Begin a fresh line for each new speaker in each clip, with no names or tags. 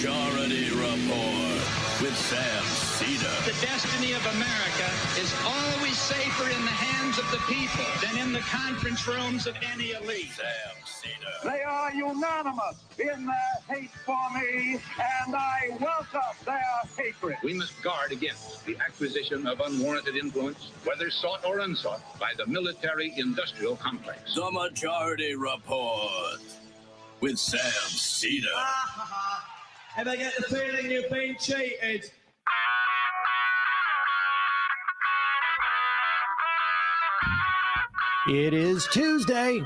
Majority Report with Sam Seder.
The destiny of America is always safer in the hands of the people than in the conference rooms of any elite.
Sam Seder.
They are unanimous in their hate for me, and I welcome their hatred.
We must guard against the acquisition of unwarranted influence, whether sought or unsought, by the military-industrial complex.
The Majority Report with Sam Seder.
And I get the feeling you've been cheated.
It is Tuesday,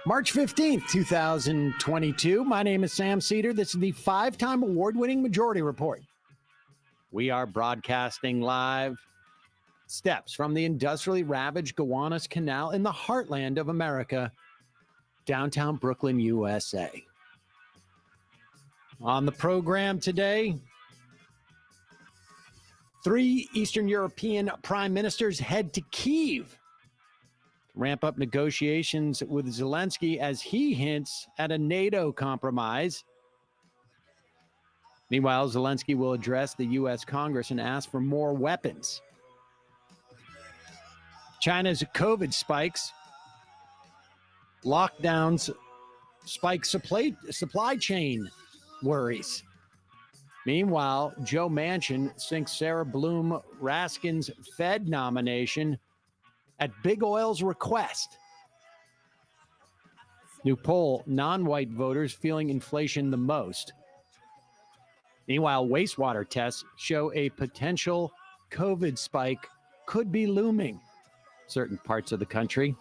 March 15th, 2022. My name is Sam Seder. This is the 5-time award-winning Majority Report. We are broadcasting live steps from the industrially ravaged Gowanus Canal in the heartland of America, downtown Brooklyn, USA. On the program today, 3 Eastern European prime ministers head to Kyiv to ramp up negotiations with Zelensky as he hints at a NATO compromise. Meanwhile, Zelensky will address the U.S. Congress and ask for more weapons. China's COVID spikes, lockdowns, spike supply chain worries. Meanwhile, Joe Manchin sinks Sarah Bloom Raskin's Fed nomination at Big Oil's request. New poll, non-white voters feeling inflation the most. Meanwhile, wastewater tests show a potential COVID spike could be looming in certain parts of the country.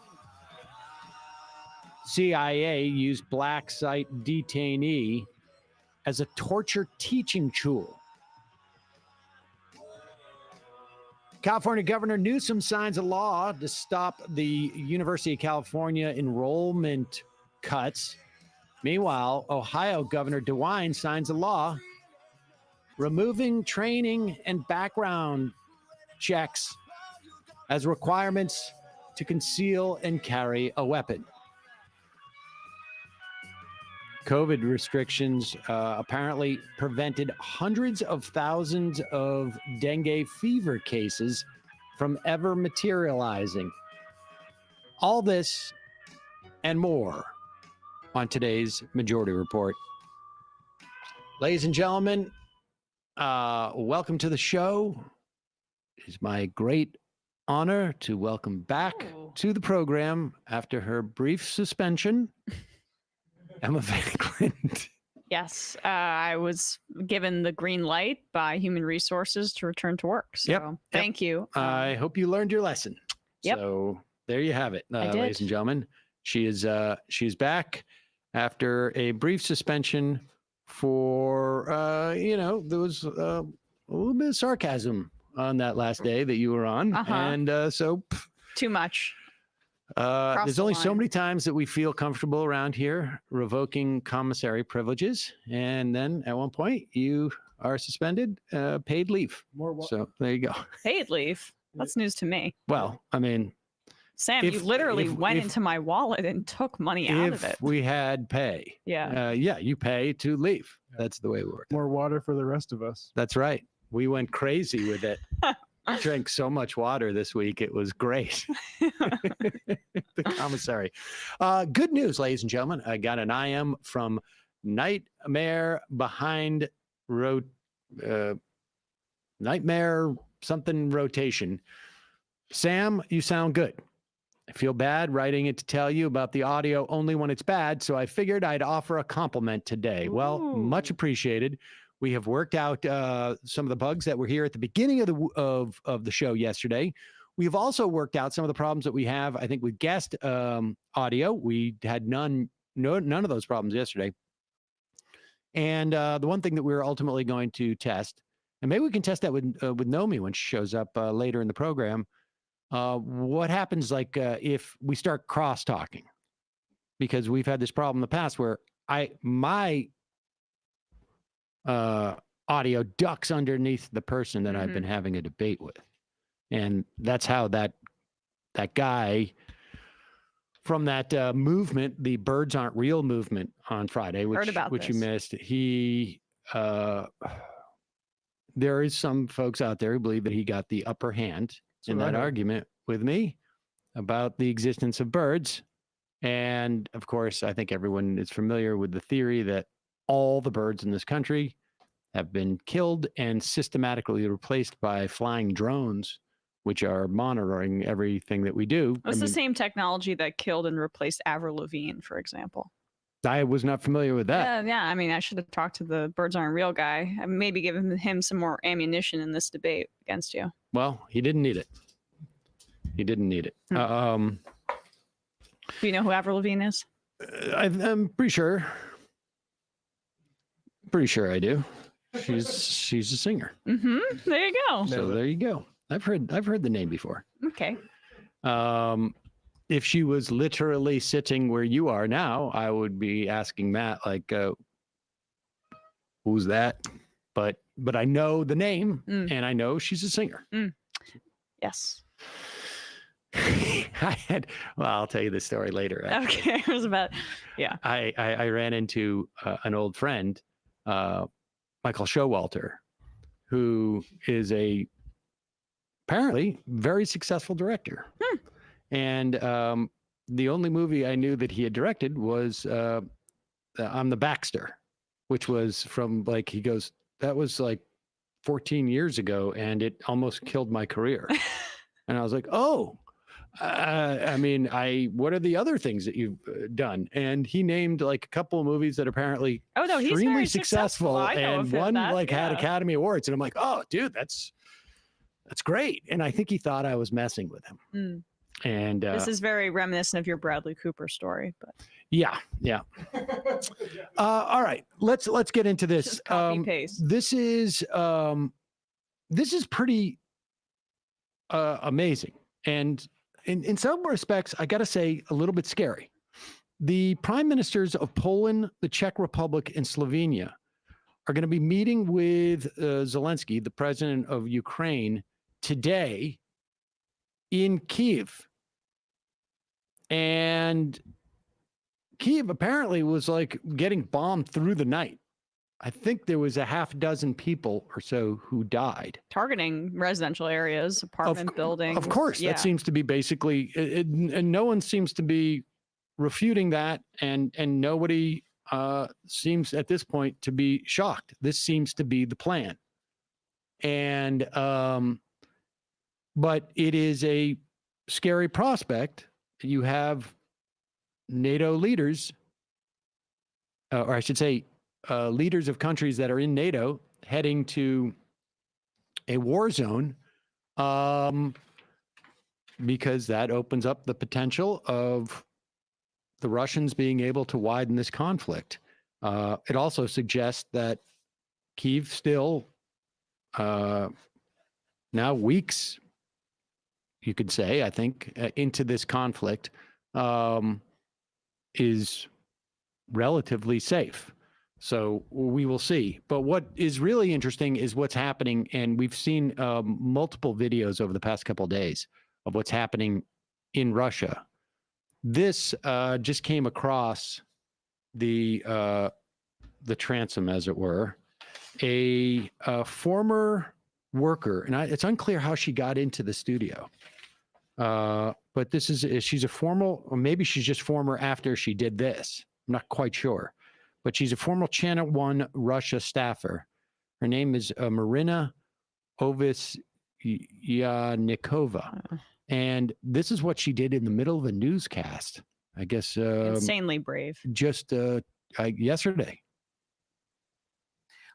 CIA used black site detainee as a torture teaching tool. California Governor Newsom signs a law to stop the University of California enrollment cuts. Meanwhile, Ohio Governor DeWine signs a law removing training and background checks as requirements to conceal and carry a weapon. COVID restrictions apparently prevented hundreds of thousands of dengue fever cases from ever materializing. All this and more on today's Majority Report. Ladies and gentlemen, welcome to the show. It is my great honor to welcome back to the program after her brief suspension, Emma Vankland.
Yes, I was given the green light by Human Resources to return to work. So thank you.
I hope you learned your lesson.
Yep.
So there you have it, ladies and gentlemen. She is back after a brief suspension for there was a little bit of sarcasm on that last day that you were on, and so
too much.
There's only so many times that we feel comfortable around here revoking commissary privileges, and then at one point you are suspended, paid leave. So there you go.
Paid leave? That's news to me.
Well, I mean,
Sam, you literally went into my wallet and took money out of it.
If we had pay, you pay to leave. That's the way it works.
More water for the rest of us.
That's right. We went crazy with it. Drank so much water this week. It was great. The commissary. Good news, ladies and gentlemen. I got an IM from Nightmare Behind Nightmare something rotation. Sam, you sound good. I feel bad writing it to tell you about the audio only when it's bad, so I figured I'd offer a compliment today. Ooh. Well, much appreciated. We have worked out some of the bugs that were here at the beginning of the show yesterday. We've also worked out some of the problems that we have, I think, with guest audio. We had none of those problems yesterday. And the one thing that we're ultimately going to test, and maybe we can test that with Nomi when she shows up later in the program, what happens if we start cross-talking? Because we've had this problem in the past where my audio ducks underneath the person that I've been having a debate with. And that's how that guy from that movement, the Birds Aren't Real movement on Friday, which you missed. There is some folks out there who believe that he got the upper hand in that argument with me about the existence of birds. And of course, I think everyone is familiar with the theory that all the birds in this country have been killed and systematically replaced by flying drones, which are monitoring everything that we do.
It's the same technology that killed and replaced Avril Lavigne, for example.
I was not familiar with that.
Yeah. I mean, I should have talked to the Birds Aren't Real guy. I maybe give him some more ammunition in this debate against you.
Well, he didn't need it. He didn't need it.
Do you know who Avril Lavigne is?
I'm pretty sure. Pretty sure I do. She's a singer.
There you go.
So there you go. I've heard the name before.
Okay.
If she was literally sitting where you are now, I would be asking Matt, like, who's that? But I know the name, and I know she's a singer.
Yes.
I'll tell you this story later. Actually.
Okay. It was about, yeah.
I ran into an old friend, Michael Showalter, who is apparently very successful director. And the only movie I knew that he had directed was I'm the Baxter, which was from, like, he goes, that was like 14 years ago and it almost killed my career. And I was like, oh, I mean, what are the other things that you've done? And he named like a couple of movies that apparently
he's
extremely
very
successful, and one had Academy Awards. And I'm like, oh, dude, that's great. And I think he thought I was messing with him. And
this is very reminiscent of your Bradley Cooper story, but
yeah. All right, let's get into this.
Just copy paste.
This is pretty amazing, and in some respects, I got to say, a little bit scary. The prime ministers of Poland, the Czech Republic, and Slovenia are going to be meeting with Zelensky, the president of Ukraine, today in Kyiv. And Kyiv apparently was like getting bombed through the night. I think there was a half dozen people or so who died.
Targeting residential areas, apartment buildings.
Of course, that seems to be basically, and no one seems to be refuting that, and nobody seems at this point to be shocked. This seems to be the plan. And, but it is a scary prospect. You have NATO leaders, or I should say, leaders of countries that are in NATO heading to a war zone, because that opens up the potential of the Russians being able to widen this conflict. It also suggests that Kyiv still, now weeks, you could say, I think, into this conflict, is relatively safe. So we will see. But what is really interesting is what's happening, and we've seen multiple videos over the past couple of days of what's happening in Russia. This just came across the transom, as it were. A former worker, and it's unclear how she got into the studio. But she's a former, or maybe she's just former after she did this. I'm not quite sure. But she's a former Channel 1 Russia staffer. Her name is Marina Ovsyannikova. And this is what she did in the middle of a newscast, I guess.
Insanely brave.
Just yesterday.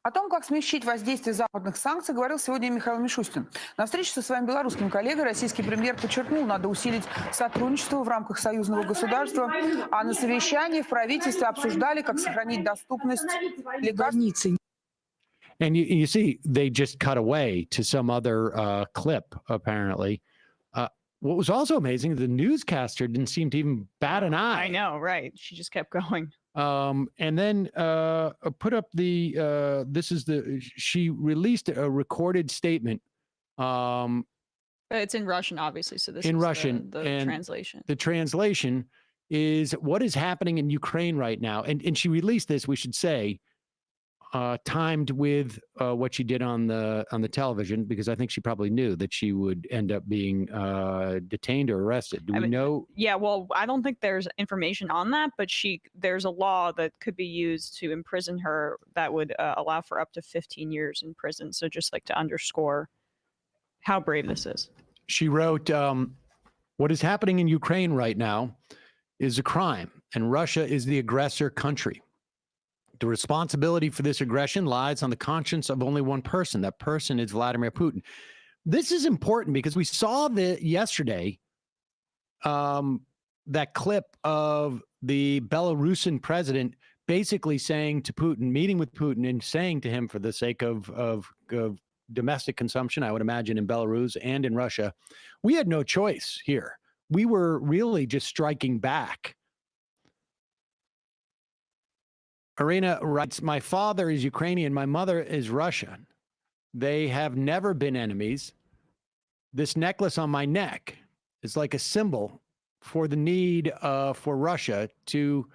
О том, как смягчить воздействие западных санкций, говорил сегодня Михаил Мишустин. На встрече со своим белорусским коллегой российский премьер подчеркнул, надо усилить сотрудничество в рамках союзного государства, а на совещании в правительстве обсуждали, как сохранить доступность лекарств.
And you see, they just cut away to some other clip, apparently. What was also amazing, the newscaster didn't seem to even bat an eye.
I know, right? She just kept going.
And then put up she released a recorded statement.
It's in Russian, obviously. So this
in
is
Russian,
the
and
translation.
The translation is what is happening in Ukraine right now. And she released this, we should say, timed with what she did on the television, because I think she probably knew that she would end up being detained or arrested. Do we know?
Yeah, well, I don't think there's information on that, but there's a law that could be used to imprison her that would allow for up to 15 years in prison. So just like to underscore how brave this is.
She wrote, what is happening in Ukraine right now is a crime, and Russia is the aggressor country. The responsibility for this aggression lies on the conscience of only one person. That person is Vladimir Putin. This is important because we saw yesterday that clip of the Belarusian president basically saying to Putin, meeting with Putin and saying to him, for the sake of domestic consumption, I would imagine in Belarus and in Russia, we had no choice here. We were really just striking back. Irina writes, my father is Ukrainian, my mother is Russian. They have never been enemies. This necklace on my neck is like a symbol for the need for Russia to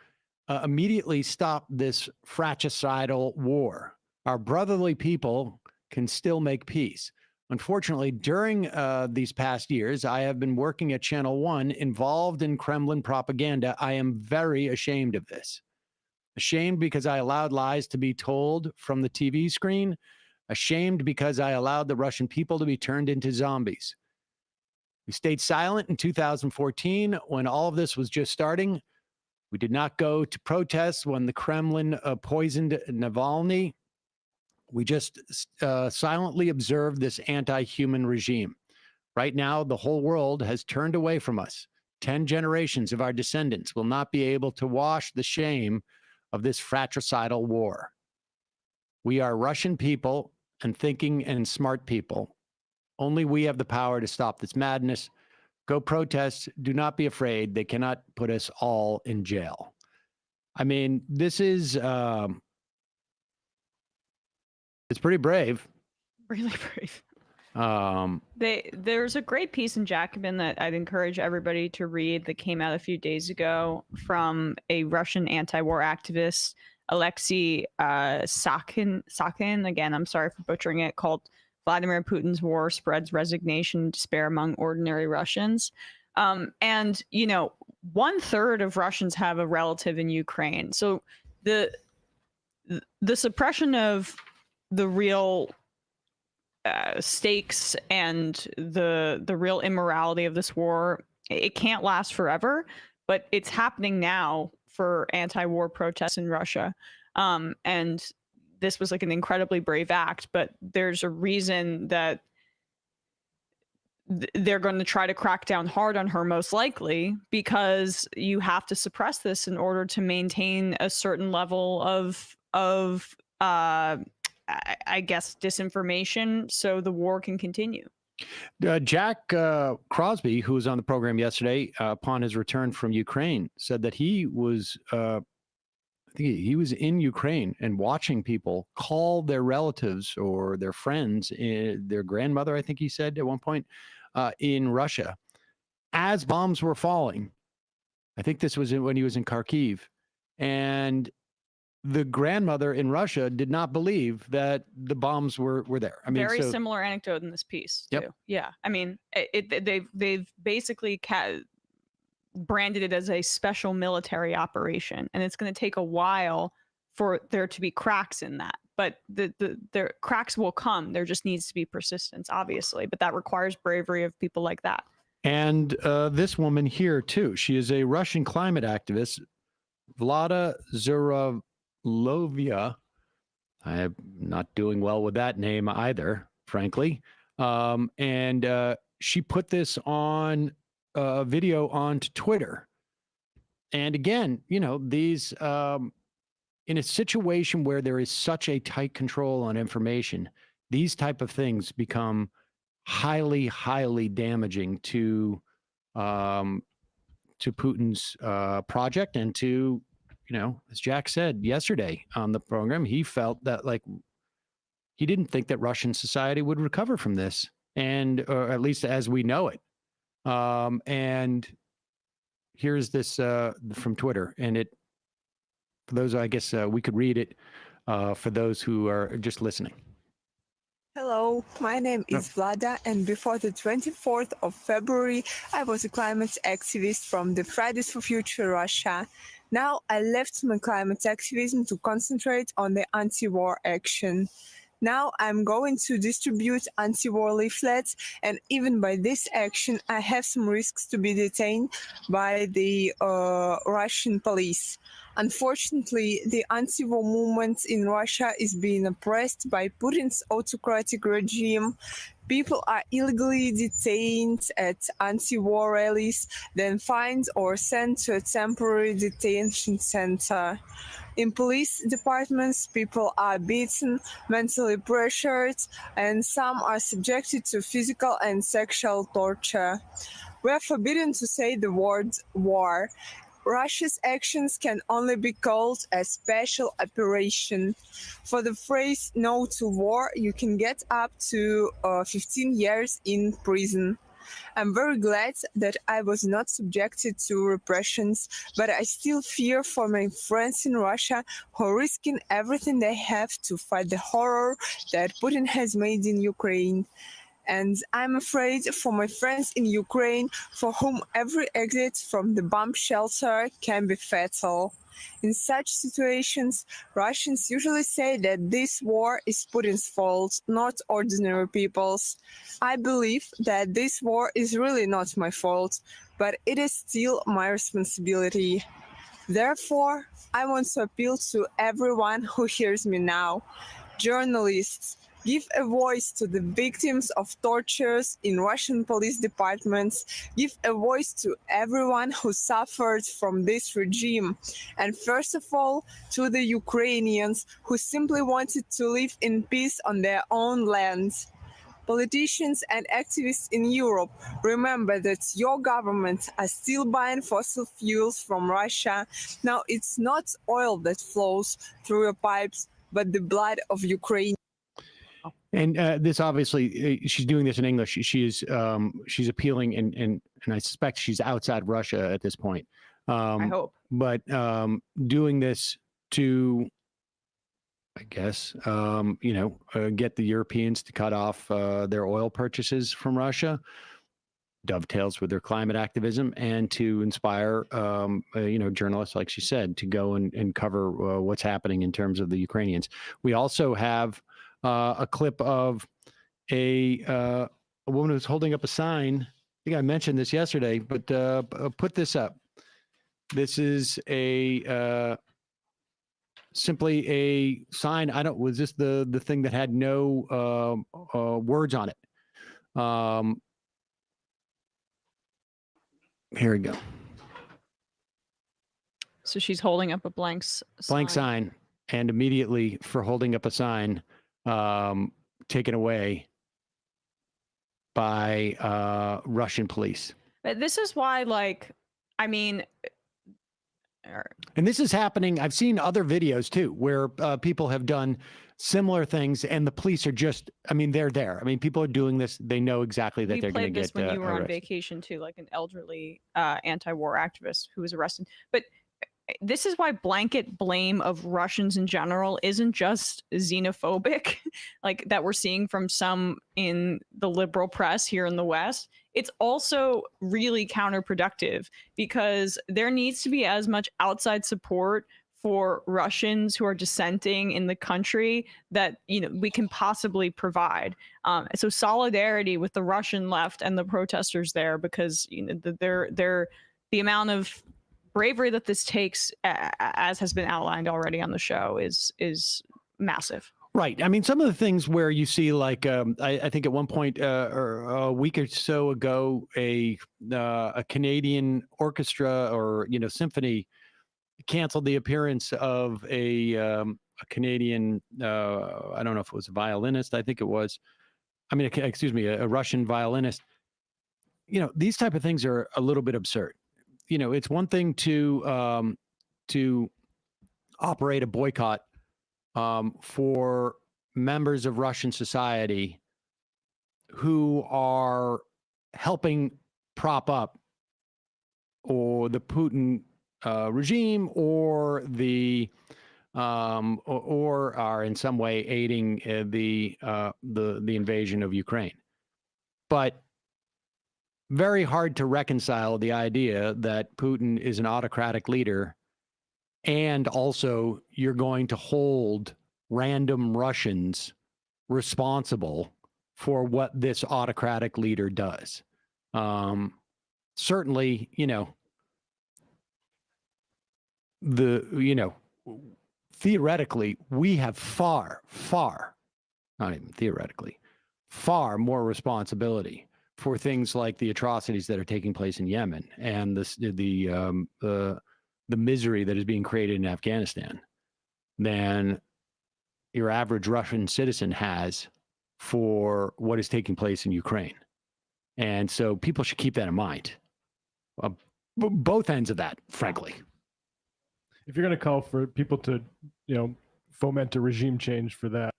immediately stop this fratricidal war. Our brotherly people can still make peace. Unfortunately, during these past years, I have been working at Channel 1 involved in Kremlin propaganda. I am very ashamed of this. Ashamed because I allowed lies to be told from the TV screen. Ashamed because I allowed the Russian people to be turned into zombies. We stayed silent in 2014 when all of this was just starting. We did not go to protests when the Kremlin poisoned Navalny. We just silently observed this anti-human regime. Right now, the whole world has turned away from us. 10 generations of our descendants will not be able to wash the shame of this fratricidal war. We are Russian people and thinking and smart people. Only we have the power to stop this madness. Go protest. Do not be afraid. They cannot put us all in jail. I mean, this is, it's pretty brave.
Really brave. There's a great piece in Jacobin that I'd encourage everybody to read that came out a few days ago from a Russian anti-war activist, Alexei Sakin. Again, I'm sorry for butchering it, called Vladimir Putin's War Spreads Resignation and Despair Among Ordinary Russians. And, you know, 1/3 of Russians have a relative in Ukraine. So the suppression of the real stakes and the real immorality of this war, it can't last forever, but it's happening now for anti-war protests in Russia. And this was like an incredibly brave act, but there's a reason that they're going to try to crack down hard on her, most likely, because you have to suppress this in order to maintain a certain level of I guess, disinformation, so the war can continue.
Jack Crosby, who was on the program yesterday, upon his return from Ukraine, said that he was, I think he was in Ukraine and watching people call their relatives or their friends, their grandmother, I think he said at one point, in Russia, as bombs were falling. I think this was when he was in Kharkiv. And the grandmother in Russia did not believe that the bombs were there. I mean,
very similar anecdote in this piece too.
Yep.
Yeah, I mean, they've basically branded it as a special military operation, and it's going to take a while for there to be cracks in that. But the cracks will come. There just needs to be persistence, obviously, but that requires bravery of people like that.
And this woman here too. She is a Russian climate activist, Vlada Zuralovia. I'm not doing well with that name either, frankly. And she put this on a video onto Twitter. And again, you know, these in a situation where there is such a tight control on information, these type of things become highly, highly damaging to Putin's project and to, you know, as Jack said yesterday on the program, he felt that like he didn't think that Russian society would recover from this, or at least as we know it. And here's this from Twitter, and for those, I guess we could read it for those who are just listening.
Hello, my name is Vlada, and before the 24th of February, I was a climate activist from the Fridays for Future Russia. Now I left my climate activism to concentrate on the anti-war action. Now I'm going to distribute anti-war leaflets, and even by this action, I have some risks to be detained by the Russian police. Unfortunately, the anti-war movement in Russia is being oppressed by Putin's autocratic regime. People are illegally detained at anti-war rallies, then fined or sent to a temporary detention center. In police departments, people are beaten, mentally pressured, and some are subjected to physical and sexual torture. We are forbidden to say the word war. Russia's actions can only be called a special operation. For the phrase "no to war," you can get up to 15 years in prison. I'm very glad that I was not subjected to repressions, but I still fear for my friends in Russia who are risking everything they have to fight the horror that Putin has made in Ukraine. And I'm afraid for my friends in Ukraine, for whom every exit from the bomb shelter can be fatal. In such situations, Russians usually say that this war is Putin's fault, not ordinary people's. I believe that this war is really not my fault, but it is still my responsibility. Therefore, I want to appeal to everyone who hears me now. Journalists, give a voice to the victims of tortures in Russian police departments. Give a voice to everyone who suffered from this regime. And first of all, to the Ukrainians who simply wanted to live in peace on their own land. Politicians and activists in Europe, remember that your governments are still buying fossil fuels from Russia. Now it's not oil that flows through your pipes, but the blood of Ukraine.
And this obviously, she's doing this in English. She's appealing, and I suspect she's outside Russia at this point.
I hope.
But doing this to, I guess, get the Europeans to cut off their oil purchases from Russia, dovetails with their climate activism, and to inspire, journalists, like she said, to go and cover what's happening in terms of the Ukrainians. We also have a clip of a woman who's holding up a sign. I think I mentioned this yesterday, but put this up. This is simply a sign. Was this the thing that had no words on it? Here we go.
So she's holding up a blank
sign, and immediately for holding up a sign, taken away by Russian police.
But this is why,
and this is happening. I've seen other videos too, where people have done similar things, and the police are they're there. I mean, people are doing this. They know exactly that they're going to get
when you were
arrested.
on vacation too, like an elderly anti-war activist who was arrested. But this is why blanket blame of Russians in general isn't just xenophobic, like that we're seeing from some in the liberal press here in the West. It's also really counterproductive, because there needs to be as much outside support for Russians who are dissenting in the country that we can possibly provide. So solidarity with the Russian left and the protesters there, because they're the amount of bravery that this takes, as has been outlined already on the show, is massive.
Right. I mean, some of the things where you see, like, I think at one point or a week or so ago, a Canadian orchestra or symphony canceled the appearance of a Canadian. I don't know if it was a violinist. I think it was. A Russian violinist. These type of things are a little bit absurd. It's one thing to operate a boycott for members of Russian society who are helping prop up or the Putin regime or the or are in some way aiding the invasion of Ukraine. But very hard to reconcile the idea that Putin is an autocratic leader and also you're going to hold random Russians responsible for what this autocratic leader does. Certainly, theoretically, we have not even theoretically, far more responsibility for things like the atrocities that are taking place in Yemen and the misery that is being created in Afghanistan than your average Russian citizen has for what is taking place in Ukraine. And so people should keep that in mind. Both ends of that, frankly.
If you're going to call for people to, foment a regime change for that,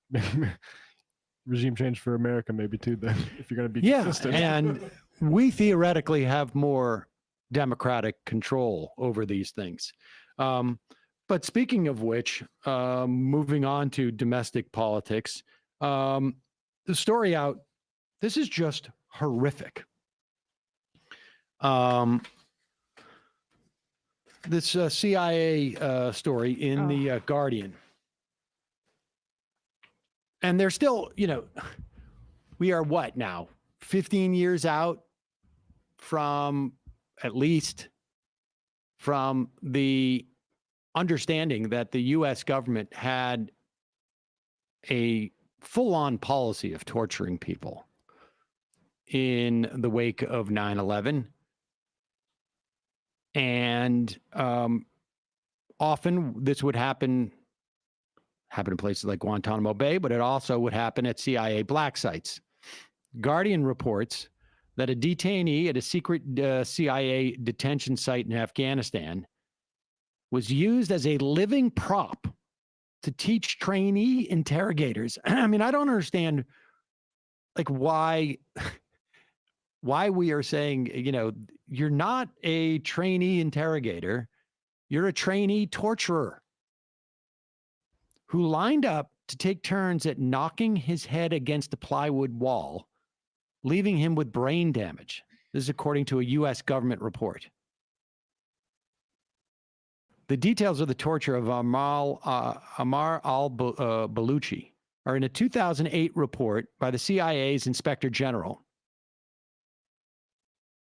regime change for America, maybe too, then if you're going to be consistent.
And we theoretically have more democratic control over these things. But speaking of which, moving on to domestic politics, the story out, this is just horrific. This CIA story in the Guardian. And they're still, we are what now? 15 years out from, at least, from the understanding that the U.S. government had a full-on policy of torturing people in the wake of 9/11. And often this would happen in places like Guantanamo Bay, but it also would happen at CIA black sites. Guardian reports that a detainee at a secret CIA detention site in Afghanistan was used as a living prop to teach trainee interrogators. I mean, I don't understand why we are saying, you're not a trainee interrogator, you're a trainee torturer who lined up to take turns at knocking his head against a plywood wall, leaving him with brain damage. This is according to a U.S. government report. The details of the torture of Amar al-Baluchi are in a 2008 report by the CIA's Inspector General.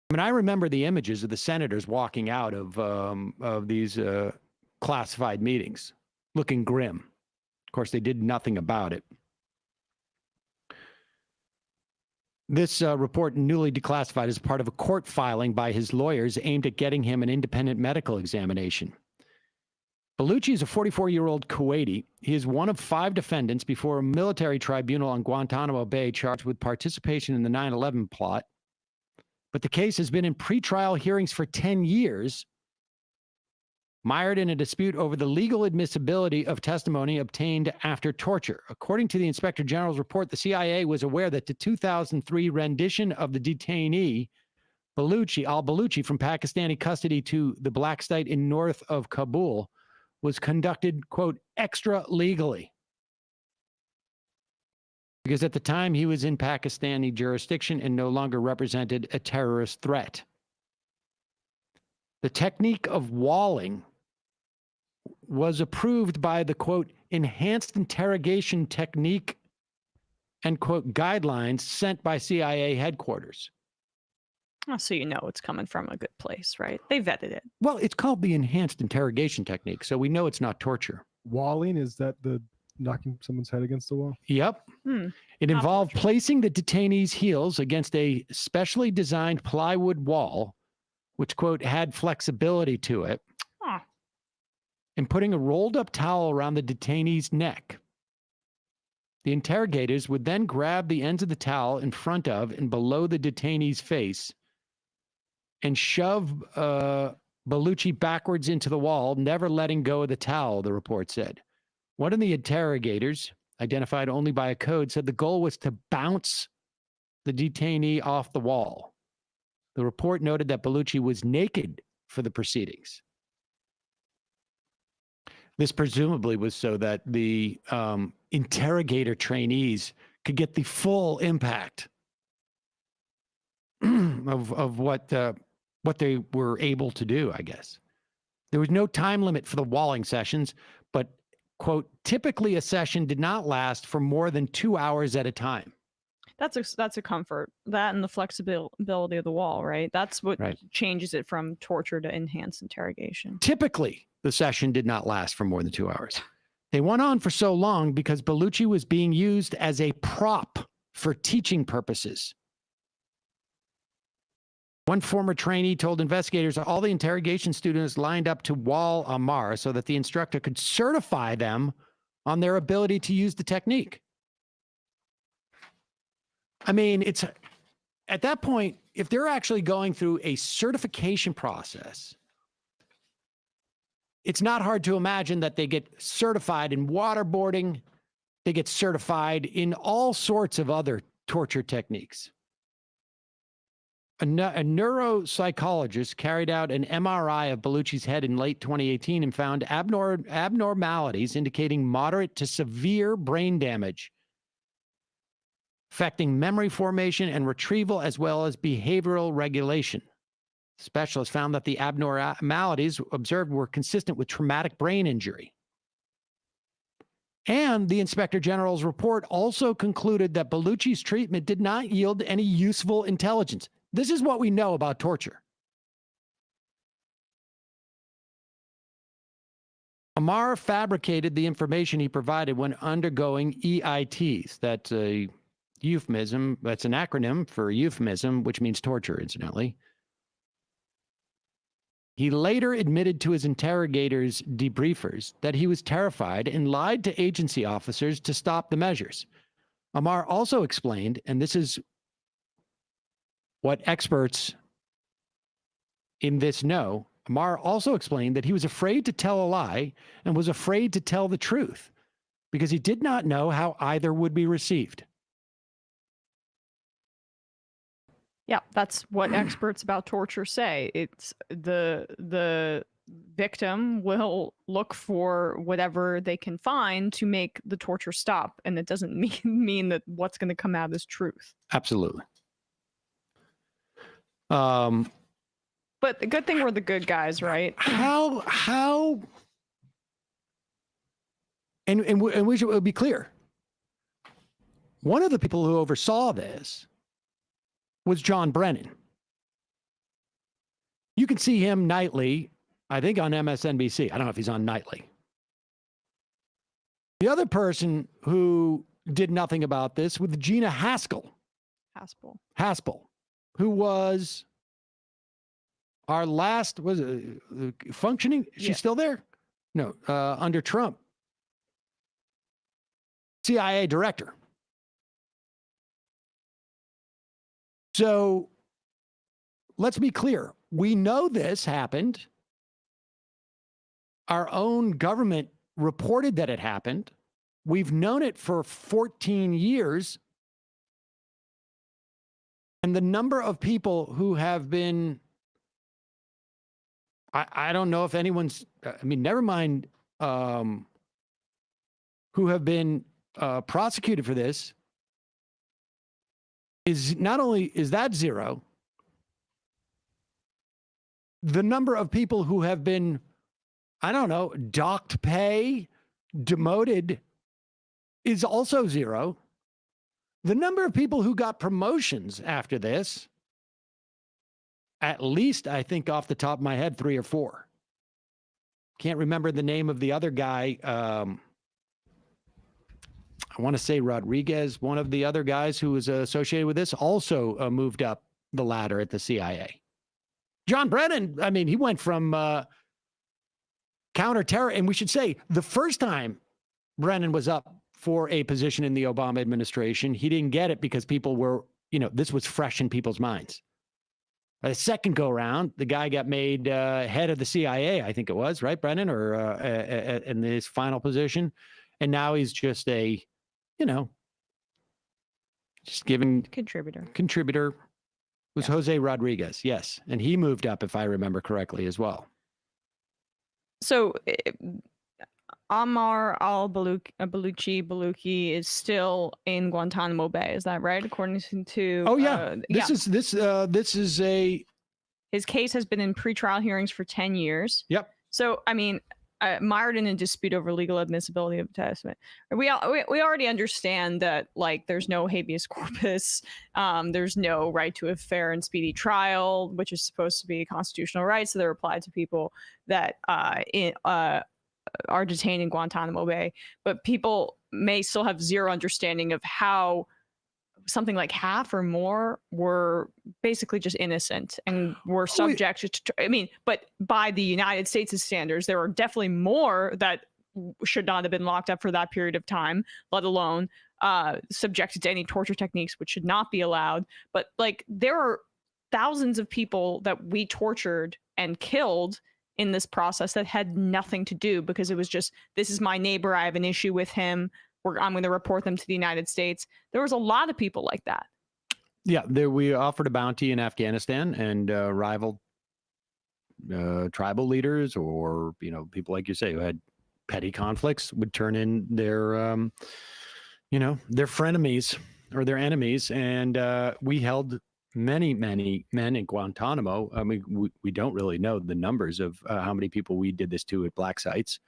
I mean, I remember the images of the senators walking out of these classified meetings, looking grim. Of course, they did nothing about it. This report, newly declassified, is part of a court filing by his lawyers aimed at getting him an independent medical examination. Baluchi is a 44-year-old Kuwaiti. He is one of 5 defendants before a military tribunal on Guantanamo Bay charged with participation in the 9/11 plot. But the case has been in pretrial hearings for 10 years, mired in a dispute over the legal admissibility of testimony obtained after torture. According to the Inspector General's report, the CIA was aware that the 2003 rendition of the detainee, al-Baluchi, from Pakistani custody to the black site in north of Kabul was conducted, quote, extra legally. Because at the time he was in Pakistani jurisdiction and no longer represented a terrorist threat. The technique of walling was approved by the, quote, enhanced interrogation technique, end quote, guidelines sent by CIA headquarters.
Oh, so it's coming from a good place, right? They vetted it.
Well, it's called the enhanced interrogation technique, so we know it's not torture.
Walling, is that the knocking someone's head against the wall?
Yep. It involved placing the detainee's heels against a specially designed plywood wall, which, quote, had flexibility to it, and putting a rolled up towel around the detainee's neck. The interrogators would then grab the ends of the towel in front of and below the detainee's face and shove Baluchi backwards into the wall, never letting go of the towel, the report said. One of the interrogators, identified only by a code, said the goal was to bounce the detainee off the wall. The report noted that Baluchi was naked for the proceedings. This presumably was so that the interrogator trainees could get the full impact of what they were able to do, I guess. There was no time limit for the walling sessions, but, quote, typically a session did not last for more than 2 hours at a time.
That's a comfort. That and the flexibility of the wall, right? That's what changes it from torture to enhanced interrogation.
Typically, the session did not last for more than 2 hours. They went on for so long because Bellucci was being used as a prop for teaching purposes. One former trainee told investigators all the interrogation students lined up to wall Amar so that the instructor could certify them on their ability to use the technique. I mean, it's at that point, if they're actually going through a certification process, it's not hard to imagine that they get certified in waterboarding. They get certified in all sorts of other torture techniques. A neuropsychologist carried out an MRI of Bellucci's head in late 2018 and found abnormalities indicating moderate to severe brain damage, affecting memory formation and retrieval as well as behavioral regulation. Specialists found that the abnormalities observed were consistent with traumatic brain injury. And the Inspector General's report also concluded that Bellucci's treatment did not yield any useful intelligence. This is what we know about torture. Amar fabricated the information he provided when undergoing EITs. That's a euphemism. That's an acronym for euphemism, which means torture, incidentally. He later admitted to his interrogators' debriefers that he was terrified and lied to agency officers to stop the measures. Amar also explained, and this is what experts in this know, Amar also explained that he was afraid to tell a lie and was afraid to tell the truth because he did not know how either would be received.
Yeah, that's what experts about torture say. It's the victim will look for whatever they can find to make the torture stop, and it doesn't mean that what's going to come out is truth.
Absolutely.
But the good thing we're the good guys, right?
And we should be clear. One of the people who oversaw this was John Brennan. You can see him nightly, I think on MSNBC. I don't know if he's on nightly. The other person who did nothing about this was Gina Haspel, who was our last, functioning? She's still there? No, under Trump. CIA director. So let's be clear. We know this happened. Our own government reported that it happened. We've known it for 14 years. And the number of people who have been, I don't know if anyone's, I mean, never mind who have been prosecuted for this, is not only is that zero, the number of people who have been, I don't know, docked pay, demoted is also zero. The number of people who got promotions after this, at least I think off the top of my head, 3 or 4. Can't remember the name of the other guy. I want to say Rodriguez, one of the other guys who was associated with this, also moved up the ladder at the CIA. John Brennan, I mean, he went from counterterror, and we should say the first time Brennan was up for a position in the Obama administration, he didn't get it because people were, this was fresh in people's minds. The second go around, the guy got made head of the CIA, I think it was, right, Brennan, or in his final position. And now he's just a, just giving
contributor.
was Jose Rodriguez. Yes. And he moved up, if I remember correctly, as well.
So Ammar al-Baluchi is still in Guantanamo Bay. Is that right? According to
This is a
his case has been in pretrial hearings for 10 years.
Yep.
So I mean, mired in a dispute over legal admissibility of testament. We already understand that, like, there's no habeas corpus, there's no right to a fair and speedy trial, which is supposed to be constitutional rights that are applied to people that are detained in Guantanamo Bay. But people may still have zero understanding of how something like half or more were basically just innocent and were subject to, I mean, but by the United States' standards, there are definitely more that should not have been locked up for that period of time, let alone subjected to any torture techniques, which should not be allowed. But like, there are thousands of people that we tortured and killed in this process that had nothing to do, because it was just, this is my neighbor, I have an issue with him, I'm going to report them to the United States. There was a lot of people like that.
Yeah, we offered a bounty in Afghanistan, and rival tribal leaders, or people like you say who had petty conflicts, would turn in their their frenemies or their enemies, and we held many men in Guantanamo. I mean, we don't really know the numbers of how many people we did this to at black sites.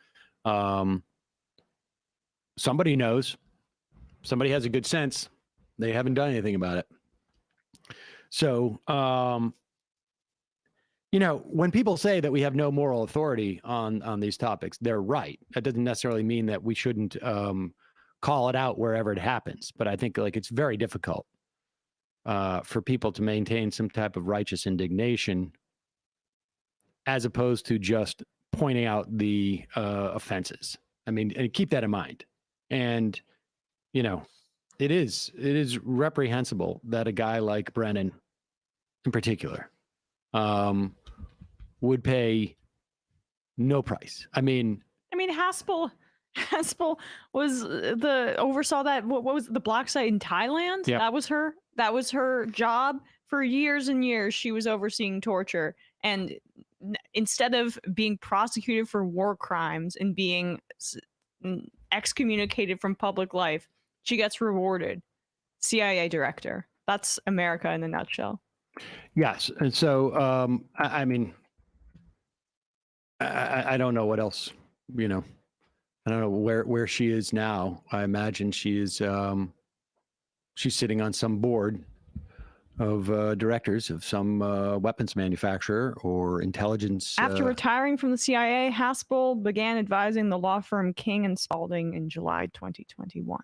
Somebody knows. Somebody has a good sense. They haven't done anything about it. So, when people say that we have no moral authority on these topics, they're right. That doesn't necessarily mean that we shouldn't call it out wherever it happens. But I think it's very difficult for people to maintain some type of righteous indignation, as opposed to just pointing out the offenses. I mean, and keep that in mind. And, it is reprehensible that a guy like Brennan in particular would pay no price. I mean,
Haspel was oversaw that. What was the block site in Thailand?
Yep.
That was her job for years and years. She was overseeing torture, and instead of being prosecuted for war crimes and being excommunicated from public life, she gets rewarded. CIA director. That's America in a nutshell.
Yes. And so, I mean, I don't know what else, I don't know where she is now. I imagine she's sitting on some board of directors of some weapons manufacturer or intelligence.
After retiring from the CIA, Haspel began advising the law firm King and Spalding in July 2021.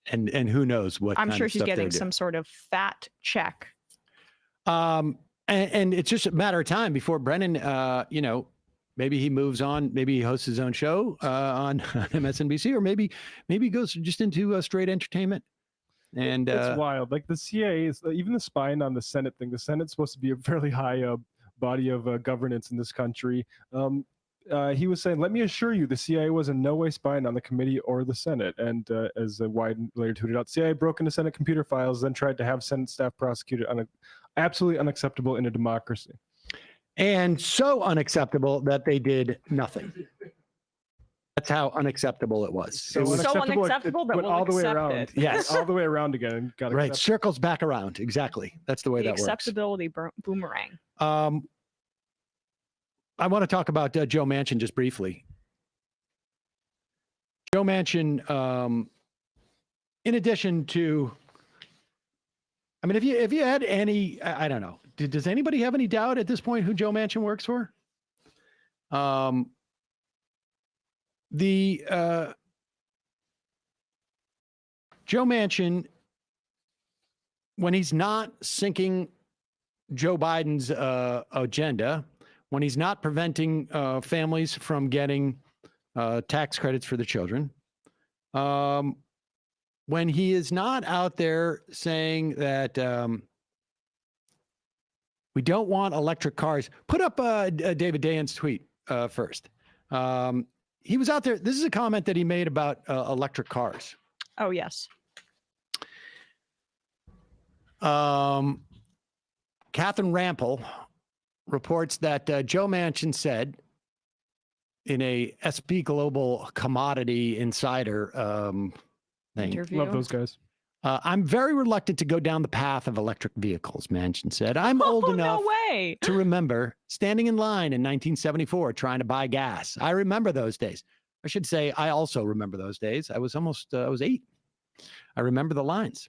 And who knows what
I'm
kind
sure
of
she's
stuff
getting
they're
some sort of fat check.
And it's just a matter of time before Brennan, maybe he moves on, maybe he hosts his own show on MSNBC, or maybe he goes just into straight entertainment. And
it's wild. Like the CIA is, even the spying on the Senate thing. The Senate's supposed to be a fairly high body of governance in this country. He was saying, let me assure you, the CIA was in no way spying on the committee or the Senate. And as Wyden later tweeted out, CIA broke into Senate computer files, then tried to have Senate staff prosecuted. Absolutely unacceptable in a democracy.
And so unacceptable that they did nothing. That's how unacceptable it was.
So unacceptable that
went
we'll
all the way
accept
around.
it.
Yes.
All the way around again. Got
Right.
accepted.
Circles back around. Exactly. That's the way
The
that works.
acceptability boomerang.
I want to talk about Joe Manchin just briefly. Joe Manchin, in addition to, I mean, if you had any, I don't know, does anybody have any doubt at this point who Joe Manchin works for? Joe Manchin, when he's not sinking Joe Biden's agenda, when he's not preventing families from getting tax credits for their children, when he is not out there saying that we don't want electric cars. Put up David Dayen's tweet first. He was out there. This is a comment that he made about electric cars.
Oh, yes.
Catherine Rampel reports that Joe Manchin said in a SP Global Commodity Insider thing.
Interview.
Love those guys.
I'm very reluctant to go down the path of electric vehicles, Manchin said. I'm old enough to remember standing in line in 1974 trying to buy gas. I remember those days. I should say I also remember those days. I was 8. I remember the lines.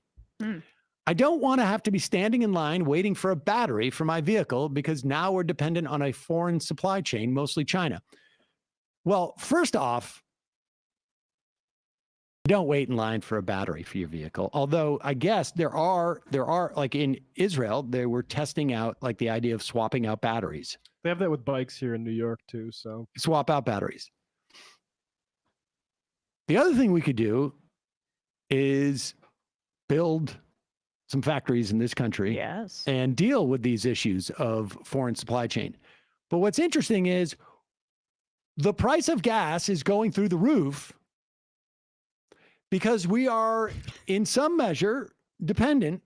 I don't want to have to be standing in line waiting for a battery for my vehicle because now we're dependent on a foreign supply chain, mostly China. Well, first off, don't wait in line for a battery for your vehicle. Although I guess there are like in Israel, they were testing out like the idea of swapping out batteries.
They have that with bikes here in New York too. So
swap out batteries. The other thing we could do is build some factories in this country and deal with these issues of foreign supply chain. But what's interesting is the price of gas is going through the roof because we are, in some measure, dependent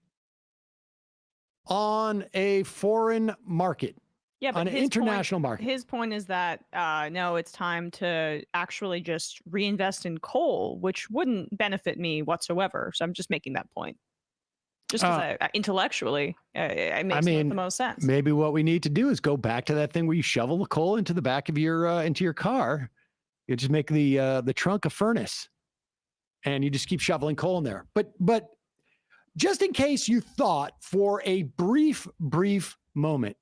on a foreign market, on an international market.
His point is that, no, it's time to actually just reinvest in coal, which wouldn't benefit me whatsoever. So I'm just making that point. Just because intellectually, it makes the most sense.
Maybe what we need to do is go back to that thing where you shovel the coal into the back of your car. You just make the trunk a furnace, and you just keep shoveling coal in there. But just in case you thought for a brief moment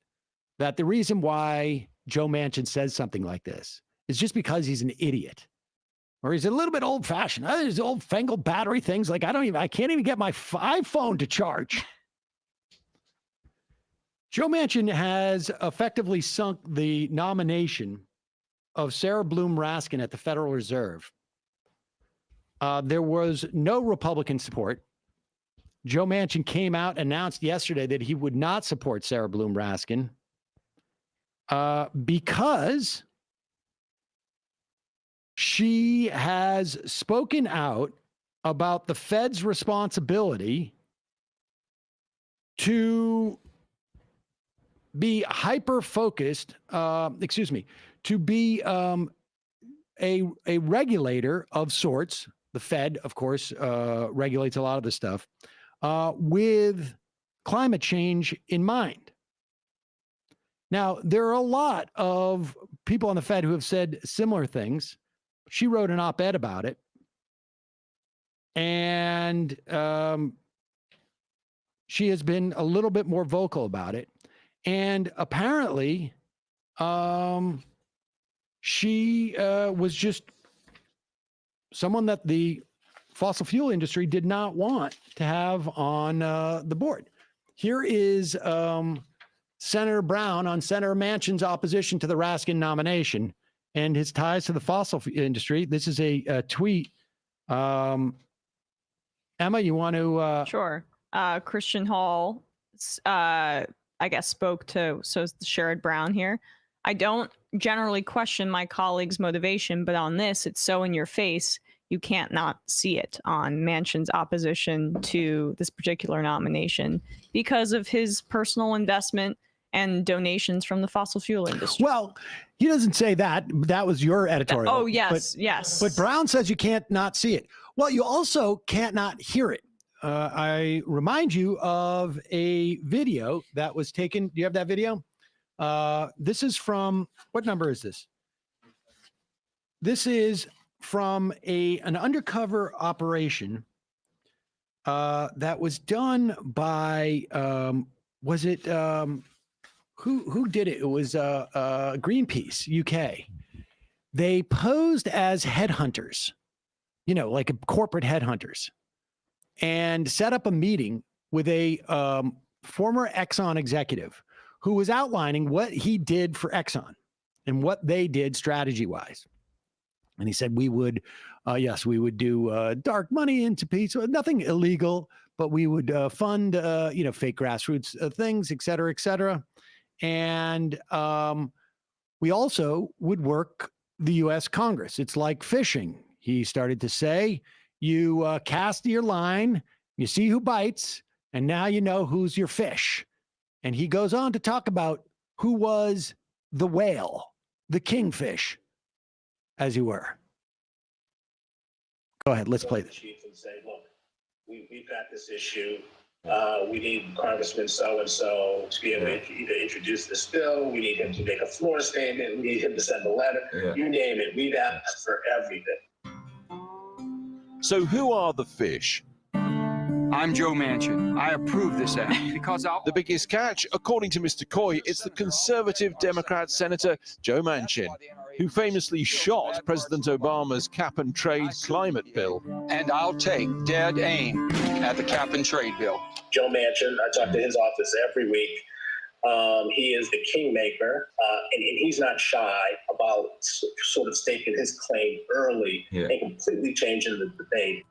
that the reason why Joe Manchin says something like this is just because he's an idiot. Or he's a little bit old-fashioned. There's old-fangled battery things. Like I can't even get my iPhone to charge. Joe Manchin has effectively sunk the nomination of Sarah Bloom Raskin at the Federal Reserve. There was no Republican support. Joe Manchin came out, announced yesterday that he would not support Sarah Bloom Raskin because she has spoken out about the Fed's responsibility to be hyper-focused, to be a regulator of sorts. The Fed, of course, regulates a lot of this stuff with climate change in mind. Now, there are a lot of people on the Fed who have said similar things. She wrote an op-ed about it. And she has been a little bit more vocal about it. And apparently, she was just someone that the fossil fuel industry did not want to have on the board. Here is Senator Brown on Senator Manchin's opposition to the Raskin nomination and his ties to the fossil industry. This is a tweet. Emma, you want to?
Sure. Christian Hall, I guess, spoke to, so is Sherrod Brown here. I don't generally question my colleagues' motivation, but on this, it's so in your face, you can't not see it on Manchin's opposition to this particular nomination because of his personal investment and donations from the fossil fuel industry.
Well, he doesn't say that. That was your editorial.
Oh, yes, yes.
But Brown says you can't not see it. Well, you also can't not hear it. I remind you of a video that was taken. Do you have that video? This is from, what number is this? This is from an undercover operation that was done by, was it, who did it? It was Greenpeace UK. They posed as headhunters, like corporate headhunters, and set up a meeting with a former Exxon executive who was outlining what he did for Exxon and what they did strategy-wise. And he said, we would do dark money into peace, nothing illegal, but we would fund, fake grassroots things, et cetera, et cetera. And we also would work the U.S. Congress. It's like fishing. He started to say, you cast your line, you see who bites, and now you know who's your fish. And he goes on to talk about who was the whale, the kingfish, as you were. Go ahead, let's play this.
Chief and say, look, we've got this issue. We need Congressman so-and-so to be able to either introduce this bill. We need him to make a floor statement. We need him to send a letter. You name it. We've asked for everything.
So who are the fish?
I'm Joe Manchin. I approve this act because
the biggest catch, according to Mr. Coy, it's the conservative Democrat Senator Joe Manchin, who famously shot President Obama's cap-and-trade climate bill.
And I'll take dead aim at the cap-and-trade bill.
Joe Manchin, I talk to his office every week. He is the kingmaker, and he's not shy about sort of stating his claim early and completely changing the debate.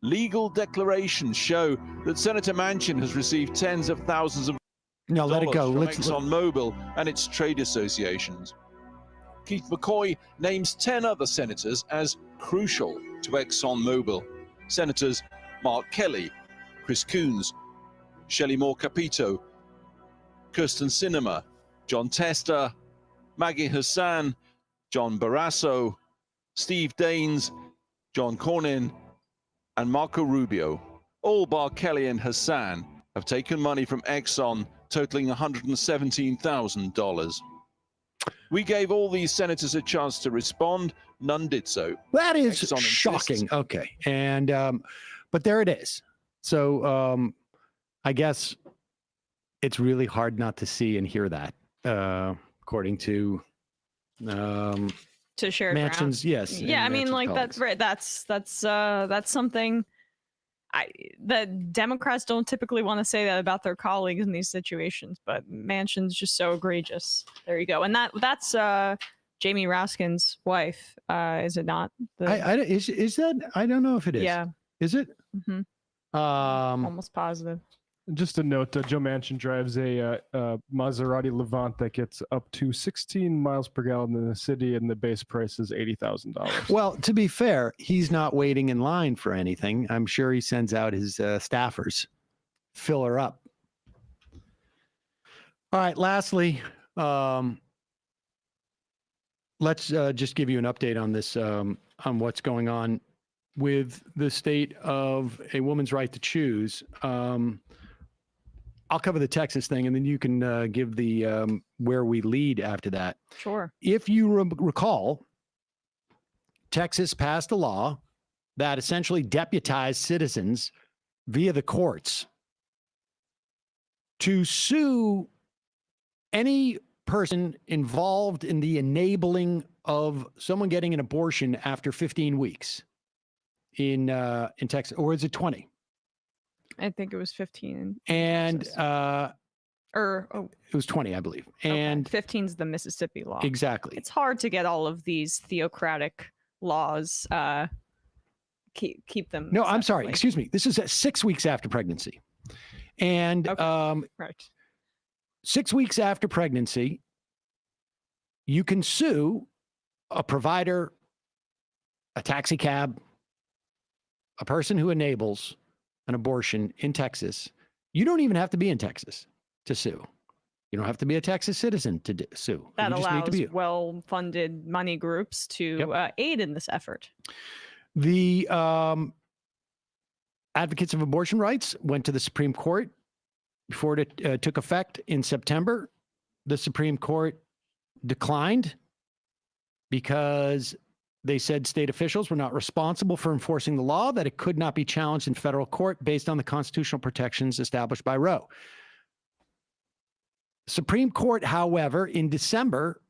Legal declarations show that Senator Manchin has received tens of thousands of dollars
let it go.
from
Let's
ExxonMobil and its trade associations. Keith McCoy names 10 other senators as crucial to ExxonMobil. Senators Mark Kelly, Chris Coons, Shelley Moore Capito, Kirsten Sinema, John Tester, Maggie Hassan, John Barrasso, Steve Daines, John Cornyn, and Marco Rubio. All bar Kelly and Hassan have taken money from Exxon totaling $117,000. We gave all these senators a chance to respond. None did so.
That is
Exxon
shocking.
insists.
Okay. And, but there it is. So I guess it's really hard not to see and hear that, according to
shared
Manchin's, yes.
Yeah, I mean,
Manchin's
like
colleagues.
that's right. That's something that Democrats don't typically want to say that about their colleagues in these situations, but Manchin's just so egregious. There you go. And that's Jamie Raskin's wife, is it not?
Is that? I don't know if it is.
Yeah.
Is it?
Mm-hmm. Almost positive.
Just a note, Joe Manchin drives a Maserati Levant that gets up to 16 miles per gallon in the city, and the base price is $80,000.
Well, to be fair, he's not waiting in line for anything. I'm sure he sends out his staffers, fill her up. All right, lastly, let's just give you an update on this, on what's going on with the state of a woman's right to choose. I'll cover the Texas thing, and then you can give the where we lead after that.
Sure.
If you recall, Texas passed a law that essentially deputized citizens via the courts to sue any person involved in the enabling of someone getting an abortion after 15 weeks in Texas, or is it 20?
I think it was 15.
And
it
was 20, I believe. And
15 is the Mississippi law.
Exactly.
It's hard to get all of these theocratic laws, keep them.
No, I'm sorry. Excuse me. This is 6 weeks after pregnancy. And
right.
6 weeks after pregnancy, you can sue a provider, a taxi cab, a person who enables an abortion in Texas. You don't even have to be in Texas to sue. You don't have to be a Texas citizen to sue.
That
you just need to
allows
be
well-funded money groups to aid in this effort.
The advocates of abortion rights went to the Supreme Court before it took effect in September. The Supreme Court declined because they said state officials were not responsible for enforcing the law, that it could not be challenged in federal court based on the constitutional protections established by Roe. Supreme Court, however, in December,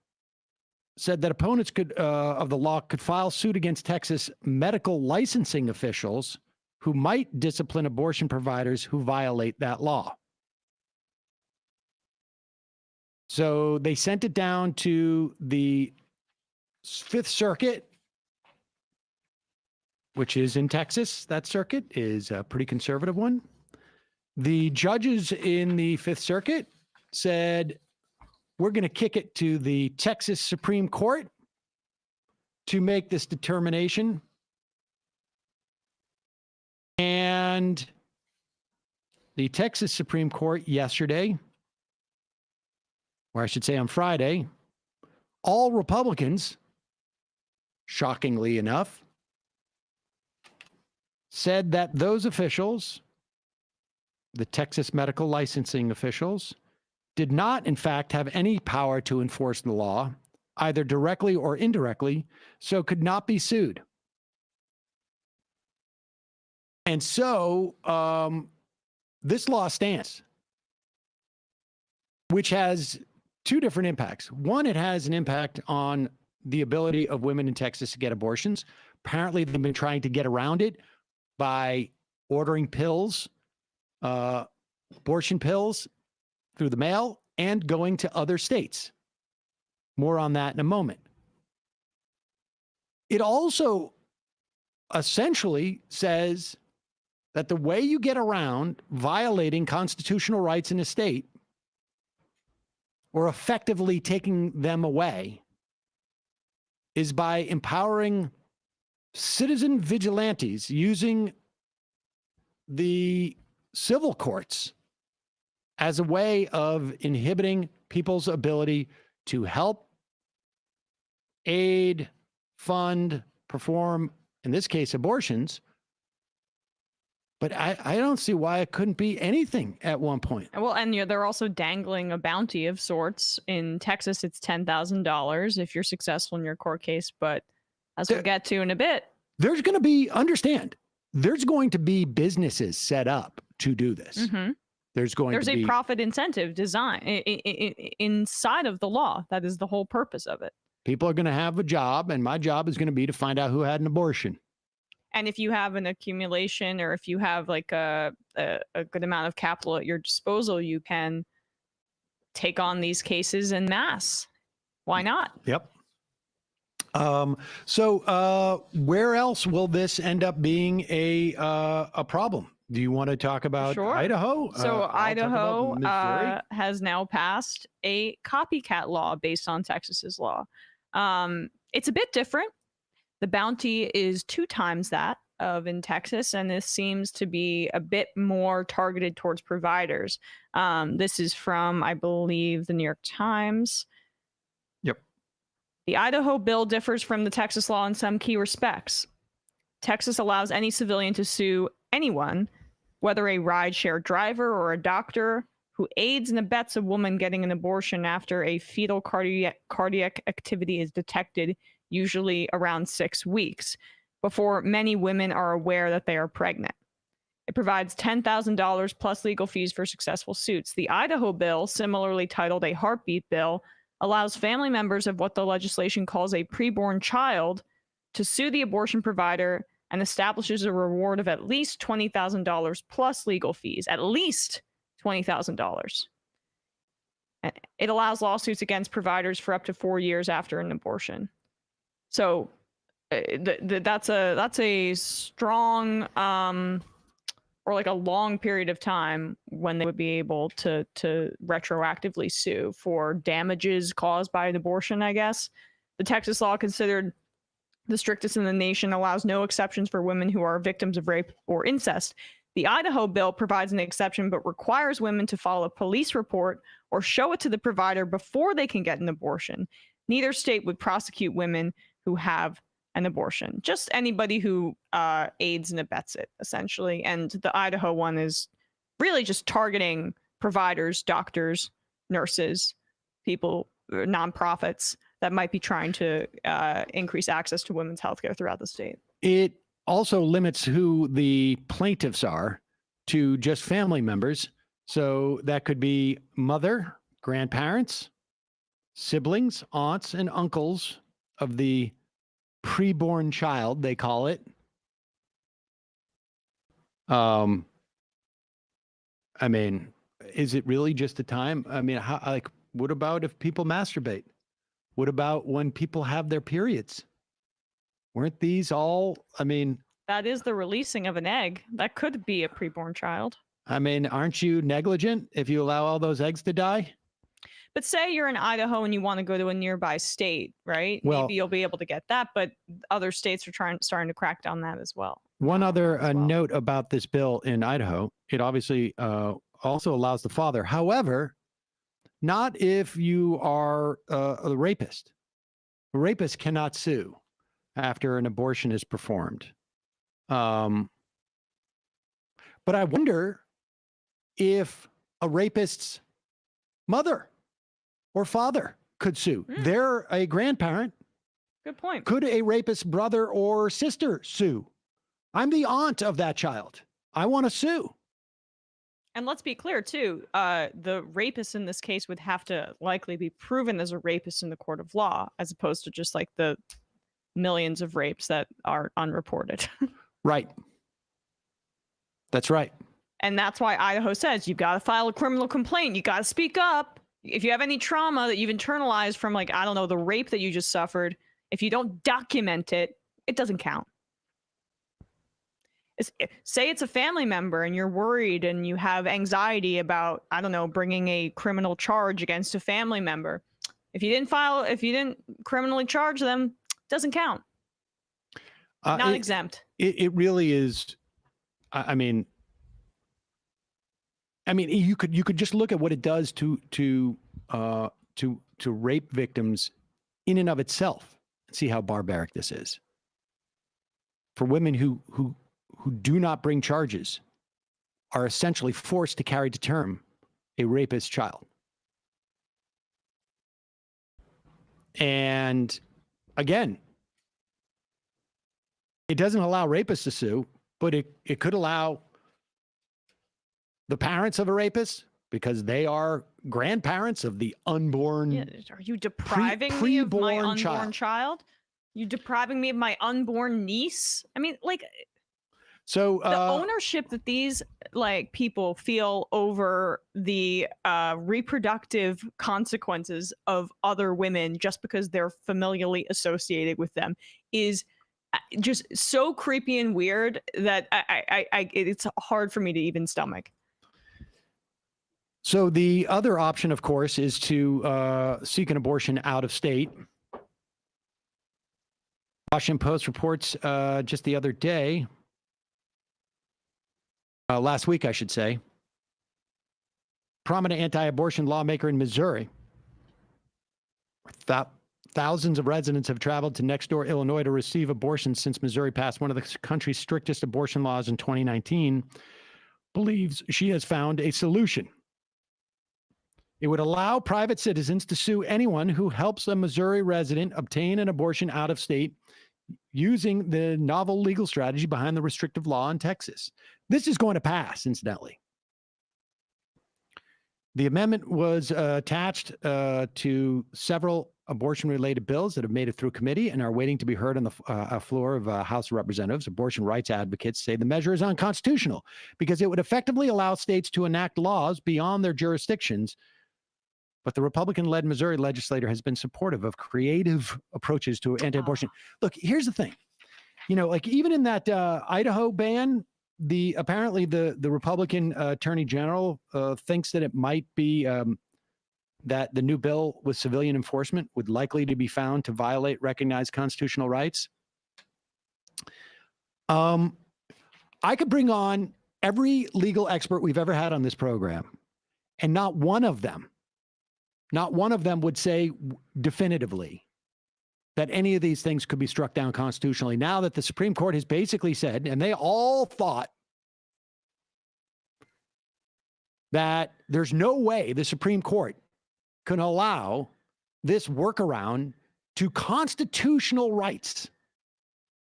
said that opponents of the law could file suit against Texas medical licensing officials who might discipline abortion providers who violate that law. So they sent it down to the Fifth Circuit, which is in Texas. That circuit is a pretty conservative one. The judges in the Fifth Circuit said, we're going to kick it to the Texas Supreme Court to make this determination. And the Texas Supreme Court yesterday or I should say on Friday, all Republicans, shockingly enough, said that those officials, the Texas medical licensing officials, did not, in fact, have any power to enforce the law, either directly or indirectly, so could not be sued. And so this law stands, which has two different impacts. One, it has an impact on the ability of women in Texas to get abortions. Apparently, they've been trying to get around it by ordering pills, abortion pills, through the mail and going to other states. More on that in a moment. It also essentially says that the way you get around violating constitutional rights in a state or effectively taking them away is by empowering citizen vigilantes using the civil courts as a way of inhibiting people's ability to help, aid, fund, perform, in this case, abortions. But I don't see why it couldn't be anything at one point.
Well, and they're also dangling a bounty of sorts. In Texas, it's $10,000 if you're successful in your court case. But as we'll get to in a bit,
there's going to be, there's going to be businesses set up to do this.
Mm-hmm.
There's
a profit incentive design inside of the law. That is the whole purpose of it.
People are going to have a job, and my job is going to be to find out who had an abortion.
And if you have an accumulation, or if you have like a good amount of capital at your disposal, you can take on these cases en masse. Why not?
Yep. So where else will this end up being a problem? Do you want to talk about Idaho?
So Idaho has now passed a copycat law based on Texas's law. It's a bit different. The bounty is 2 times that of in Texas, and this seems to be a bit more targeted towards providers. This is from, I believe, the New York Times.
Yep.
The Idaho bill differs from the Texas law in some key respects. Texas allows any civilian to sue anyone, whether a rideshare driver or a doctor, who aids and abets a woman getting an abortion after a fetal cardiac activity is detected, usually around 6 weeks, before many women are aware that they are pregnant. It provides $10,000 plus legal fees for successful suits. The Idaho bill, similarly titled a heartbeat bill, allows family members of what the legislation calls a preborn child to sue the abortion provider, and establishes a reward of at least $20,000 plus legal fees, at least $20,000. It allows lawsuits against providers for up to 4 years after an abortion. So that's a strong or like a long period of time when they would be able to retroactively sue for damages caused by an abortion, I guess. The Texas law, considered the strictest in the nation, allows no exceptions for women who are victims of rape or incest. The Idaho bill provides an exception, but requires women to file a police report or show it to the provider before they can get an abortion. Neither state would prosecute women who have an abortion, just anybody who aids and abets it, essentially. And the Idaho one is really just targeting providers, doctors, nurses, people, nonprofits that might be trying to increase access to women's healthcare throughout the state.
It also limits who the plaintiffs are to just family members. So that could be mother, grandparents, siblings, aunts, and uncles of the preborn child, they call it. I mean, is it really just a time? I mean, what about if people masturbate? What about when people have their periods? Weren't these all,
that is the releasing of an egg. That could be a preborn child.
Aren't you negligent if you allow all those eggs to die?
But say you're in Idaho and you want to go to a nearby state, right?
Well,
maybe you'll be able to get that, but other states are starting to crack down that as well.
One other note about this bill in Idaho, it obviously also allows the father. However, Not if you are a rapist. A rapist cannot sue after an abortion is performed. But I wonder if a rapist's mother or father could sue. They're a grandparent.
Good point.
Could a rapist's brother or sister sue? I'm the aunt of that child. I want to sue.
And let's be clear, too. The rapist in this case would have to likely be proven as a rapist in the court of law, as opposed to just like the millions of rapes that are unreported.
Right. That's right.
And that's why Idaho says you've got to file a criminal complaint. You got to speak up. If you have any trauma that you've internalized from, like, I don't know, the rape that you just suffered, if you don't document it, it doesn't count. Say it's a family member and you're worried and you have anxiety about, I don't know, bringing a criminal charge against a family member. If you didn't criminally charge them, it doesn't count. Not exempt.
It really is. I mean, you could just look at what it does to rape victims in and of itself and see how barbaric this is. For women who do not bring charges are essentially forced to carry to term a rapist child. And again, it doesn't allow rapists to sue, but it could allow the parents of a rapist, because they are grandparents of the unborn.
Yeah, are you depriving me of my unborn child? You depriving me of my unborn niece? I mean, like,
so
the ownership that these like people feel over the reproductive consequences of other women just because they're familially associated with them is just so creepy and weird that it's hard for me to even stomach.
So the other option, of course, is to seek an abortion out of state. Washington Post reports just the other day, last week, I should say, prominent anti-abortion lawmaker in Missouri. Thousands of residents have traveled to next door Illinois to receive abortions since Missouri passed one of the country's strictest abortion laws in 2019. Believes she has found a solution. It would allow private citizens to sue anyone who helps a Missouri resident obtain an abortion out of state using the novel legal strategy behind the restrictive law in Texas. This is going to pass, incidentally. The amendment was attached to several abortion-related bills that have made it through committee and are waiting to be heard on the floor of House of Representatives. Abortion rights advocates say the measure is unconstitutional because it would effectively allow states to enact laws beyond their jurisdictions. But the Republican-led Missouri legislature has been supportive of creative approaches to anti-abortion. Look, here's the thing. You know, like even in that Idaho ban, apparently the Republican Attorney General thinks that it might be that the new bill with civilian enforcement would likely to be found to violate recognized constitutional rights. I could bring on every legal expert we've ever had on this program, and not one of them would say definitively that any of these things could be struck down constitutionally. Now that the Supreme Court has basically said, and they all thought that there's no way the Supreme Court can allow this workaround to constitutional rights,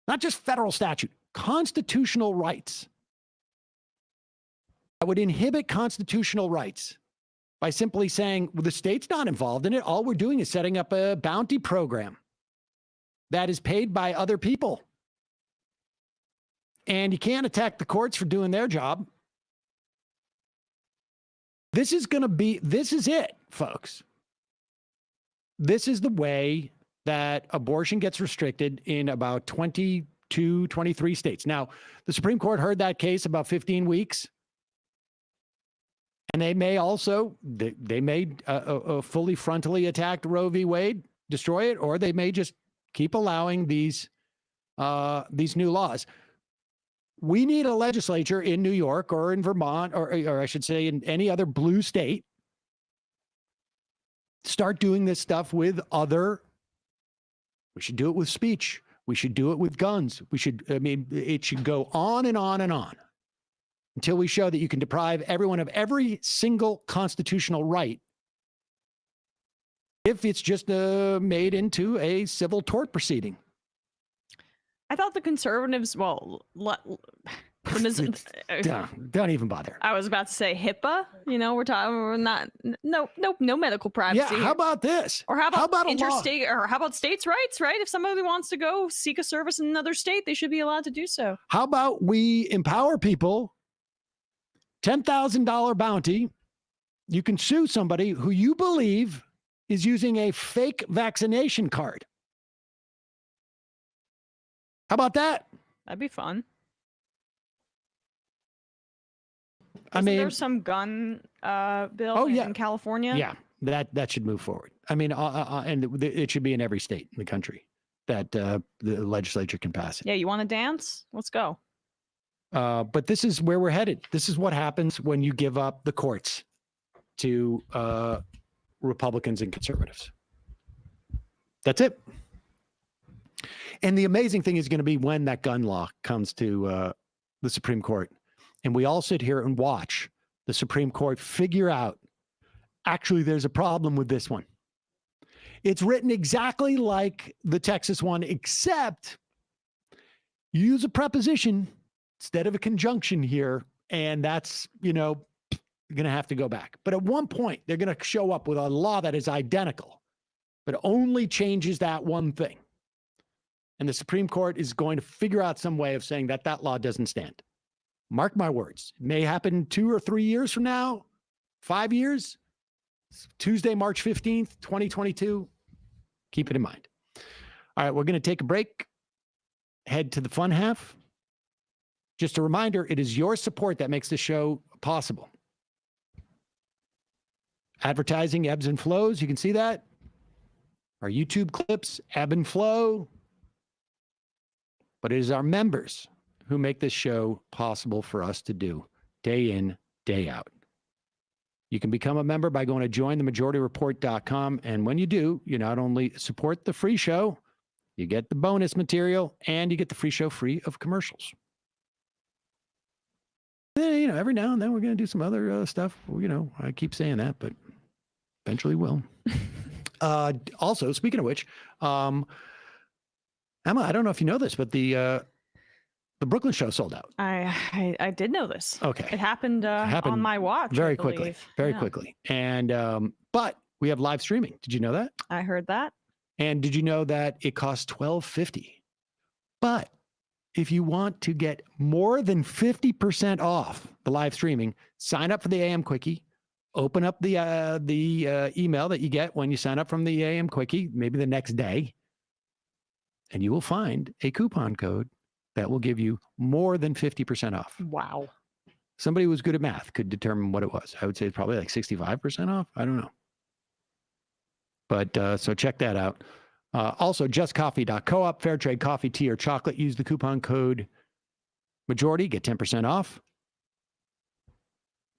not just federal statute, constitutional rights that would inhibit constitutional rights by simply saying, well, the state's not involved in it. All we're doing is setting up a bounty program that is paid by other people. And you can't attack the courts for doing their job. This is it, folks. This is the way that abortion gets restricted in about 22, 23 states. Now, the Supreme Court heard that case about 15 weeks. And they may also, they may fully frontally attack Roe v. Wade, destroy it, or they may just keep allowing these new laws. We need a legislature in New York or in Vermont, or I should say in any other blue state, start doing this stuff with other. We should do it with speech. We should do it with guns. It should go on and on and on until we show that you can deprive everyone of every single constitutional right if it's just made into a civil tort proceeding.
I thought the conservatives, don't
even bother.
I was about to say HIPAA. We're not no medical privacy.
Yeah, how about this?
Or how about
interstate?
Or how about states' rights? Right? If somebody wants to go seek a service in another state, they should be allowed to do so.
How about we empower people? $10,000 bounty. You can sue somebody who you believe is using a fake vaccination card. How about that?
That'd be fun.
There's
some gun bill in California.
Yeah, that should move forward. And it should be in every state in the country that the legislature can pass it.
Yeah, you want to dance? Let's go.
But this is where we're headed. This is what happens when you give up the courts to Republicans and conservatives. That's it. And the amazing thing is going to be when that gun law comes to the Supreme Court. And we all sit here and watch the Supreme Court figure out, actually, there's a problem with this one. It's written exactly like the Texas one, except you use a preposition instead of a conjunction here. And that's, going to have to go back. But at one point, they're going to show up with a law that is identical, but only changes that one thing. And the Supreme Court is going to figure out some way of saying that law doesn't stand. Mark my words. It may happen 2 or 3 years from now, 5 years. Tuesday, March 15th, 2022. Keep it in mind. All right, we're going to take a break. Head to the fun half. Just a reminder, it is your support that makes the show possible. Advertising ebbs and flows. You can see that. Our YouTube clips ebb and flow. But it is our members who make this show possible for us to do day in, day out. You can become a member by going to jointhemajorityreport.com. And when you do, you not only support the free show, you get the bonus material, and you get the free show free of commercials. Then, every now and then we're going to do some other stuff. I keep saying that, but eventually will. Also, speaking of which, Emma, I don't know if you know this, but the Brooklyn show sold out.
I did know this.
Okay.
It happened on my watch.
Very quickly. And but we have live streaming. Did you know that?
I heard that.
And did you know that it costs $12.50? But if you want to get more than 50% off the live streaming, sign up for the AM Quickie. Open up the email that you get when you sign up from the AM Quickie, maybe the next day. And you will find a coupon code that will give you more than 50% off.
Wow.
Somebody who was good at math could determine what it was. I would say it's probably like 65% off. I don't know. But so check that out. Also, justcoffee.coop, fair trade coffee, tea, or chocolate. Use the coupon code majority, get 10% off.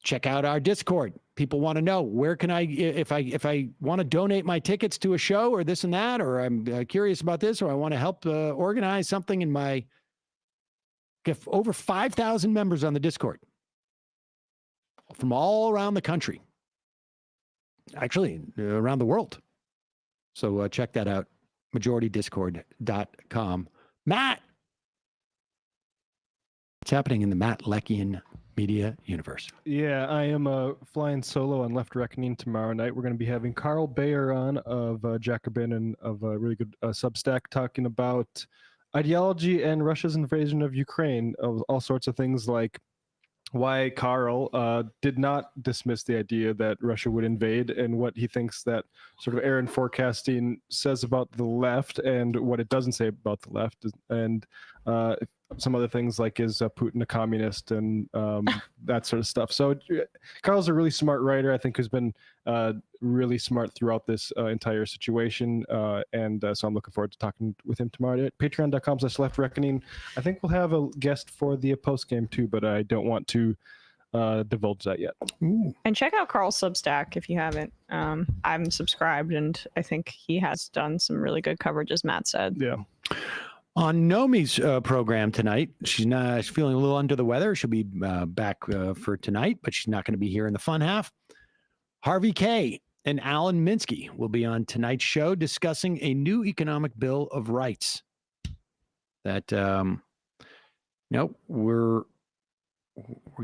Check out our Discord. People want to know, where can I, if I want to donate my tickets to a show or this and that, or I'm curious about this, or I want to help organize something in my, get over 5,000 members on the Discord from all around the country, actually around the world. So check that out, majoritydiscord.com. Matt, what's happening in the Matt Leckian media universe?
Yeah, I am flying solo on Left Reckoning tomorrow night. We're going to be having Carl Bayer on of Jacobin and of a really good Substack, talking about ideology and Russia's invasion of Ukraine, of all sorts of things, like why Carl did not dismiss the idea that Russia would invade, and what he thinks that sort of errant forecasting says about the left and what it doesn't say about the left, and some other things like, is Putin a communist, and that sort of stuff. So Carl's a really smart writer, I think, who's been really smart throughout this entire situation. And so I'm looking forward to talking with him tomorrow at patreon.com/leftreckoning. I think we'll have a guest for the post game too, but I don't want to divulge that yet.
Ooh.
And check out Carl's Substack if you haven't. I'm subscribed, and I think he has done some really good coverage, as Matt said.
Yeah.
On Nomi's program tonight, she's feeling a little under the weather. She'll be back for tonight, but she's not going to be here in the fun half. Harvey K. and Alan Minsky will be on tonight's show discussing a new economic bill of rights that, we're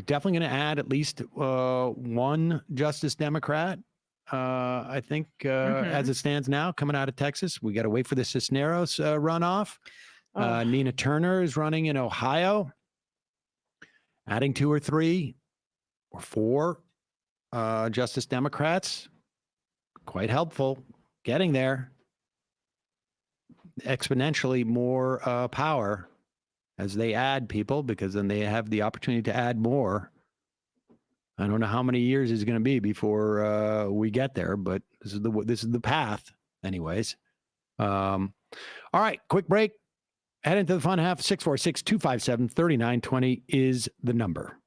definitely going to add at least one Justice Democrat. I think as it stands now, coming out of Texas, we got to wait for the Cisneros runoff. Nina Turner is running in Ohio. Adding 2 or 3 or 4 Justice Democrats, quite helpful. Getting there. Exponentially more power as they add people, because then they have the opportunity to add more. I don't know how many years it's going to be before we get there, but this is the path, anyways. All right, quick break. Head into the fun half. 646-257-3920 is the number.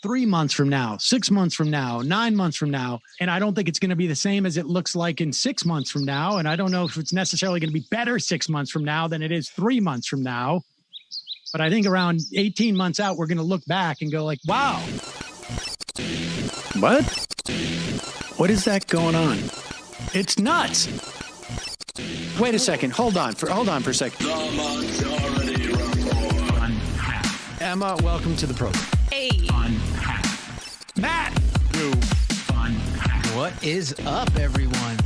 3 months from now, 6 months from now, 9 months from now. And I don't think it's going to be the same as it looks like in 6 months from now. And I don't know if it's necessarily going to be better 6 months from now than it is 3 months from now. But I think around 18 months out, we're going to look back and go like, wow.
What? What is that going on? It's nuts. Wait a second. Hold on for a second. Emma, welcome to the program.
Hey.
Matt.
What is up, everyone?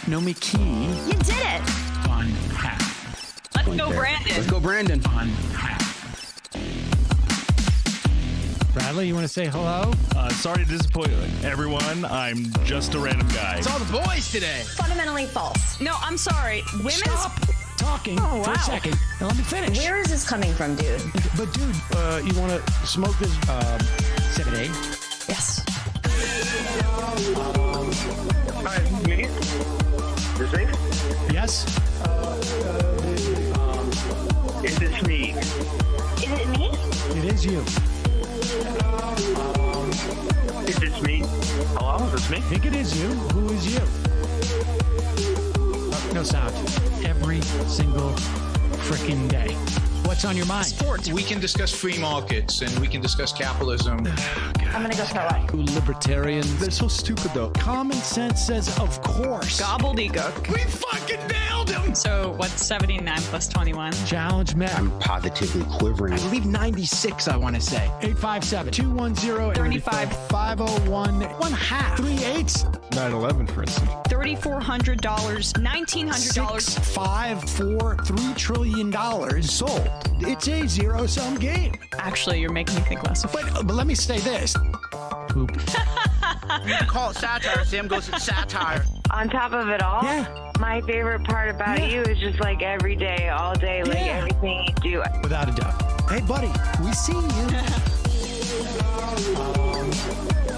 Nomi Key.
You did it. Let's go, Brandon.
Let's go, Brandon.
Bradley, you want to say hello?
Sorry to disappoint everyone. I'm just a random guy.
It's all the boys today.
Fundamentally false.
No, I'm sorry. Women's
Stop talking for a second and let me finish.
Where is this coming from, dude?
But dude, you want to smoke this 7A?
Yes.
Hi, me? Is it?
Yes.
Is this me?
Is it me?
It is you.
Is this me? Hello? Is this me?
I think it is you. Who is you? No sound. Every single freaking day. What's on your mind?
Sports. We can discuss free markets and we can discuss capitalism.
I'm gonna go throw up.
Libertarians.
They're so stupid, though.
Common sense says, of course.
Gobbledygook.
We fucking nailed him.
So what's 79 plus 21?
Challenge met.
I'm positively quivering. I believe 96, I want to say.
857-210-35-501. 1/2. 3/8.
9/11, for instance.
$3,400, $1,900.
6, 5, 4, $3 trillion sold. It's a zero-sum game.
Actually, you're making me think less of it.
But let me say this. Poop.
You call it satire. Sam goes with satire.
On top of it all, my favorite part about you is just like every day, all day, like everything you do.
Without a doubt. Hey, buddy, we see you.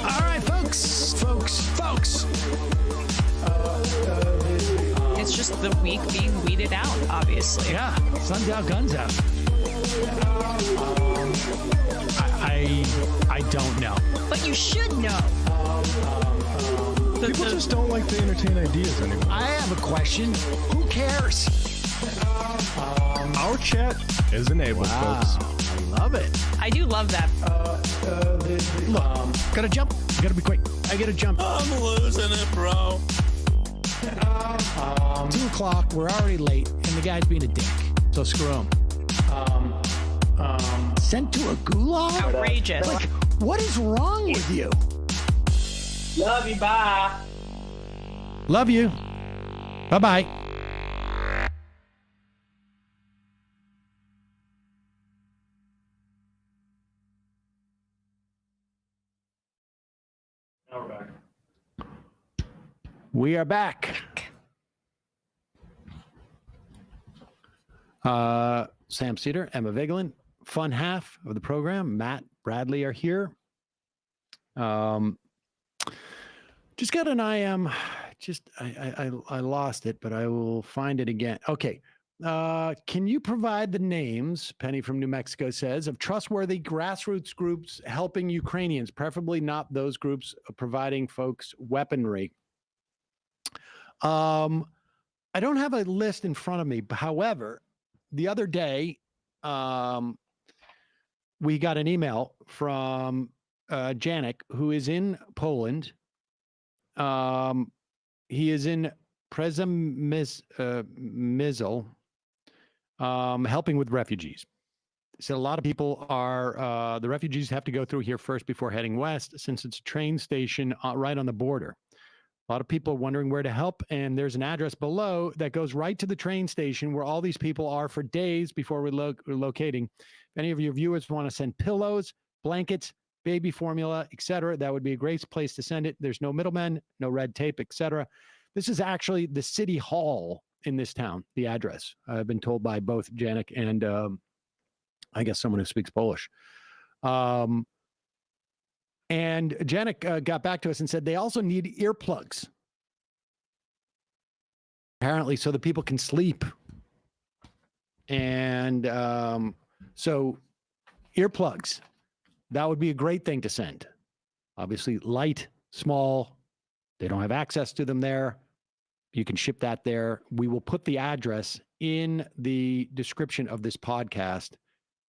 All right, folks.
It's just the week being weeded out, obviously.
Yeah, sun's out, guns out. I don't know.
But you should know.
People just don't like to entertain ideas anymore.
I have a question. Who cares?
Our chat is enabled, folks.
I love it.
I do love that.
Look, gotta jump. Gotta be quick. I gotta jump.
I'm losing it, bro.
2 o'clock. We're already late, and the guy's being a dick. So screw him. Sent to a gulag?
Outrageous.
Like, what is wrong with you?
Love you. Bye.
Love you. Bye-bye. We are back. Sam Seder, Emma Vigeland, fun half of the program. Matt, Bradley are here. Just got an IM. I lost it, but I will find it again. Okay. Can you provide the names, Penny from New Mexico says, of trustworthy grassroots groups helping Ukrainians, preferably not those groups providing folks weaponry? I don't have a list in front of me. However, the other day, we got an email from Janek, who is in Poland. He is in Przemysl, helping with refugees. So a lot of people are, the refugees have to go through here first before heading west, since it's a train station right on the border. A lot of people are wondering where to help, and there's an address below that goes right to the train station where all these people are for days before relocating. If any of your viewers want to send pillows, blankets, baby formula, etc., that would be a great place to send it. There's no middlemen, no red tape, etc. This is actually the city hall in this town, the address. I've been told by both Janek and I guess someone who speaks Polish. And Janek got back to us and said they also need earplugs. Apparently, so that people can sleep. And so earplugs, that would be a great thing to send. Obviously, light, small, they don't have access to them there. You can ship that there. We will put the address in the description of this podcast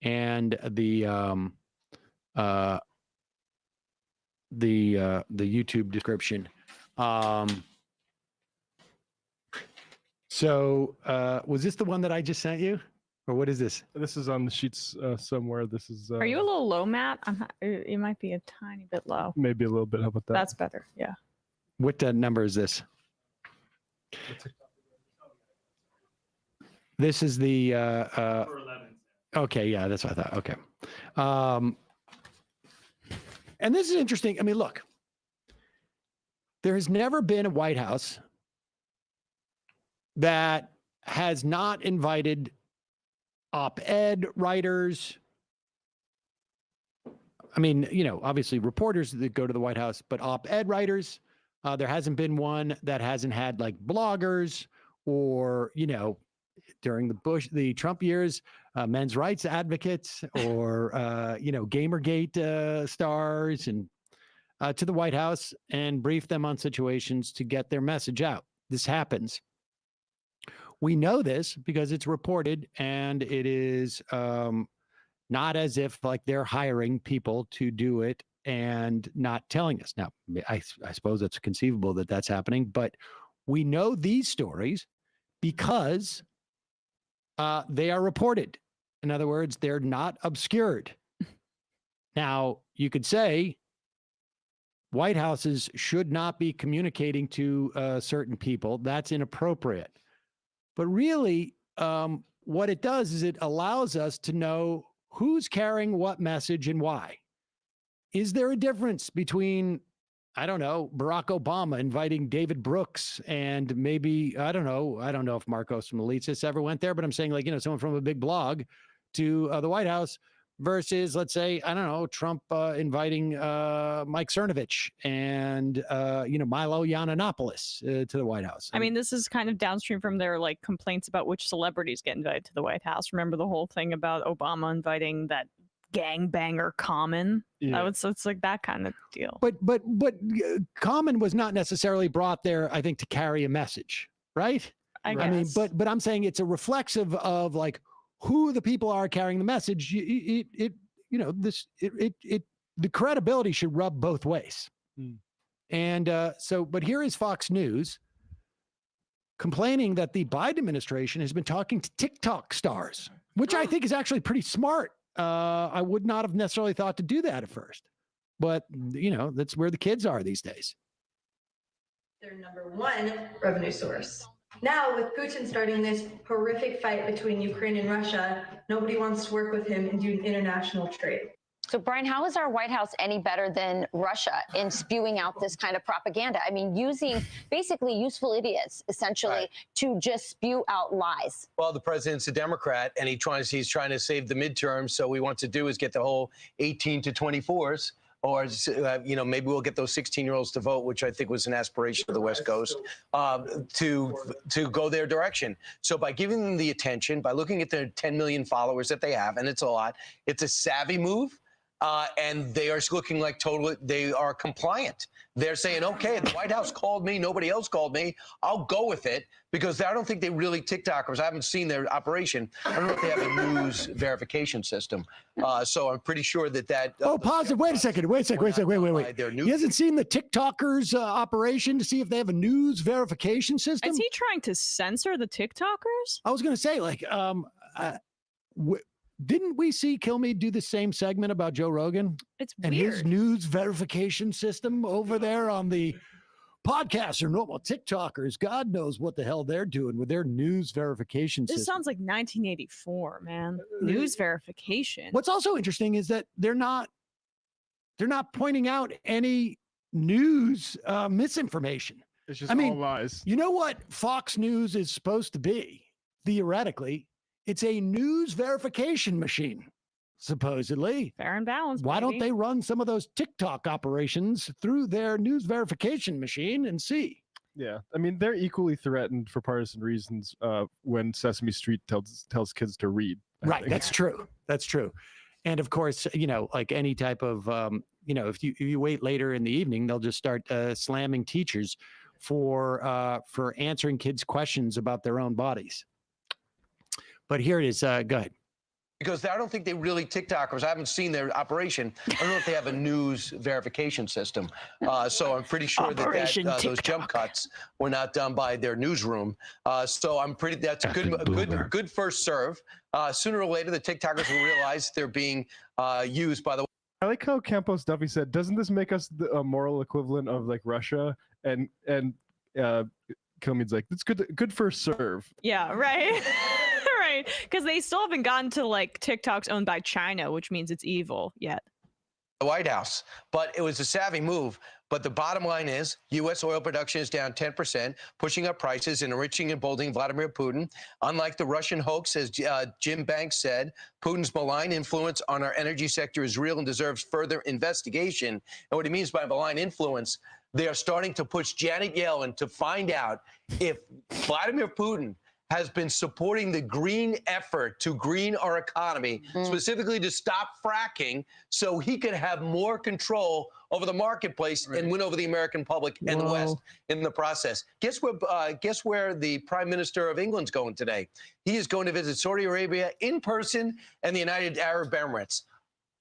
and the YouTube description. So was this the one that I just sent you, or what is this?
This is on the sheets somewhere. This is.
Are you a little low, Matt? You might be a tiny bit low.
Maybe a little bit. How about that?
That's better. Yeah.
What number is this? This is the. Okay, yeah, that's what I thought. Okay. And this is interesting. I mean, look, there has never been a White House that has not invited op-ed writers. I mean, you know, obviously reporters that go to the White House, but op-ed writers. There hasn't been one that hasn't had like bloggers or, you know, during the Trump years, men's rights advocates or, you know, Gamergate stars and to the White House and brief them on situations to get their message out. This happens. We know this because it's reported, and it is not as if like they're hiring people to do it and not telling us. Now, I suppose it's conceivable that that's happening, but we know these stories because they are reported. In other words, they're not obscured. Now, you could say White Houses should not be communicating to certain people. That's inappropriate. But really, what it does is it allows us to know who's carrying what message and why. Is there a difference between, I don't know, Barack Obama inviting David Brooks and maybe, I don't know if Marcos from Elitis ever went there, but I'm saying like, you know, someone from a big blog to the White House versus, let's say, I don't know, Trump inviting Mike Cernovich and, you know, Milo Yiannopoulos to the White House.
I mean, this is kind of downstream from their like complaints about which celebrities get invited to the White House. Remember the whole thing about Obama inviting that gangbanger Common?
Yeah.
It's like that kind of deal.
But Common was not necessarily brought there, I think, to carry a message, right?
I
mean,
guess.
but I'm saying it's a reflexive of like who the people are carrying the message. The credibility should rub both ways. And but here is Fox News complaining that the Biden administration has been talking to TikTok stars, which I think is actually pretty smart. I would not have necessarily thought to do that at first, but you know, that's where the kids are these days.
Their number one revenue source. Now, with Putin starting this horrific fight between Ukraine and Russia, nobody wants to work with him and do international trade.
So, Brian, how is our White House any better than Russia in spewing out this kind of propaganda? I mean, using basically useful idiots, essentially, to just spew out lies.
Well, the president's a Democrat, and he's trying to save the midterms. So what he wants to do is get the whole 18 to 24s or maybe we'll get those 16-year-olds to vote, which I think was an aspiration of the West Coast, to go their direction. So by giving them the attention, by looking at their 10 million followers that they have, and it's a lot, it's a savvy move. And they are looking like they are compliant. They're saying, okay, the White House called me, nobody else called me, I'll go with it, because I don't think they really TikTokers. I haven't seen their operation. I don't know if they have a news verification system. So I'm pretty sure that.
Positive. Wait a second. Wait. He hasn't seen the TikTokers operation to see if they have a news verification system?
Is he trying to censor the TikTokers?
I was going to say, didn't we see Kilmeade do the same segment about Joe Rogan?
It's
and
weird.
His news verification system over there on the podcasts are normal TikTokers. God knows what the hell they're doing with their news verification system.
This sounds like 1984, man. News verification.
What's also interesting is that they're not pointing out any news misinformation.
It's just all lies.
You know what Fox News is supposed to be, theoretically? It's a news verification machine, supposedly.
Fair and balanced.
Why don't they run some of those TikTok operations through their news verification machine and see?
Yeah, I mean, they're equally threatened for partisan reasons when Sesame Street tells kids to read.
Right, that's true. That's true. And of course, like any type of, if you wait later in the evening, they'll just start slamming teachers for answering kids' questions about their own bodies. But here it is. Go ahead.
Because I don't think they really TikTokers. I haven't seen their operation. I don't know if they have a news verification system. So I'm pretty sure that those jump cuts were not done by their newsroom. So that's a good first serve. Sooner or later, the TikTokers will realize they're being used by the.
I like how Campos Duffy said, doesn't this make us a moral equivalent of like Russia? And Kilmeade's like, it's good first serve.
Yeah, right. Right, because they still haven't gotten to like TikTok's owned by China, which means it's evil yet.
The White House, but it was a savvy move. But the bottom line is U.S. oil production is down 10%, pushing up prices and enriching and emboldening Vladimir Putin. Unlike the Russian hoax, as Jim Banks said, Putin's malign influence on our energy sector is real and deserves further investigation. And what he means by malign influence, they are starting to push Janet Yellen to find out if Vladimir Putin has been supporting the green effort to green our economy, specifically to stop fracking, so he could have more control over the marketplace and win over the American public and the West in the process. Guess where the Prime Minister of England's going today? He is going to visit Saudi Arabia in person and the United Arab Emirates,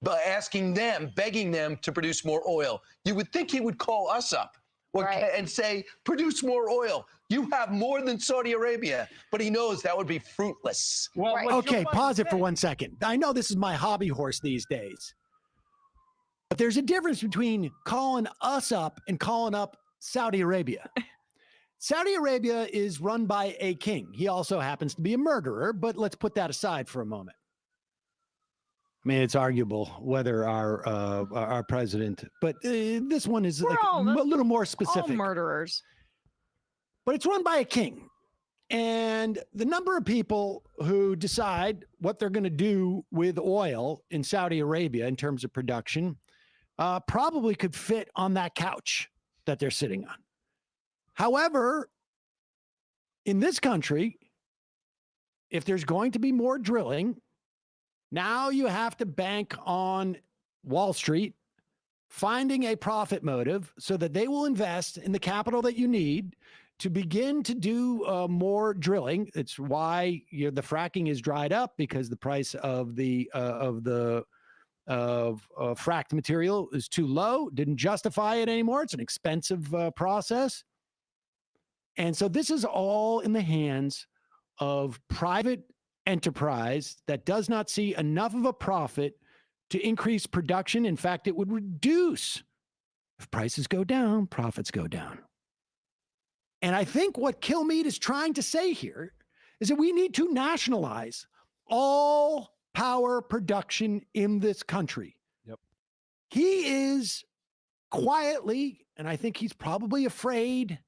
begging them to produce more oil. You would think he would call us up and say, produce more oil. You have more than Saudi Arabia, but he knows that would be fruitless.
Okay, pause it for 1 second. I know this is my hobby horse these days, but there's a difference between calling us up and calling up Saudi Arabia. Saudi Arabia is run by a king. He also happens to be a murderer, but let's put that aside for a moment. I mean, it's arguable whether our president, but this one is like a little more specific.
All murderers.
But it's run by a king. And the number of people who decide what they're going to do with oil in Saudi Arabia in terms of production probably could fit on that couch that they're sitting on. However, in this country, if there's going to be more drilling, now you have to bank on Wall Street finding a profit motive so that they will invest in the capital that you need to begin to do more drilling. It's why the fracking is dried up, because the price of the fracked material is too low. Didn't justify it anymore. It's an expensive process. And so this is all in the hands of private enterprise that does not see enough of a profit to increase production. In fact, it would reduce. If prices go down, profits go down. And I think what Kilmeade is trying to say here is that we need to nationalize all power production in this country.
Yep.
He is quietly, and I think he's probably afraid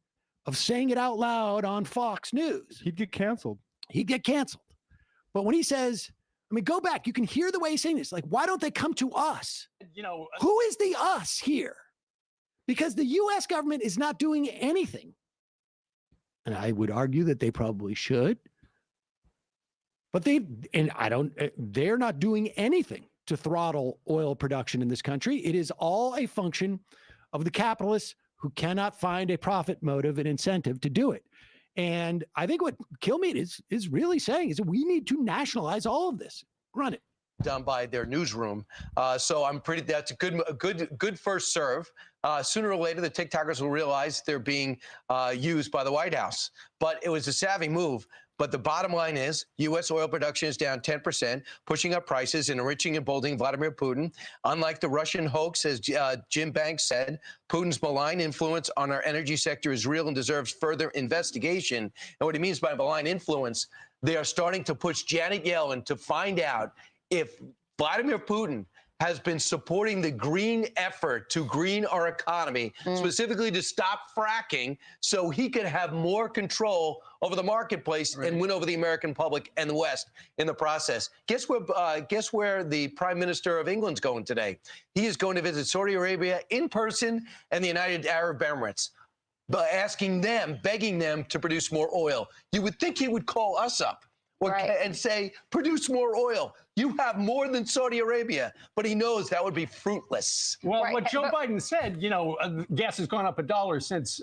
of saying it out loud on Fox News.
He'd get canceled. But
when he says, I mean, go back, you can hear the way he's saying this. Like, why don't they come to us? Who is the us here? Because the U.S. government is not doing anything. And I would argue that they probably should. But they're not doing anything to throttle oil production in this country. It is all a function of the capitalists who cannot find a profit motive and incentive to do it. And I think what Kilmeade is really saying is that we need to nationalize all of this. Run it.
Done by their newsroom. So that's a good first serve. Sooner or later, the TikTokers will realize they're being used by the White House. But it was a savvy move. But the bottom line is U.S. oil production is down 10%, pushing up prices and enriching and emboldening Vladimir Putin. Unlike the Russian hoax, as Jim Banks said, Putin's malign influence on our energy sector is real and deserves further investigation. And what he means by malign influence, they are starting to push Janet Yellen to find out if Vladimir Putin has been supporting the green effort to green our economy, specifically to stop fracking so he could have more control over the marketplace and win over the American public and the West in the process. Guess where the Prime Minister of England's going today? He is going to visit Saudi Arabia in person and the United Arab Emirates, begging them to produce more oil. You would think he would call us up and say, produce more oil. You have more than Saudi Arabia, but he knows that would be fruitless.
Well, what Joe Biden said, gas has gone up $1 since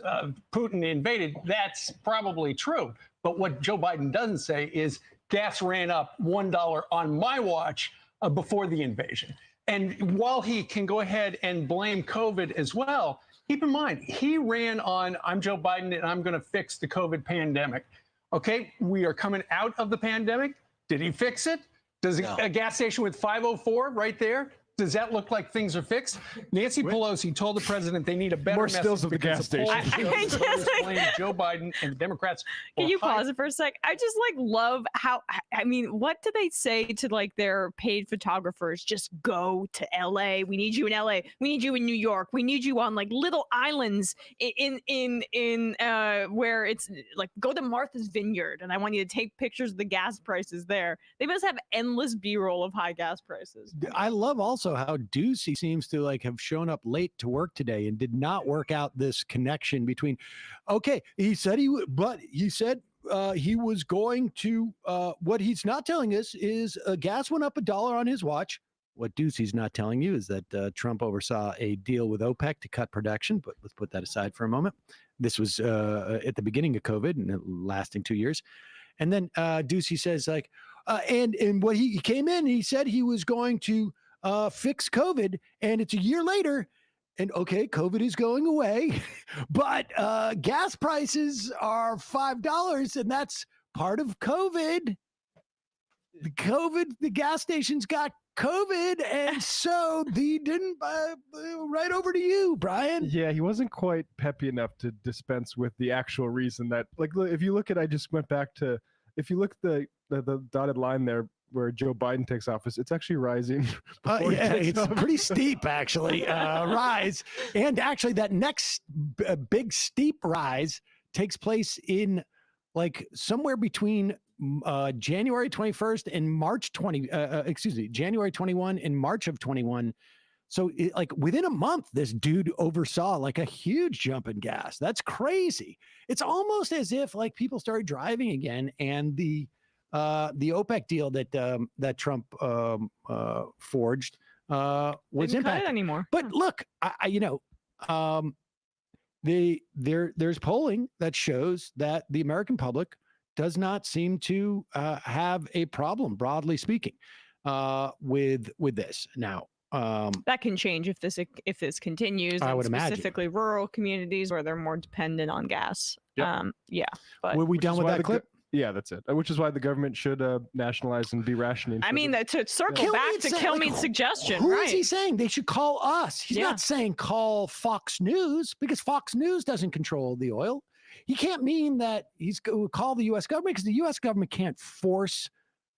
Putin invaded. That's probably true. But what Joe Biden doesn't say is gas ran up $1 on my watch before the invasion. And while he can go ahead and blame COVID as well, keep in mind, he ran on, I'm Joe Biden and I'm going to fix the COVID pandemic. Okay, we are coming out of the pandemic. Did he fix it? Does a gas station with 504 right there, does that look like things are fixed? Nancy Pelosi told the president they need a better
more stills of the gas station.
Blame Joe Biden and the Democrats.
Can you pause it for a sec? I just love how, what do they say to their paid photographers? Just go to LA. We need you in LA. We need you in New York. We need you on little islands in where it's go to Martha's Vineyard and I want you to take pictures of the gas prices there. They must have endless B-roll of high gas prices.
I love also how Ducey seems to have shown up late to work today and did not work out this connection between, he said he was going to, what he's not telling us is gas went up $1 on his watch. What Ducey's not telling you is that Trump oversaw a deal with OPEC to cut production, but let's put that aside for a moment. This was at the beginning of COVID and lasting 2 years. And then Ducey says and what he came in, he said he was going to fix COVID, and it's a year later, and COVID is going away, but gas prices are $5, and that's part of COVID. The gas stations got COVID, and so they didn't right over to you, Brian.
Yeah, he wasn't quite peppy enough to dispense with the actual reason that, if you look at, I just went back to, if you look at the dotted line there, where Joe Biden takes office, it's actually rising.
It's pretty steep, actually, rise. And actually, that next big steep rise takes place in somewhere between January 21st and March January 21 and March of 21. So within a month, this dude oversaw a huge jump in gas. That's crazy. It's almost as if people started driving again, and the OPEC deal that Trump forged was impacted
anymore.
But look, there's polling that shows that the American public does not seem to have a problem, broadly speaking, with this. Now,
that can change if this continues.
I would imagine,
specifically rural communities where they're more dependent on gas.
Yep.
But
were we done with that clip?
Yeah, that's it. Which is why the government should nationalize and be rationing.
To circle back to Kilmeade's suggestion,
who is he saying they should call us? He's not saying call Fox News, because Fox News doesn't control the oil. He can't mean that he's going to call the U.S. government, because the U.S. government can't force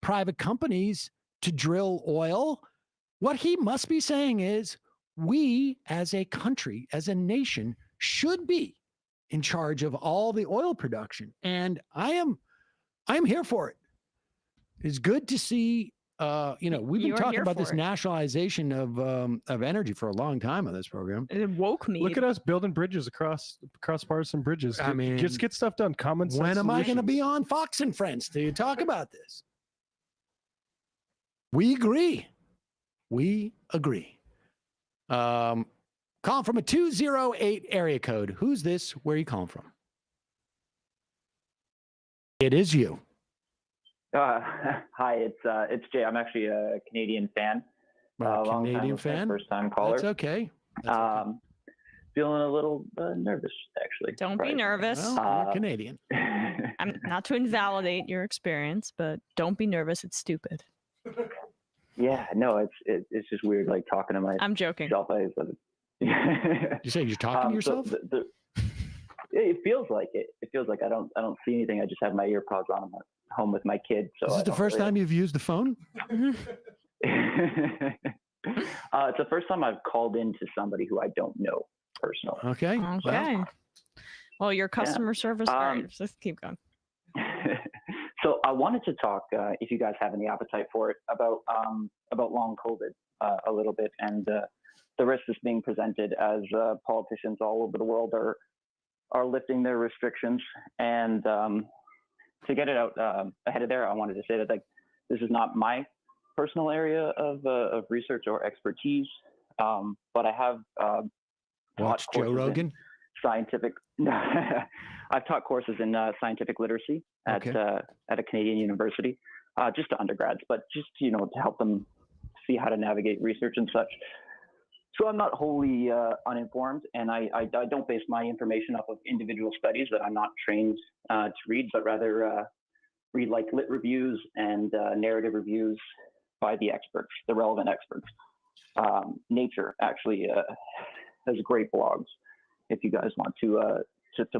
private companies to drill oil. What he must be saying is we as a country, as a nation, should be in charge of all the oil production. And I'm here for it. It's good to see we've been talking about this nationalization of energy for a long time on this program.
It woke me.
Look at us building bridges across partisan bridges.
I mean,
just get stuff done. Common sense.
When am I going to
solutions.
be on Fox and Friends to talk about this? We agree. We agree. Calling from a 208 area code. Who's this? Where are you calling from? It is you.
Hi, it's Jay. I'm actually a Canadian fan.
Canadian fan?
First time caller.
That's okay.
Feeling a little nervous, actually.
Don't be nervous.
Well, you're Canadian.
I'm not to invalidate your experience, but don't be nervous. It's stupid.
Yeah, no, it's just weird, like talking to myself.
I'm joking.
You say you're talking to yourself?
It feels like it. It feels like I don't see anything. I just have my earpods on. I'm at home with my kids. So
Is this the first time you've used the phone?
It's the first time I've called into somebody who I don't know personally.
Okay.
Okay. Well, your customer service. All right, just keep going.
So I wanted to talk, if you guys have any appetite for it, about long COVID a little bit and the risk that's being presented as politicians all over the world are lifting their restrictions. And to get it out ahead of there, I wanted to say that this is not my personal area of research or expertise, but I have
watched Joe Rogan.
Scientific. I've taught courses in scientific literacy at a Canadian university, just to undergrads, but just to help them see how to navigate research and such. So I'm not wholly uninformed, and I don't base my information off of individual studies that I'm not trained to read, but rather read like lit reviews and narrative reviews by the experts, the relevant experts. Nature actually has great blogs if you guys want to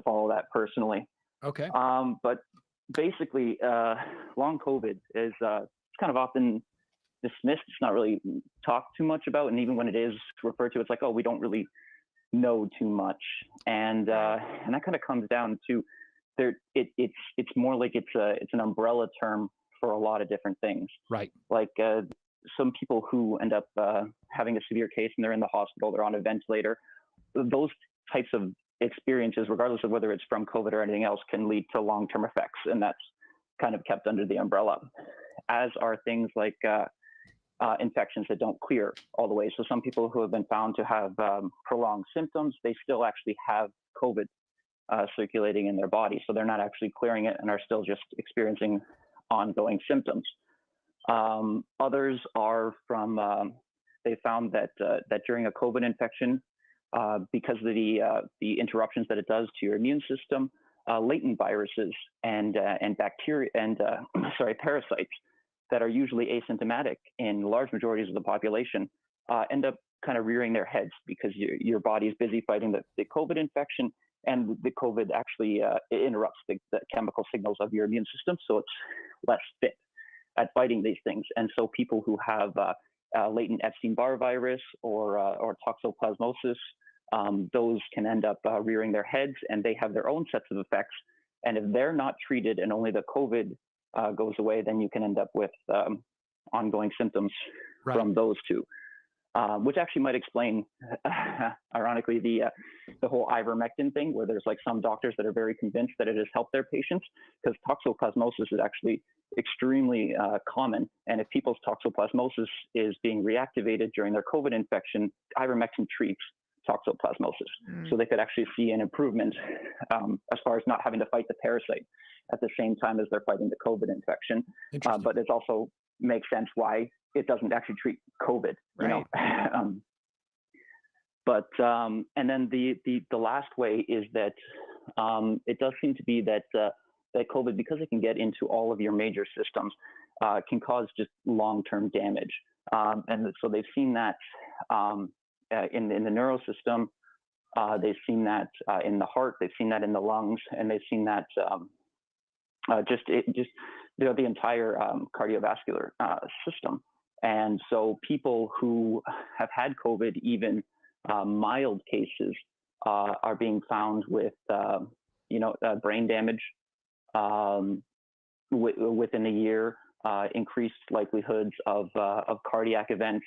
follow that personally.
Okay.
But basically, long COVID is kind of often dismissed. It's not really talked too much about, and even when it is referred to, it's like, oh, we don't really know too much, and that kind of comes down to it's more like it's an umbrella term for a lot of different things.
Right.
Like some people who end up having a severe case and they're in the hospital, they're on a ventilator. Those types of experiences, regardless of whether it's from COVID or anything else, can lead to long-term effects, and that's kind of kept under the umbrella, as are things like infections that don't clear all the way. So some people who have been found to have prolonged symptoms, they still actually have COVID circulating in their body. So they're not actually clearing it and are still just experiencing ongoing symptoms. Others are from, they found that during a COVID infection, because of the interruptions that it does to your immune system, latent viruses and bacteria and parasites that are usually asymptomatic in large majorities of the population end up kind of rearing their heads because your body is busy fighting the COVID infection, and the COVID actually interrupts the chemical signals of your immune system, so it's less fit at fighting these things. And so people who have latent Epstein-Barr virus or toxoplasmosis, those can end up rearing their heads, and they have their own sets of effects. And if they're not treated and only the COVID goes away, then you can end up with ongoing symptoms from those two, which actually might explain, ironically, the whole ivermectin thing, where there's like some doctors that are very convinced that it has helped their patients, because toxoplasmosis is actually extremely common. And if people's toxoplasmosis is being reactivated during their COVID infection, ivermectin treats toxoplasmosis. So they could actually see an improvement as far as not having to fight the parasite at the same time as they're fighting the COVID infection. But it also makes sense why it doesn't actually treat COVID, you know. And then the last way is that it does seem to be that that COVID, because it can get into all of your major systems, can cause just long-term damage. And so they've seen that in the neural system, they've seen that in the heart, they've seen that in the lungs, and they've seen that the entire cardiovascular system. And so people who have had COVID, even mild cases, are being found with brain damage within a year, increased likelihoods of cardiac events.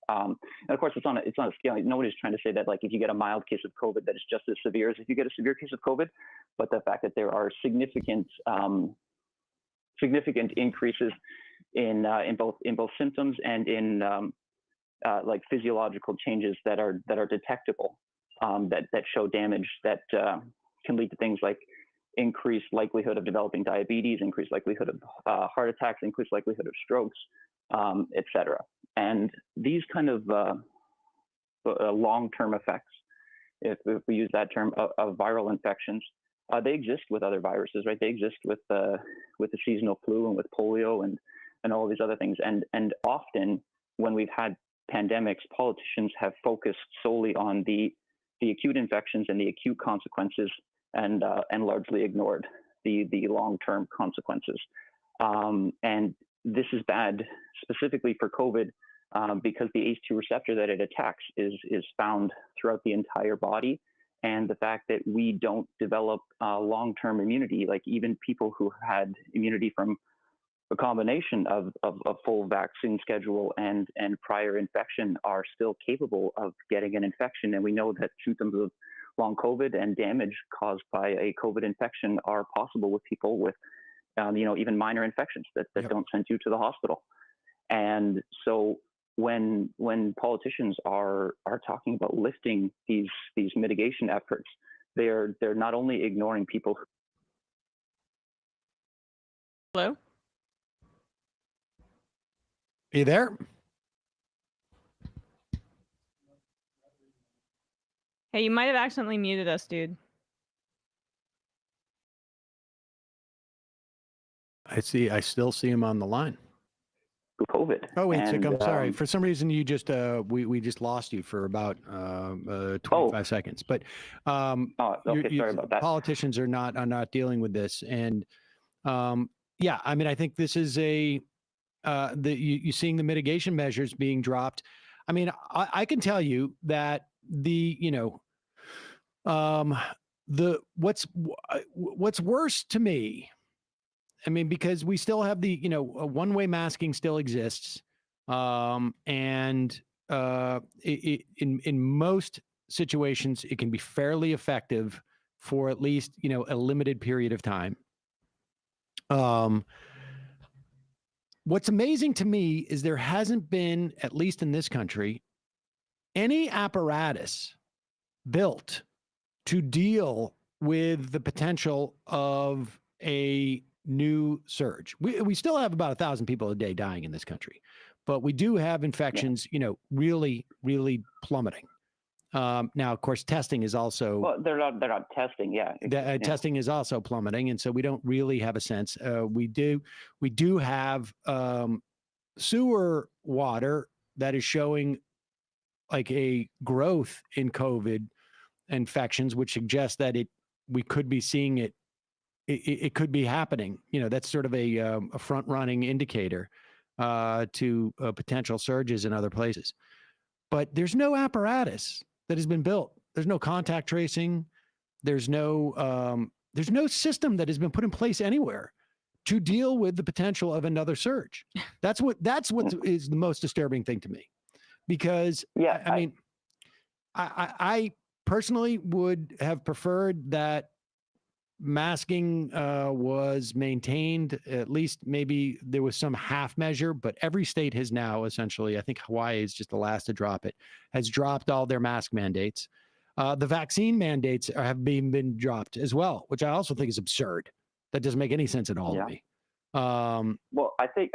And of course, it's on a scale. Nobody's trying to say that like if you get a mild case of COVID, that it's just as severe as if you get a severe case of COVID. But the fact that there are significant increases in both symptoms and in like physiological changes that are detectable, that show damage that can lead to things like increased likelihood of developing diabetes, increased likelihood of heart attacks, increased likelihood of strokes, etc. And these kind of long-term effects, if we use that term, of viral infections, they exist with other viruses, right? They exist with the seasonal flu and with polio and all these other things. And often when we've had pandemics, politicians have focused solely on the acute infections and the acute consequences, and largely ignored the long-term consequences. And this is bad specifically for COVID because the ACE2 receptor that it attacks is found throughout the entire body. And the fact that we don't develop long-term immunity, like even people who had immunity from a combination of full vaccine schedule and prior infection, are still capable of getting an infection. And we know that symptoms of long COVID and damage caused by a COVID infection are possible with people with, even minor infections that don't send you to the hospital. And so when politicians are talking about lifting these mitigation efforts, they're not only ignoring people.
Hello?
Are you there?
Hey, you might have accidentally muted us, dude.
I still see him on the line.
COVID.
Oh, wait, I'm sorry. For some reason, you just we just lost you for about 25 seconds. But
okay, sorry about that.
Politicians are not dealing with this, and yeah, I mean, I think this is you're seeing the mitigation measures being dropped. I mean, I can tell you that what's worse to me, I mean, because we still have the, one-way masking still exists. And in most situations, it can be fairly effective for at least, a limited period of time. What's amazing to me is there hasn't been, at least in this country, any apparatus built to deal with the potential of a new surge. We still have about 1,000 people a day dying in this country, but we do have infections, really, really plummeting. Now, of course, testing is also.
Well, they're not testing. Yeah.
Testing is also plummeting. And so we don't really have a sense. We do have sewer water that is showing like a growth in COVID infections, which suggests that we could be seeing it. It could be happening. That's sort of a front-running indicator to potential surges in other places. But there's no apparatus that has been built. There's no contact tracing. There's no system that has been put in place anywhere to deal with the potential of another surge. That's what is the most disturbing thing to me, because I personally would have preferred that masking was maintained. At least maybe there was some half measure, but every state has now essentially, I think Hawaii is just the last to drop it, has dropped all their mask mandates. The vaccine mandates have been dropped as well, which I also think is absurd. That doesn't make any sense at all to me.
Well, I think.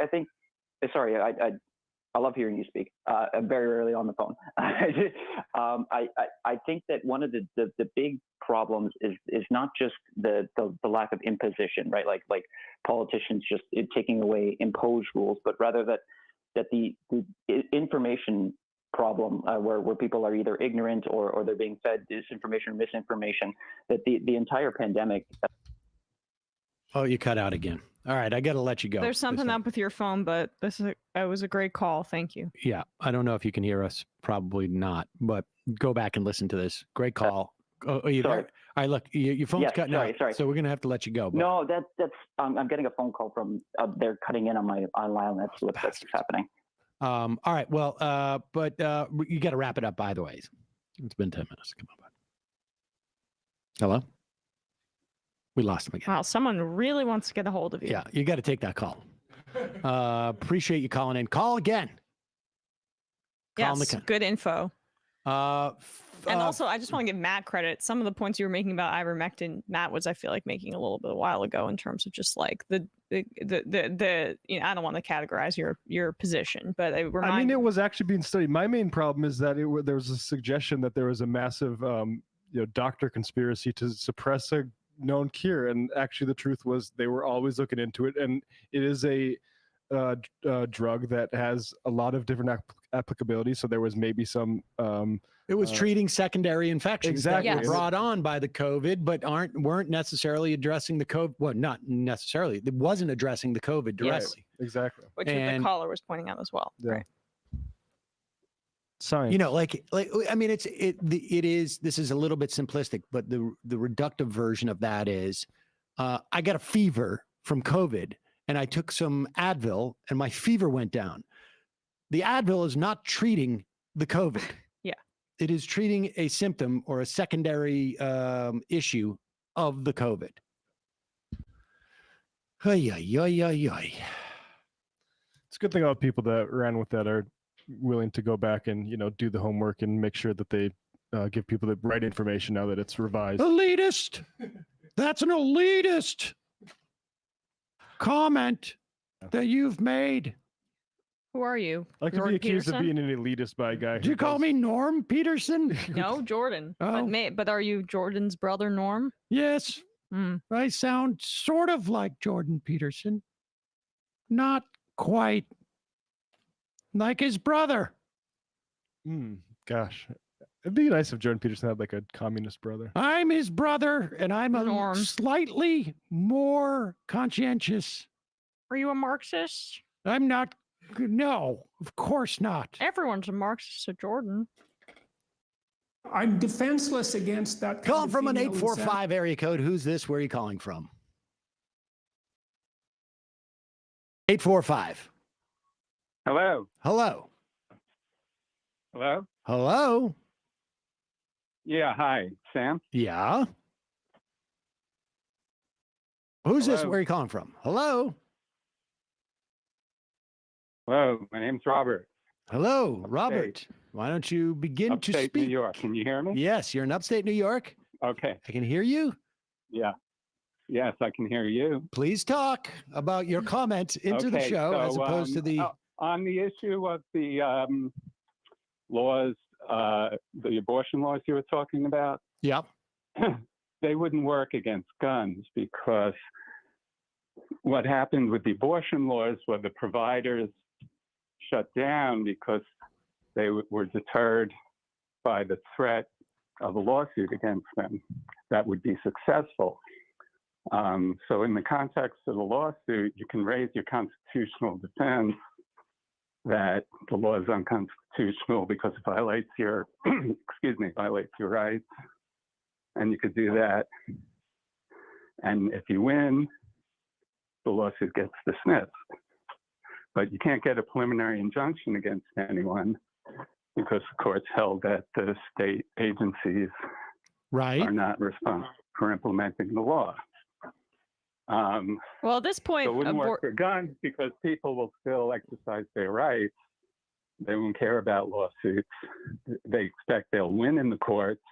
Sorry, I love hearing you speak. I'm very rarely on the phone. I think that one of the big problems is not just the lack of imposition, right? Like politicians just taking away imposed rules, but rather that the information problem where people are either ignorant or they're being fed disinformation or misinformation, that the entire pandemic.
Oh, you cut out again. All right, I got to let you go.
There's something up with your phone, but it was a great call. Thank you.
Yeah, I don't know if you can hear us. Probably not, but go back and listen to this. Great call. Oh, are you
Sorry.
there? All right, look, your phone's
Yes,
cutting
sorry,
out,
sorry.
so we're gonna have to let you go. But
No, that's I'm getting a phone call from they're cutting in on my line. That's what's happening.
all right, well, but you got to wrap it up. By the way, it's been 10 minutes. Come on, bud. Hello. We lost him again.
Wow, someone really wants to get a hold of you.
Yeah, you got to take that call. Appreciate you calling in. Call again. Call
Yes, good info. And also, I just want to give Matt credit. Some of the points you were making about ivermectin, Matt was, I feel like, making a little bit a while ago in terms of just like the you know, I don't want to categorize your position, but it
I mean, it was actually being studied. My main problem is that there was a suggestion that there was a massive, doctor conspiracy to suppress a known cure, and actually the truth was they were always looking into it, and it is a drug that has a lot of different applicability. So there was maybe some.
It was treating secondary infections that
exactly
were brought on by the COVID, but weren't necessarily addressing the COVID. Well, not necessarily. It wasn't addressing the COVID directly.
Right. Exactly.
Which the caller was pointing out as well.
Yeah.
Right.
Science.
You know, like I mean, this is a little bit simplistic, but the reductive version of that is, I got a fever from COVID, and I took some Advil, and my fever went down. The Advil is not treating the COVID.
Yeah.
It is treating a symptom or a secondary issue of the COVID. Ay, ay, ay, ay, ay.
It's a good thing all people that ran with that are willing to go back and do the homework and make sure that they give people the right information now that it's revised.
Elitist. That's an elitist comment that you've made.
Who are you?
I could be accused of being an elitist by a guy.
Did you call me Norm Peterson?
No, Jordan.
Oh.
But are you Jordan's brother, Norm?
Yes. I sound sort of like Jordan Peterson. Not quite like his brother.
Gosh. It'd be nice if Jordan Peterson had like a communist brother.
I'm his brother, and I'm a slightly more conscientious.
Are you a Marxist?
I'm not. No, of course not.
Everyone's a Marxist, so Jordan.
I'm defenseless against that.
Calling from an 845 area code. Who's this? Where are you calling from? 845.
Hello.
Hello.
Hello.
Hello.
Yeah. Hi, Sam.
Yeah. Who's this?
Hello?
Where are you calling from? Hello.
Hello. My name's Robert.
Hello, Robert. Why don't you begin to
Upstate
speak?
New York. Can you hear me?
Yes, you're in upstate New York.
Okay.
I can hear you.
Yeah. Yes, I can hear you.
Please talk about your comment into the show as opposed to the.
On the issue of the laws, the abortion laws you were talking about.
Yep.
They wouldn't work against guns because what happened with the abortion laws were the providers shut down because they were deterred by the threat of a lawsuit against them that would be successful. So in the context of the lawsuit, you can raise your constitutional defense that the law is unconstitutional because it violates your, violates your rights. And you could do that. And if you win, the lawsuit gets dismissed. But you can't get a preliminary injunction against anyone because the court's held that the state agencies are not responsible for implementing the law.
Well, at this point,
so it wouldn't work for guns because people will still exercise their rights. They won't care about lawsuits. They expect they'll win in the courts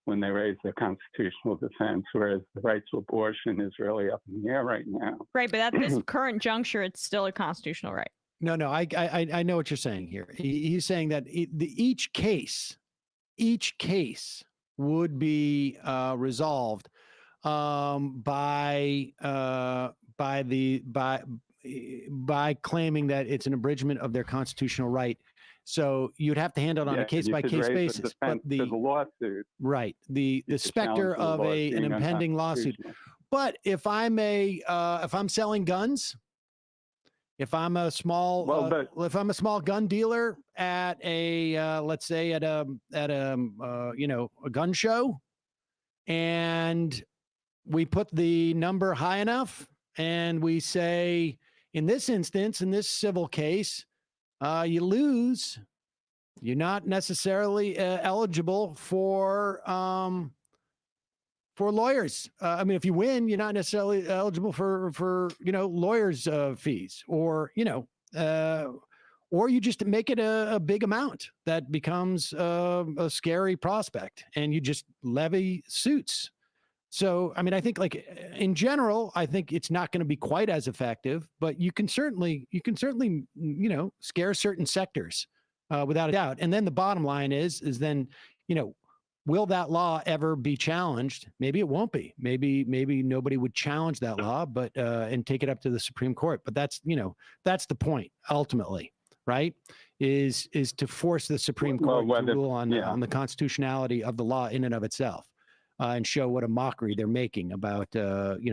when they raise their constitutional defense, whereas the right to abortion is really up in the air right now.
Right, but at this current juncture, it's still a constitutional right.
No, I know what you're saying here. He's saying that each case would be resolved by claiming that it's an abridgment of their constitutional right. So you'd have to handle it on a case by case basis. But the
lawsuit,
right, the specter of an impending lawsuit. But if I'm selling guns, if I'm a small gun dealer at a let's say at a gun show, and we put the number high enough, and we say, in this instance, in this civil case, you lose. You're not necessarily eligible for lawyers. I mean, if you win, you're not necessarily eligible for lawyers' fees, or or you just make it a big amount that becomes a scary prospect, and you just levy suits. So, I mean, I think, like, in general, I think it's not going to be quite as effective, but you can certainly, scare certain sectors without a doubt. And then the bottom line is then, will that law ever be challenged? Maybe it won't be. Maybe nobody would challenge that law, but and take it up to the Supreme Court. But that's the point ultimately, right? Is to force the Supreme Court to rule on the constitutionality of the law in and of itself. And show what a mockery they're making about,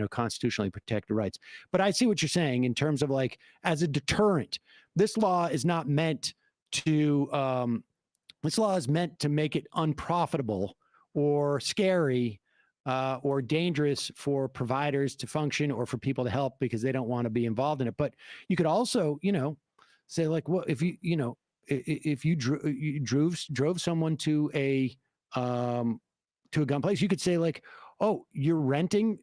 constitutionally protected rights. But I see what you're saying in terms of, like, as a deterrent. This law is not meant to. This law is meant to make it unprofitable or scary or dangerous for providers to function or for people to help because they don't want to be involved in it. But you could also, say, like, well, if you drove someone to a gun place, you could say, like, oh, you're renting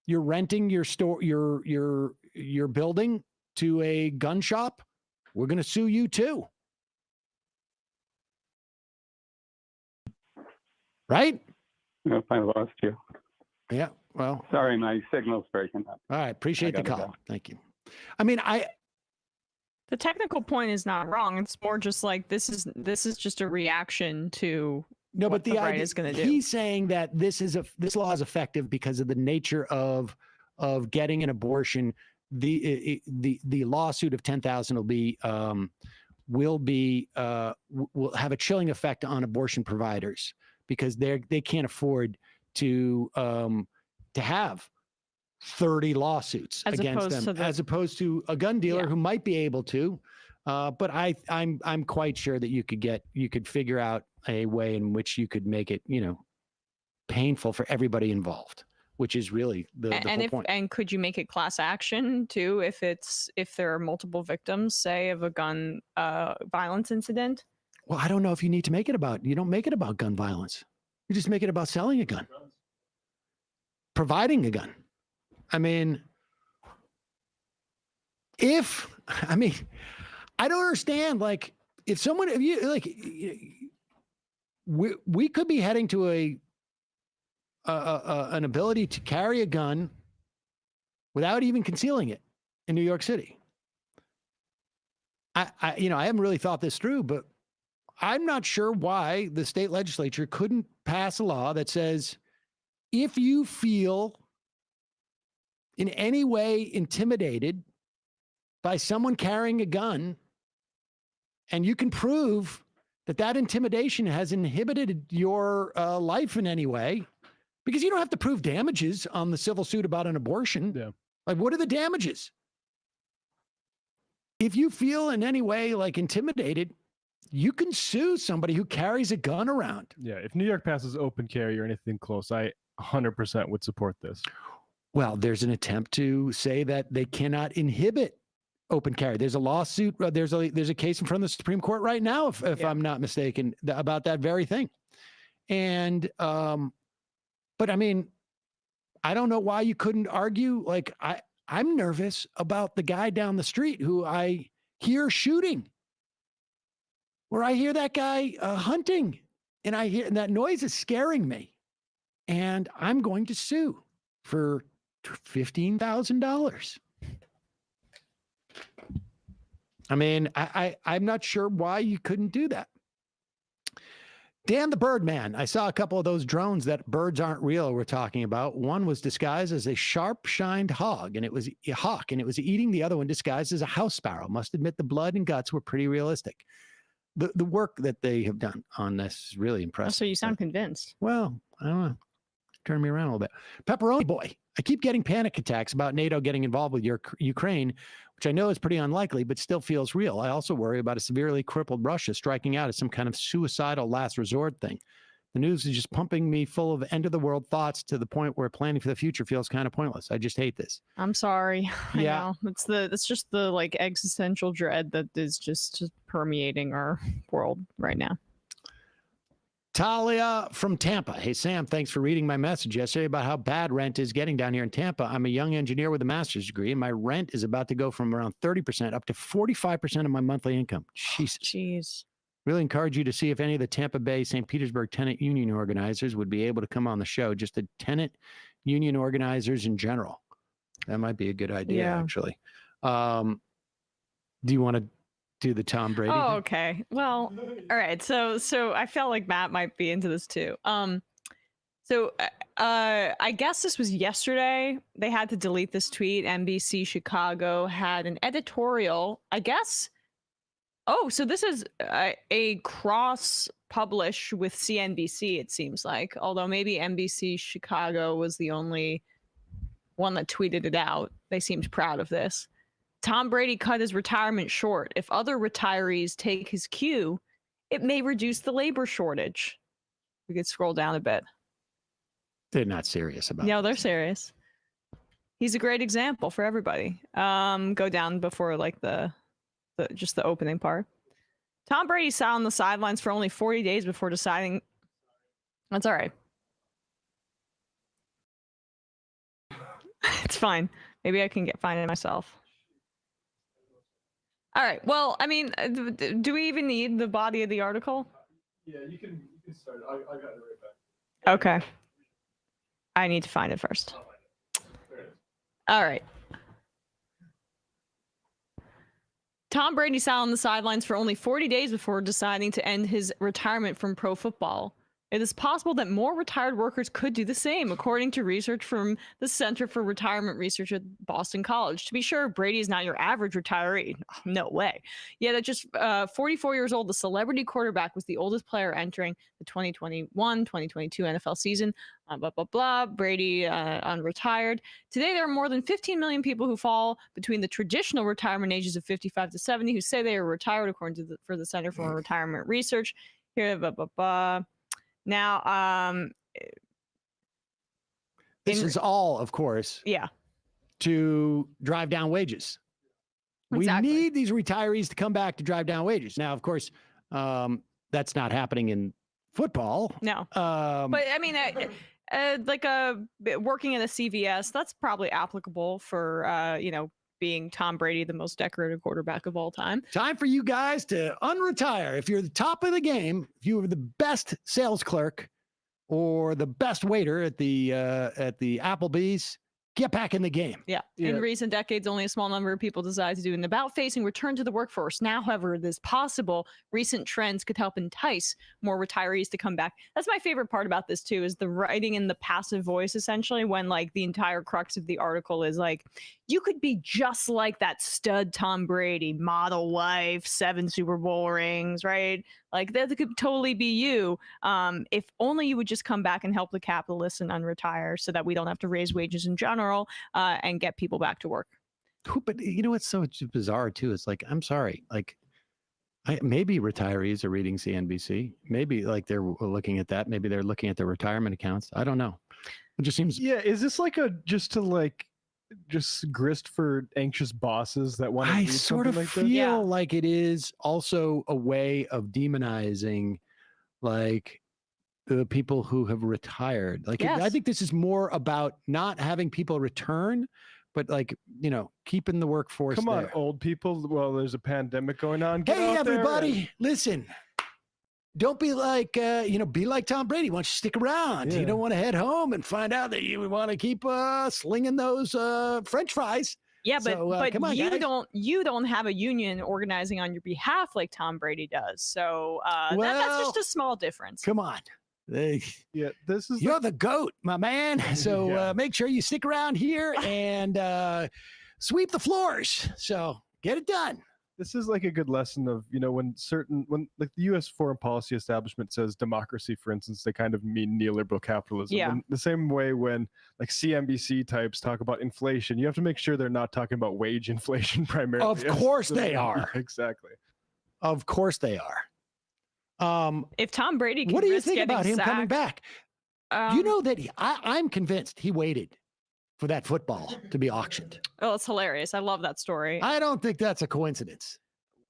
your store, your building to a gun shop. We're going to sue you too. Right?
If I lost you.
Yeah. Well,
sorry, my signal's breaking up.
All right. Appreciate the call. Go. Thank you. I mean,
the technical point is not wrong. It's more just like, this is just a reaction to but the idea is going to do.
He's saying that this law is effective because of the nature of getting an abortion. The lawsuit of 10,000 will have a chilling effect on abortion providers because they can't afford to have 30 lawsuits against them, as opposed to a gun dealer who might be able to. But I'm quite sure that you could figure out a way in which you could make it, painful for everybody involved, which is really the whole point.
And could you make it class action too, if there are multiple victims, say, of a gun violence incident?
Well, I don't know if you need to make it about. You don't make it about gun violence. You just make it about selling a gun, providing a gun. I mean, I don't understand. Like, we could be heading to an ability to carry a gun without even concealing it in New York City. I haven't really thought this through, but I'm not sure why the state legislature couldn't pass a law that says, if you feel in any way intimidated by someone carrying a gun, and you can prove that intimidation has inhibited your life in any way, because you don't have to prove damages on the civil suit about an abortion.
Yeah.
Like, what are the damages? If you feel in any way like intimidated, you can sue somebody who carries a gun around.
Yeah. If New York passes open carry or anything close, I 100% would support this.
Well, there's an attempt to say that they cannot inhibit open carry. There's a lawsuit. There's a case in front of the Supreme Court right now, if I'm not mistaken, about that very thing. And, but I mean, I don't know why you couldn't argue. Like, I'm nervous about the guy down the street who I hear shooting, where I hear that guy hunting, and and that noise is scaring me, and I'm going to sue for $15,000. I mean, I'm not sure why you couldn't do that. Dan the Birdman. I saw a couple of those drones that birds aren't real we're talking about. One was disguised as a sharp-shined hog, and it was a hawk, and it was eating the other one disguised as a house sparrow. Must admit the blood and guts were pretty realistic. The work that they have done on this is really impressive.
Oh, so you sound convinced.
Well, I don't know. Turn me around a little bit. Pepperoni Boy. I keep getting panic attacks about NATO getting involved with Ukraine, which I know is pretty unlikely, but still feels real. I also worry about a severely crippled Russia striking out as some kind of suicidal last resort thing. The news is just pumping me full of end-of-the-world thoughts to the point where planning for the future feels kind of pointless. I just hate this.
I'm sorry.
Yeah.
I know. It's just the like existential dread that is just permeating our world right now.
Talia from Tampa. Hey, Sam, thanks for reading my message yesterday about how bad rent is getting down here in Tampa. I'm a young engineer with a master's degree, and my rent is about to go from around 30% up to 45% of my monthly income. Jesus.
Jeez.
Really encourage you to see if any of the Tampa Bay St. Petersburg tenant union organizers would be able to come on the show, just the tenant union organizers in general. That might be a good idea, actually. Do you want to do the Tom Brady?
Oh, okay. Well, all right. So I felt like Matt might be into this too. I guess this was yesterday. They had to delete this tweet. NBC Chicago had an editorial, I guess. Oh, so this is a cross publish with CNBC, it seems like. Although maybe NBC Chicago was the only one that tweeted it out. They seemed proud of this. Tom Brady cut his retirement short. If other retirees take his cue, it may reduce the labor shortage. We could scroll down a bit.
They're not serious about it.
No, they're serious. He's a great example for everybody. Go down before like just the opening part. Tom Brady sat on the sidelines for only 40 days before deciding. That's all right. It's fine. Maybe I can find it myself. All right. Well, I mean, do we even need the body of the article?
Yeah, you can start. I got it right back.
Okay. I need to find it first. All right. Tom Brady sat on the sidelines for only 40 days before deciding to end his retirement from pro football. It is possible that more retired workers could do the same, according to research from the Center for Retirement Research at Boston College. To be sure, Brady is not your average retiree. No way. Yet at just 44 years old, the celebrity quarterback was the oldest player entering the 2021-2022 NFL season. Blah, blah, blah. Brady unretired. Today, there are more than 15 million people who fall between the traditional retirement ages of 55 to 70 who say they are retired, according to the Center for Retirement Research. Here, blah, blah, blah. Now,
this is all, of course, to drive down wages.
Exactly.
We need these retirees to come back to drive down wages. Now, of course, that's not happening in football.
No. But I mean, working at a CVS, that's probably applicable for, being Tom Brady, the most decorated quarterback of all time.
Time for you guys to unretire. If you're the top of the game, if you were the best sales clerk or the best waiter at the Applebee's, get back in the game.
Yeah. In recent decades, only a small number of people decide to do an about-facing return to the workforce. Now, however, it is possible recent trends could help entice more retirees to come back. That's my favorite part about this, too, is the writing in the passive voice, essentially, when, like, the entire crux of the article is, like, you could be just like that stud Tom Brady, model wife, 7 Super Bowl rings, right? Like, that could totally be you. If only you would just come back and help the capitalists and unretire so that we don't have to raise wages in general and get people back to work.
But you know what's so bizarre, too? It's like, I'm sorry, like, maybe retirees are reading CNBC. Maybe, like, they're looking at that. Maybe they're looking at their retirement accounts. I don't know. It just seems...
Yeah, is this like just grist for anxious bosses that want to
I sort of
like
feel like it is also a way of demonizing like the people who have retired. Like I think this is more about not having people return, but like, keeping the workforce
Come on,
there.
old people. Well, there's a pandemic going on. Get
Hey,
out there
everybody, listen. Don't be like, be like Tom Brady. Why don't you stick around?
Yeah.
You don't want to head home and find out that you want to keep slinging those French fries.
Yeah, but
come on,
you
guys.
don't have a union organizing on your behalf like Tom Brady does. So that's just a small difference.
Come on.
Yeah, this is
You're the GOAT, my man. So make sure you stick around here and sweep the floors. So get it done.
This is like a good lesson of, when like the U.S. foreign policy establishment says democracy, for instance, they kind of mean neoliberal capitalism.
Yeah.
And the same way when like CNBC types talk about inflation, you have to make sure they're not talking about wage inflation primarily.
Of course they are.
Exactly.
Of course they are.
If Tom Brady,
what do you think about him coming back? You know that I'm convinced he waited for that football to be auctioned.
Oh, it's hilarious. I love that story.
I don't think that's a coincidence.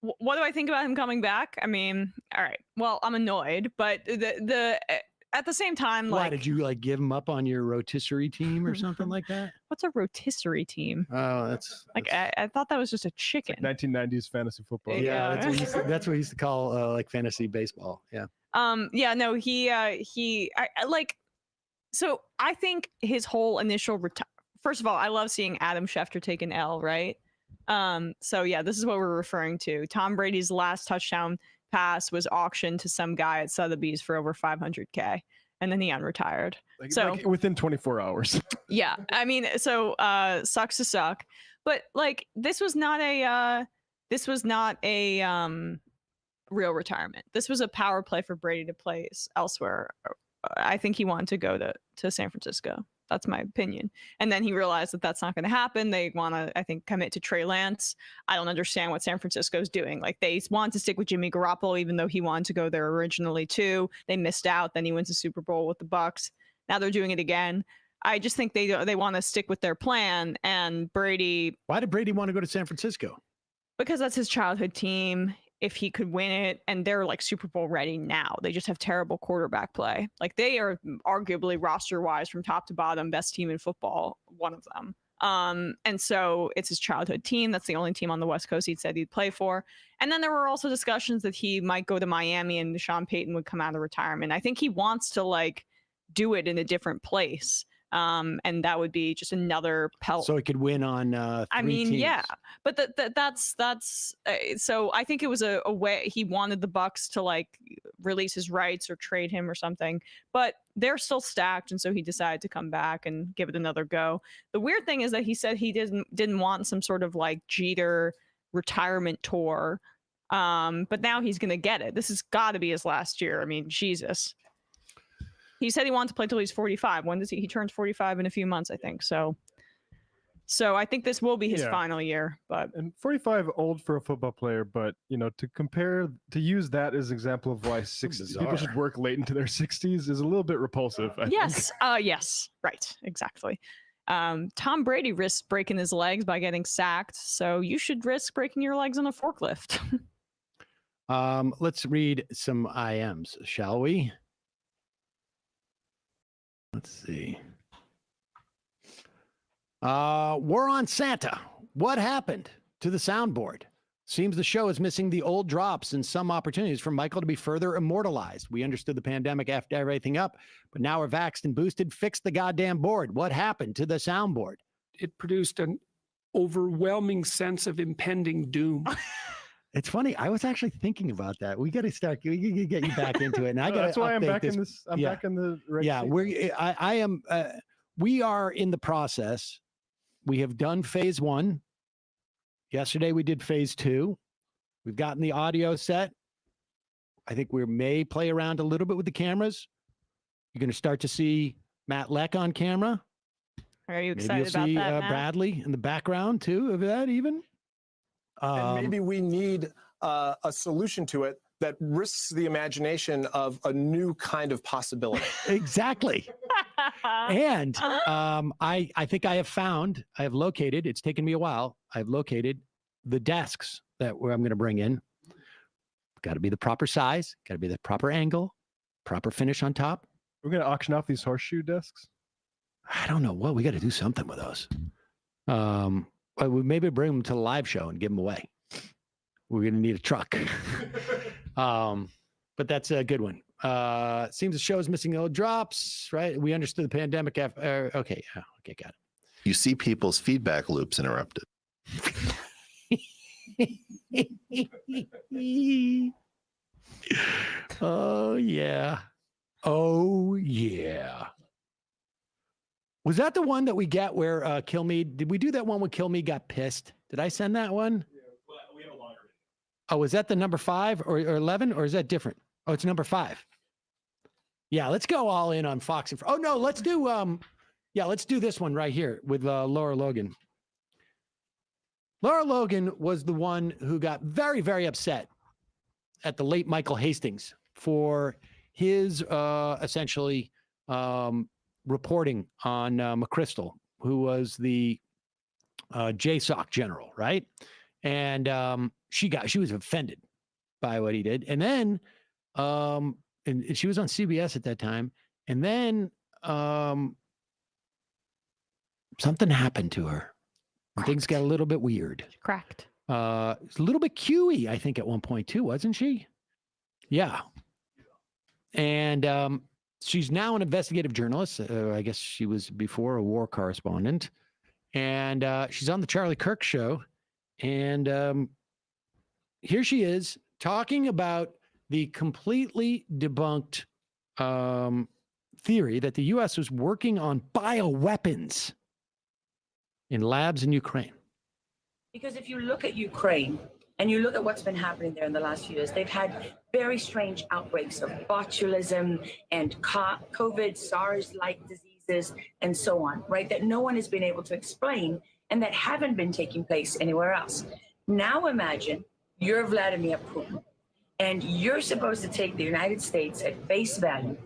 What do I think about him coming back? I mean, all right. Well, I'm annoyed, but at the same time,
why did you give him up on your rotisserie team or something like that?
What's a rotisserie team?
Oh, that's
I thought that was just a chicken.
1990s fantasy football.
Yeah, that's what we used to call fantasy baseball. Yeah.
Yeah. No. He. So I think his whole initial first of all, I love seeing Adam Schefter take an L, right? So yeah, this is what we're referring to. Tom Brady's last touchdown pass was auctioned to some guy at Sotheby's for over $500K, and then he unretired.
Like within 24 hours.
Yeah, I mean, so sucks to suck, but this was not a real retirement. This was a power play for Brady to play elsewhere. I think he wanted to go to San Francisco. That's my opinion. And then he realized that that's not going to happen. They want to, I think, commit to Trey Lance. I don't understand what San Francisco's doing. They want to stick with Jimmy Garoppolo, even though he wanted to go there originally too. They missed out. Then he wins the Super Bowl with the Bucs. Now they're doing it again. I just think they want to stick with their plan. And Brady.
Why did Brady want to go to San Francisco?
Because that's his childhood team. If he could win it, and they're Super Bowl ready now. They just have terrible quarterback play. They are arguably roster wise from top to bottom best team in football, one of them. And so it's his childhood team. That's the only team on the West Coast he said he'd play for. And then there were also discussions that he might go to Miami and Sean Payton would come out of retirement. I think he wants to do it in a different place. And that would be just another pelt.
So he could win on teams.
Yeah, but that's so I think it was a way he wanted the Bucs to release his rights or trade him or something, but they're still stacked, and so he decided to come back and give it another go. The weird thing is that he said he didn't want some sort of Jeter retirement tour, but now he's gonna get it. This has got to be his last year. I mean, Jesus. He said he wants to play till he's 45. When does he turns 45 in a few months, I think. So I think this will be his final year.
And 45 old for a football player, but to use that as an example of why people should work late into their 60s is a little bit repulsive. I think.
Yes, right, exactly. Tom Brady risks breaking his legs by getting sacked, so you should risk breaking your legs on a forklift.
Let's read some IMs, shall we? Let's see. War on Santa. What happened to the soundboard? Seems the show is missing the old drops and some opportunities for Michael to be further immortalized. We understood the pandemic effed everything up, but now we're vaxxed and boosted. Fix the goddamn board. What happened to the soundboard?
It produced an overwhelming sense of impending doom.
It's funny. I was actually thinking about that. We got to start. We can get you back into it. And I got.
That's why I'm back in this. I'm back in the.
I am. We are in the process. We have done phase 1. Yesterday we did phase 2. We've gotten the audio set. I think we may play around a little bit with the cameras. You're going to start to see Matt Leck on camera.
Are you excited
maybe you'll see
about that,
Bradley in the background too of that even.
And maybe we need a solution to it that risks the imagination of a new kind of possibility.
Exactly. And I think I have located, it's taken me a while, I've located the desks that I'm going to bring in. Got to be the proper size, got to be the proper angle, proper finish on top.
We're going to auction off these horseshoe desks?
I don't know. Well, we got to do something with those. We maybe bring them to the live show and give them away. We're going to need a truck. But that's a good one. Seems the show is missing old drops, right? We understood the pandemic. Okay. Okay. Got it.
You see people's feedback loops interrupted.
Oh, yeah. Oh, yeah. Was that the one that we get where Kilmeade, did we do that one when Kilmeade got pissed? Did I send that one?
Yeah, we have a longer.
Oh, is that the number 5 or 11, or is that different? Oh, it's number 5. Yeah, let's go all in on Fox. Oh, no, let's do, let's do this one right here with Laura Logan. Laura Logan was the one who got very, very upset at the late Michael Hastings for his essentially reporting on McChrystal, who was the JSOC general, right? And she was offended by what he did. And then and she was on CBS at that time. And then something happened to her. Things got a little bit weird.
Cracked.
A little bit QE, I think, at one point too, wasn't she? Yeah. And she's now an investigative journalist. I guess she was before a war correspondent. And she's on the Charlie Kirk show. And here she is talking about the completely debunked theory that the U.S. was working on bioweapons in labs in Ukraine.
Because if you look at Ukraine and you look at what's been happening there in the last few years, they've had very strange outbreaks of botulism and COVID, SARS-like diseases, and so on, right? That no one has been able to explain and that haven't been taking place anywhere else. Now imagine you're Vladimir Putin and you're supposed to take the United States at face value.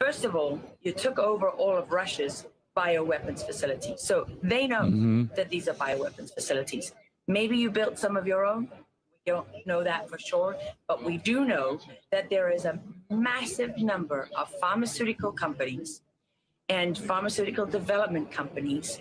First of all, you took over all of Russia's bioweapons facilities. So they know that these are bioweapons facilities. Maybe you built some of your own. We don't know that for sure, but we do know that there is a massive number of pharmaceutical companies and pharmaceutical development companies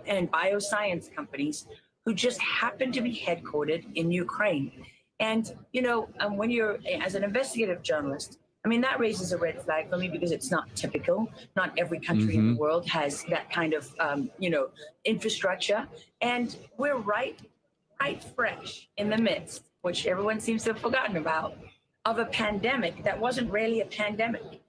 and bioscience companies who just happen to be headquartered in Ukraine. And, you know, when you're, as an investigative journalist, I mean, that raises a red flag for me because it's not typical. Not every country in the world has that kind of, you know, infrastructure. And we're right fresh in the midst, which everyone seems to have forgotten about, of a pandemic that wasn't really a pandemic.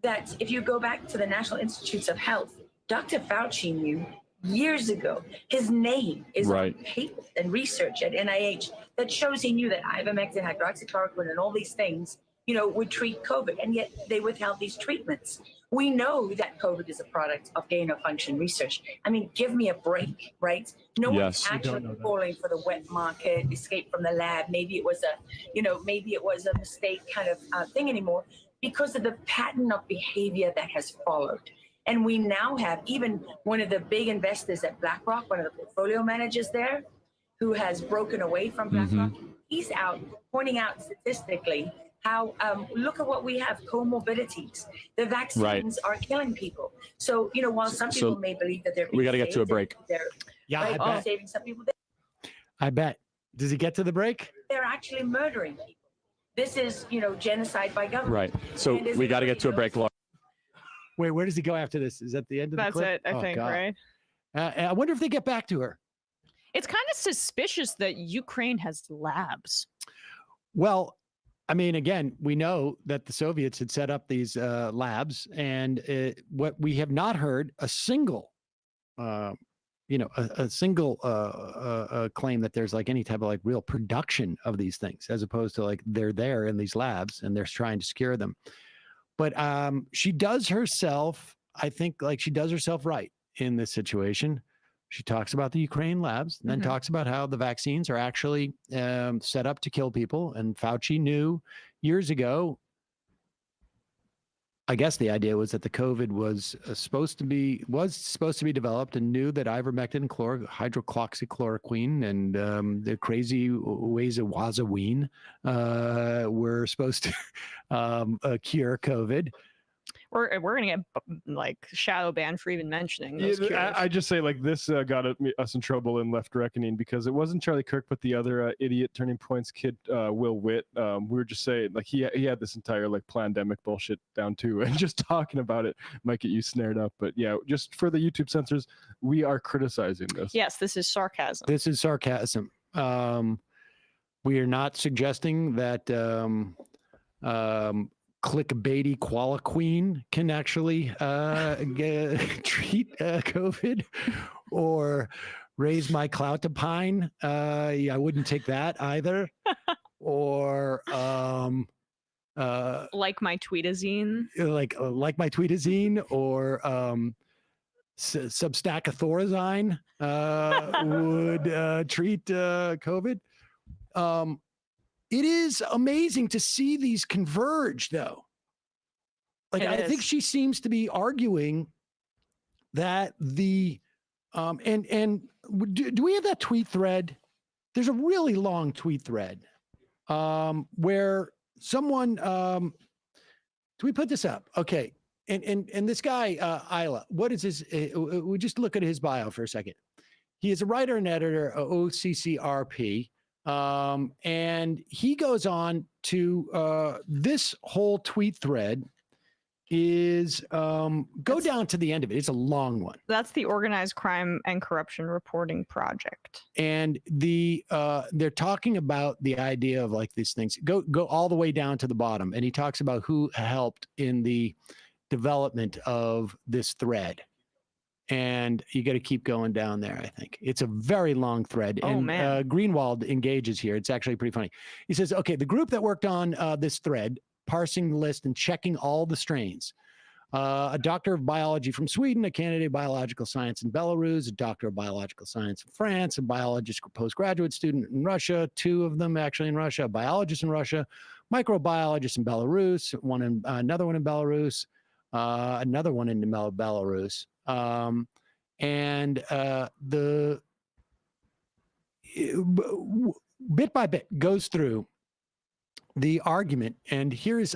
That if you go back to the National Institutes of Health, Dr. Fauci knew years ago. His name is on paper and research at NIH that shows he knew that ivermectin, hydroxychloroquine, and all these things, you know, would treat COVID, and yet they withheld these treatments. We know that COVID is a product of gain-of-function research. I mean, give me a break, right? No one's actually calling for the wet market, escape from the lab. Maybe it was a, you know, maybe it was a mistake kind of thing anymore because of the pattern of behavior that has followed. And we now have even one of the big investors at BlackRock, one of the portfolio managers there, who has broken away from BlackRock. He's out pointing out statistically how, look at what we have, comorbidities. The vaccines are killing people. So, you know, while some people may believe that they're
we got to get to a break.
Yeah,
I bet. Saving some people.
I bet. Does he get to the break?
They're actually murdering people. This is, you know, genocide by government.
Right. So we got to get to a break, Laura.
Wait, where does he go after this? Is that the end of the clip?
That's it, I think, right?
I wonder if they get back to her.
It's kind of suspicious that Ukraine has labs.
Well, I mean, again, we know that the Soviets had set up these labs, and what we have not heard a single, you know, a single claim that there's like any type of like real production of these things, as opposed to like they're there in these labs and they're trying to scare them. But she does herself, I think, like she does herself right in this situation. She talks about the Ukraine labs and then talks about how the vaccines are actually set up to kill people. And Fauci knew years ago, I guess the idea was that the COVID was supposed to be developed, and knew that ivermectin and hydroxychloroquine and the crazy ways of wazawine were supposed to cure COVID.
We're gonna get like shadow banned for even mentioning those cures.
I just say like this got us in trouble in Left Reckoning because it wasn't Charlie Kirk, but the other idiot Turning Point's kid, Will Witt. We were just saying like he had this entire like plandemic bullshit down too, and just talking about it might get you snared up. But yeah, just for the YouTube censors, we are criticizing this.
Yes, this is sarcasm.
This is sarcasm. We are not suggesting that clickbaity koala queen can actually treat COVID or raise my clout to pine. I wouldn't take that either. Or
like my tweetazine.
Like my tweetazine, or substackathorazine would treat COVID. it is amazing to see these converge, though. Like, I think she seems to be arguing that the do we have that tweet thread? There's a really long tweet thread where someone do we put this up? Okay. And this guy, Isla, what is his? We just look at his bio for a second. He is a writer and editor at OCCRP. And he goes on to this whole tweet thread is go down to the end of it. It's a long one.
That's the Organized Crime and Corruption Reporting Project.
And they're talking about the idea of like these things. Go all the way down to the bottom. And he talks about who helped in the development of this thread. And you got to keep going down there, I think. It's a very long thread.
Oh,
and
man.
Greenwald engages here. It's actually pretty funny. He says, okay, the group that worked on this thread, parsing the list and checking all the strains, a doctor of biology from Sweden, a candidate of biological science in Belarus, a doctor of biological science in France, a biologist postgraduate student in Russia, 2 of them actually in Russia, a biologist in Russia, microbiologist in Belarus, another one in Belarus, another one in Belarus. The bit by bit goes through the argument, and here's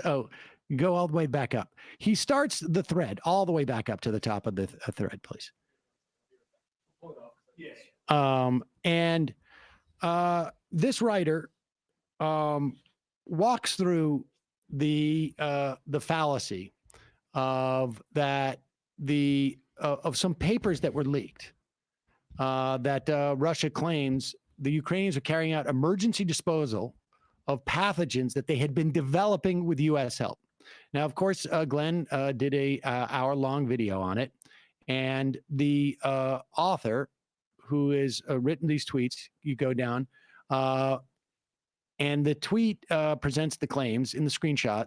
go all the way back up. He starts the thread all the way back up to the top of the thread, please. Yes. This writer walks through the fallacy of that of some papers that were leaked that Russia claims the Ukrainians are carrying out emergency disposal of pathogens that they had been developing with U.S. help. Now, of course, Glenn did a hour-long video on it, and the author who has written these tweets, you go down, and the tweet presents the claims in the screenshot.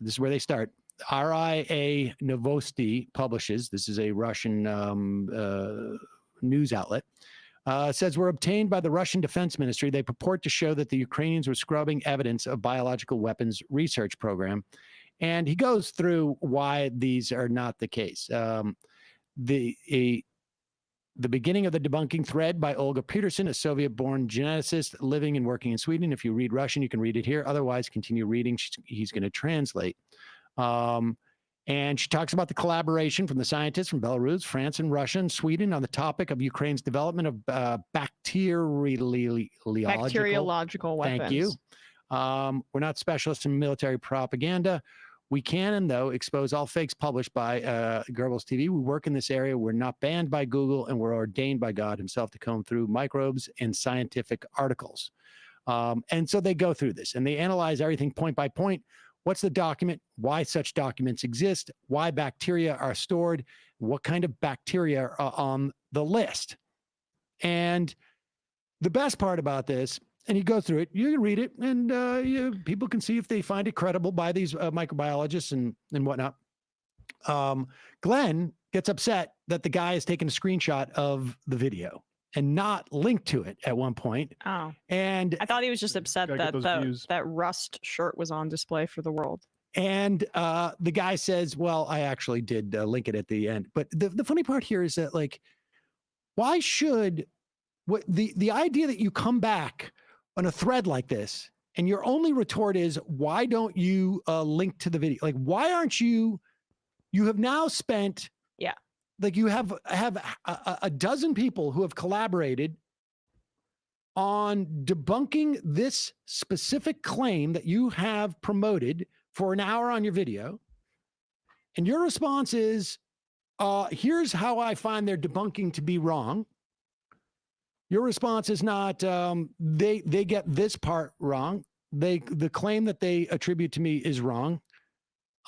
This is where they start. RIA Novosti publishes, this is a Russian news outlet, says were obtained by the Russian Defense Ministry. They purport to show that the Ukrainians were scrubbing evidence of biological weapons research program. And he goes through why these are not the case. The beginning of the debunking thread by Olga Peterson, a Soviet-born geneticist living and working in Sweden. If you read Russian, you can read it here. Otherwise, continue reading. He's going to translate. And she talks about the collaboration from the scientists from Belarus, France, and Russia, and Sweden on the topic of Ukraine's development of bacteriological
weapons.
Thank you. We're not specialists in military propaganda. We can, though, expose all fakes published by Goebbels TV. We work in this area. We're not banned by Google, and we're ordained by God himself to comb through microbes and scientific articles. And so they go through this, and they analyze everything point by point. What's the document? Why such documents exist? Why bacteria are stored? What kind of bacteria are on the list? And the best part about this, and you go through it, you can read it, and people can see if they find it credible by these microbiologists and whatnot. Glenn gets upset that the guy has taken a screenshot of the video and not linked to it at one point.
Oh.
And
I thought he was just upset that that Rust shirt was on display for the world.
And the guy says, well, I actually did link it at the end. But the funny part here is that, like, why should the idea that you come back on a thread like this and your only retort is, why don't you link to the video? Like, why aren't you have now spent, like, you have a dozen people who have collaborated on debunking this specific claim that you have promoted for an hour on your video. And your response is, here's how I find their debunking to be wrong. Your response is not, they get this part wrong. The claim that they attribute to me is wrong.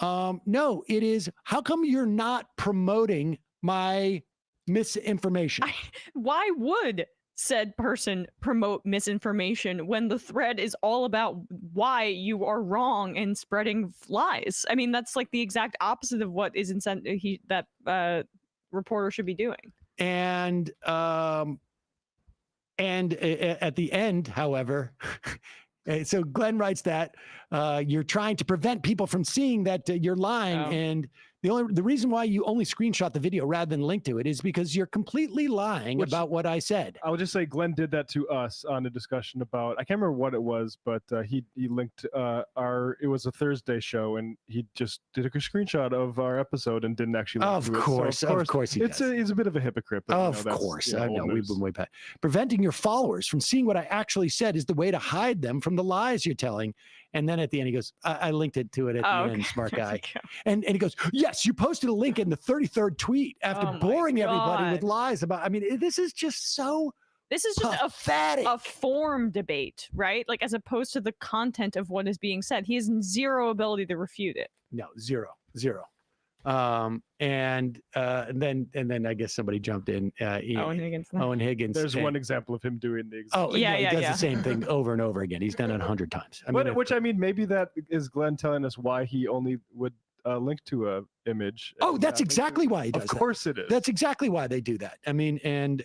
No, it is, how come you're not promoting my misinformation?
Why would said person promote misinformation when the thread is all about why you are wrong and spreading lies? I mean, that's like the exact opposite of what is that reporter should be doing.
And at the end, however, So Glenn writes that you're trying to prevent people from seeing that you're lying, and the reason why you only screenshot the video rather than link to it is because you're completely lying about what I said.
I would just say Glenn did that to us on a discussion about, I can't remember what it was, but he linked it was a Thursday show, and he just did a screenshot of our episode and didn't actually link to it.
Of course he does.
He's a bit of a hypocrite. But
of course. I know. We've been way back. Preventing your followers from seeing what I actually said is the way to hide them from the lies you're telling. And then at the end, he goes, I linked it to it at the end, smart guy. And he goes, yes, you posted a link in the 33rd tweet after boring everybody with lies about, I mean, this is just so
This is just
pathetic.
a form debate, right? Like, as opposed to the content of what is being said. He has zero ability to refute it.
No, zero. And then I guess somebody jumped in. Owen Higgins.
There's one example of him doing the exact.
He does the same thing over and over again. He's done it 100 times.
Maybe that is Glenn telling us why he only would link to a image.
Oh, that's exactly why he does.
Of course it is.
That's exactly why they do that. I mean, and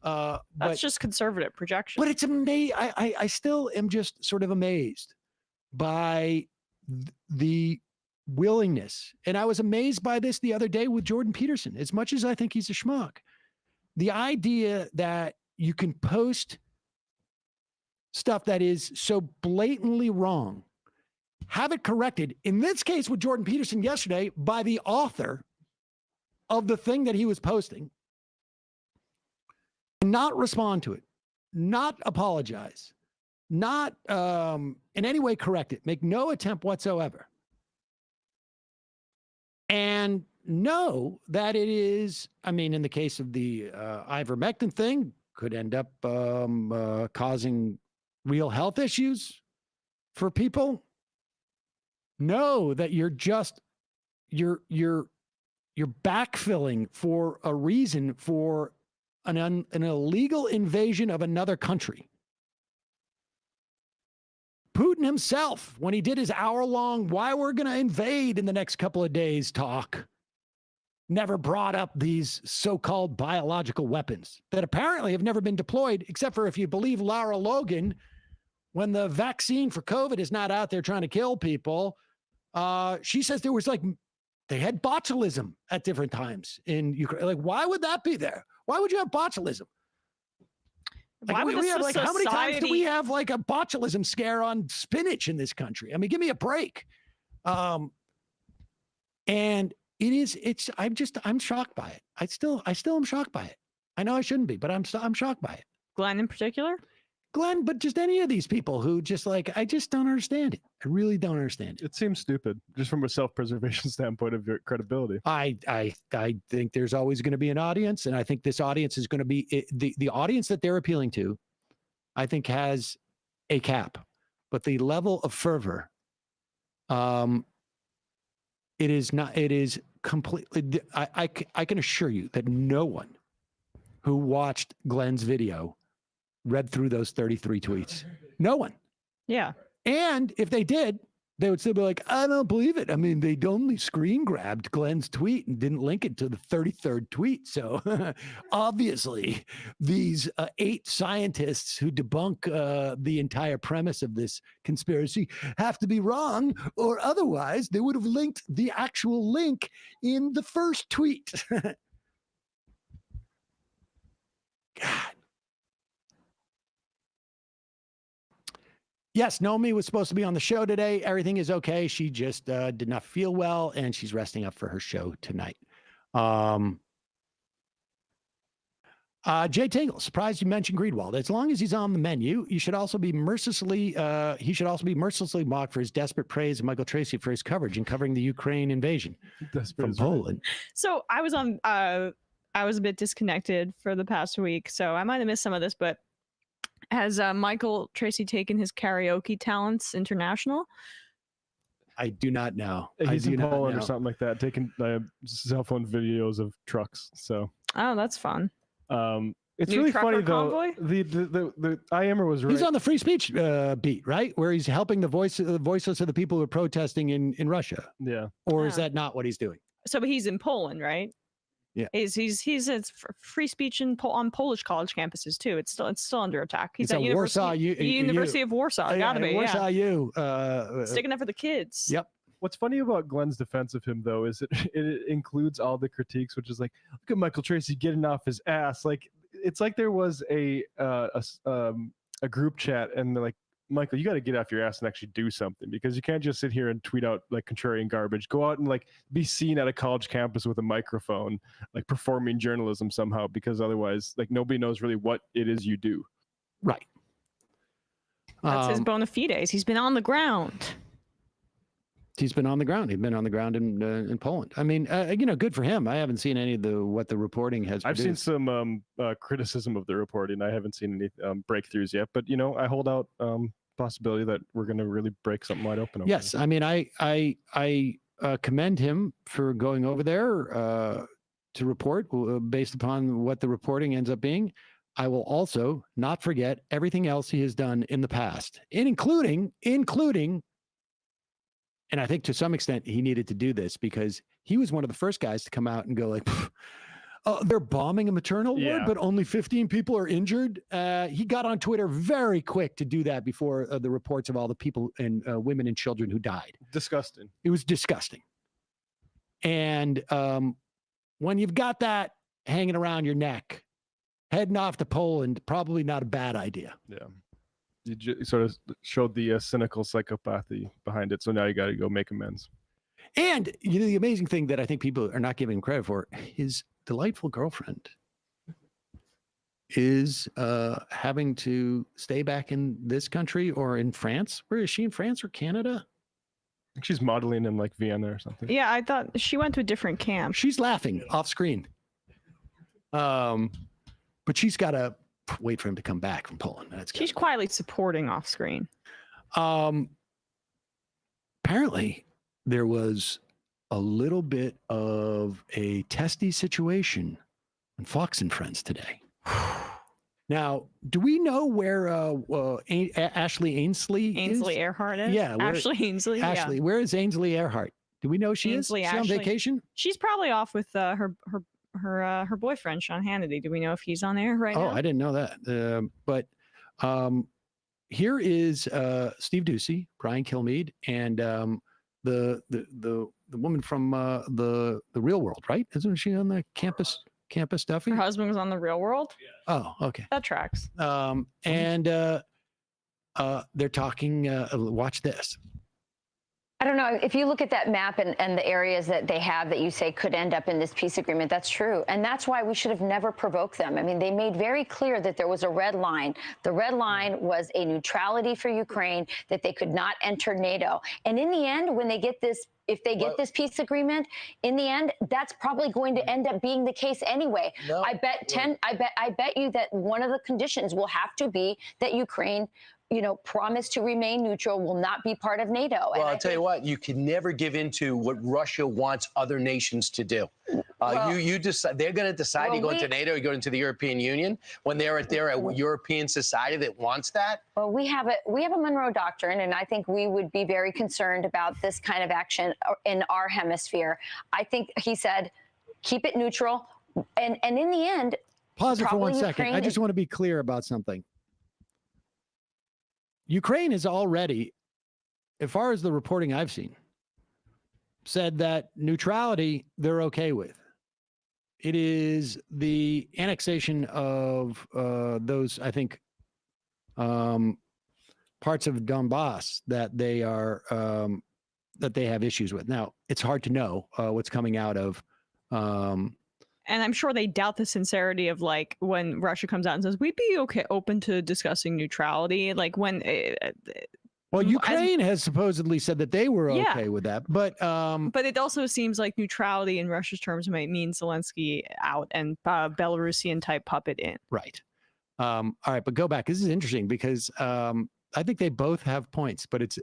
that's just conservative projection.
But it's amazing. I still am just sort of amazed by the willingness. And I was amazed by this the other day with Jordan Peterson, as much as I think he's a schmuck. The idea that you can post stuff that is so blatantly wrong, have it corrected, in this case with Jordan Peterson yesterday, by the author of the thing that he was posting, and not respond to it, not apologize, not in any way correct it, make no attempt whatsoever. And know that it is, I mean, in the case of the ivermectin thing, could end up causing real health issues for people. Know that you're backfilling for a reason for an illegal invasion of another country. Putin himself, when he did his hour-long why we're going to invade in the next couple of days talk, never brought up these so-called biological weapons that apparently have never been deployed, except for, if you believe Lara Logan, when the vaccine for COVID is not out there trying to kill people, she says there was they had botulism at different times in Ukraine. Like, why would that be there? Why would you have botulism? How many times do we have a botulism scare on spinach in this country? I mean, give me a break. And I'm shocked by it. I still am shocked by it. I know I shouldn't be, but I'm shocked by it.
Glenn in particular?
Glenn, but just any of these people who I just don't understand it. I really don't understand it.
It seems stupid, just from a self-preservation standpoint of your credibility.
I think there's always going to be an audience, and I think this audience is going to be the audience that they're appealing to, I think, has a cap. But the level of fervor, it is completely, I can assure you that no one who watched Glenn's video read through those 33 tweets. No one.
Yeah.
And if they did, they would still be like, I don't believe it. I mean, they'd only screen grabbed Glenn's tweet and didn't link it to the 33rd tweet. So obviously, these 8 scientists who debunk the entire premise of this conspiracy have to be wrong, or otherwise they would have linked the actual link in the first tweet. God. Yes, Nominee was supposed to be on the show today. Everything is okay. She just did not feel well, and she's resting up for her show tonight. Jay Tingle, surprised you mentioned Greenwald. As long as he's on the menu, he should also be mercilessly mocked for his desperate praise of Michael Tracy for his coverage in covering the Ukraine invasion from Poland.
So I was a bit disconnected for the past week, so I might have missed some of this, but has Michael Tracy taken his karaoke talents international?
I do not know.
He's in Poland or something like that, taking cell phone videos of trucks. So.
Oh, that's fun.
It's really funny though. The IMer was right.
He's on the free speech beat, right? Where he's helping the voiceless of the people who are protesting in Russia.
Yeah.
Or is that not what he's doing?
So he's in Poland, right?
Yeah.
He's it's free speech on Polish college campuses too. It's still under attack. He's at
Warsaw,
University of Warsaw. Gotta be.
Warsaw,
Sticking up for the kids.
Yep.
What's funny about Glenn's defense of him, though, is it includes all the critiques, which is like, look at Michael Tracy getting off his ass. Like, it's like there was a group chat, and they're like, Michael, you got to get off your ass and actually do something, because you can't just sit here and tweet out like contrarian garbage. Go out and like be seen at a college campus with a microphone, like performing journalism somehow, because otherwise, like, nobody knows really what it is you do.
Right.
That's his bona fides. He's been on the ground.
He's been on the ground. He's been on the ground in Poland. I mean, good for him. I haven't seen any of what the reporting has produced.
I've seen some criticism of the reporting. I haven't seen any breakthroughs yet, but I hold out possibility that we're going to really break something wide open.
Yes, I mean, I commend him for going over there to report based upon what the reporting ends up being. I will also not forget everything else he has done in the past, including. And I think to some extent he needed to do this because he was one of the first guys to come out and go like, they're bombing a maternal ward, but only 15 people are injured. He got on Twitter very quick to do that before the reports of all the people and women and children who died.
Disgusting.
It was disgusting. And when you've got that hanging around your neck, heading off to Poland, probably not a bad idea.
Yeah. You sort of showed the cynical psychopathy behind it. So now you got to go make amends.
And the amazing thing that I think people are not giving him credit for, his delightful girlfriend is having to stay back in this country or in France. Where is she, in France or Canada?
I think she's modeling in like Vienna or something.
Yeah, I thought she went to a different camp.
She's laughing off screen. But she's got to wait for him to come back from Poland.
She's quietly supporting off screen.
Apparently there was a little bit of a testy situation on Fox and Friends today. Now, do we know where Ashley Ainsley
Earhart is?
Yeah.
Ashley Ainsley.
Ashley, where is Ainsley Earhart? Do we know she
Ainsley,
is? Is she on vacation?
She's probably off with her boyfriend, Sean Hannity. Do we know if he's on air right now?
Oh, I didn't know that. But here is Steve Ducey, Brian Kilmeade, and the woman from the Real World, right? Isn't she on the campus Duffy?
Her husband was on the Real World.
Oh, okay.
That tracks.
And they're talking. Watch this.
I don't know. If you look at that map and the areas that they have that you say could end up in this peace agreement, that's true. And that's why we should have never provoked them. I mean, they made very clear that there was a red line. The red line was a neutrality for Ukraine, that they could not enter NATO. And in the end, when they get this, if they get this peace agreement, in the end, that's probably going to end up being the case anyway.
No.
I bet you that one of the conditions will have to be that Ukraine promise to remain neutral, will not be part of NATO.
Well, I'll tell you what, you can never give in to what Russia wants other nations to do. You decide, they're going to decide to go into NATO or go into the European Union when they're a European society that wants that.
Well, we have a Monroe Doctrine, and I think we would be very concerned about this kind of action in our hemisphere. I think he said, keep it neutral. And in the end,
pause it for 1 second. I just want to be clear about something. Ukraine has already, as far as the reporting I've seen, said that neutrality they're okay with. It is the annexation of those, I think, parts of Donbass that they are that they have issues with. Now, it's hard to know what's coming out of.
And I'm sure they doubt the sincerity of like when Russia comes out and says we'd be open to discussing neutrality. Like when,
well, Ukraine has supposedly said that they were okay with that, but
it also seems like neutrality in Russia's terms might mean Zelensky out and Belarusian type puppet in.
Right. All right, but go back. This is interesting because I think they both have points, but it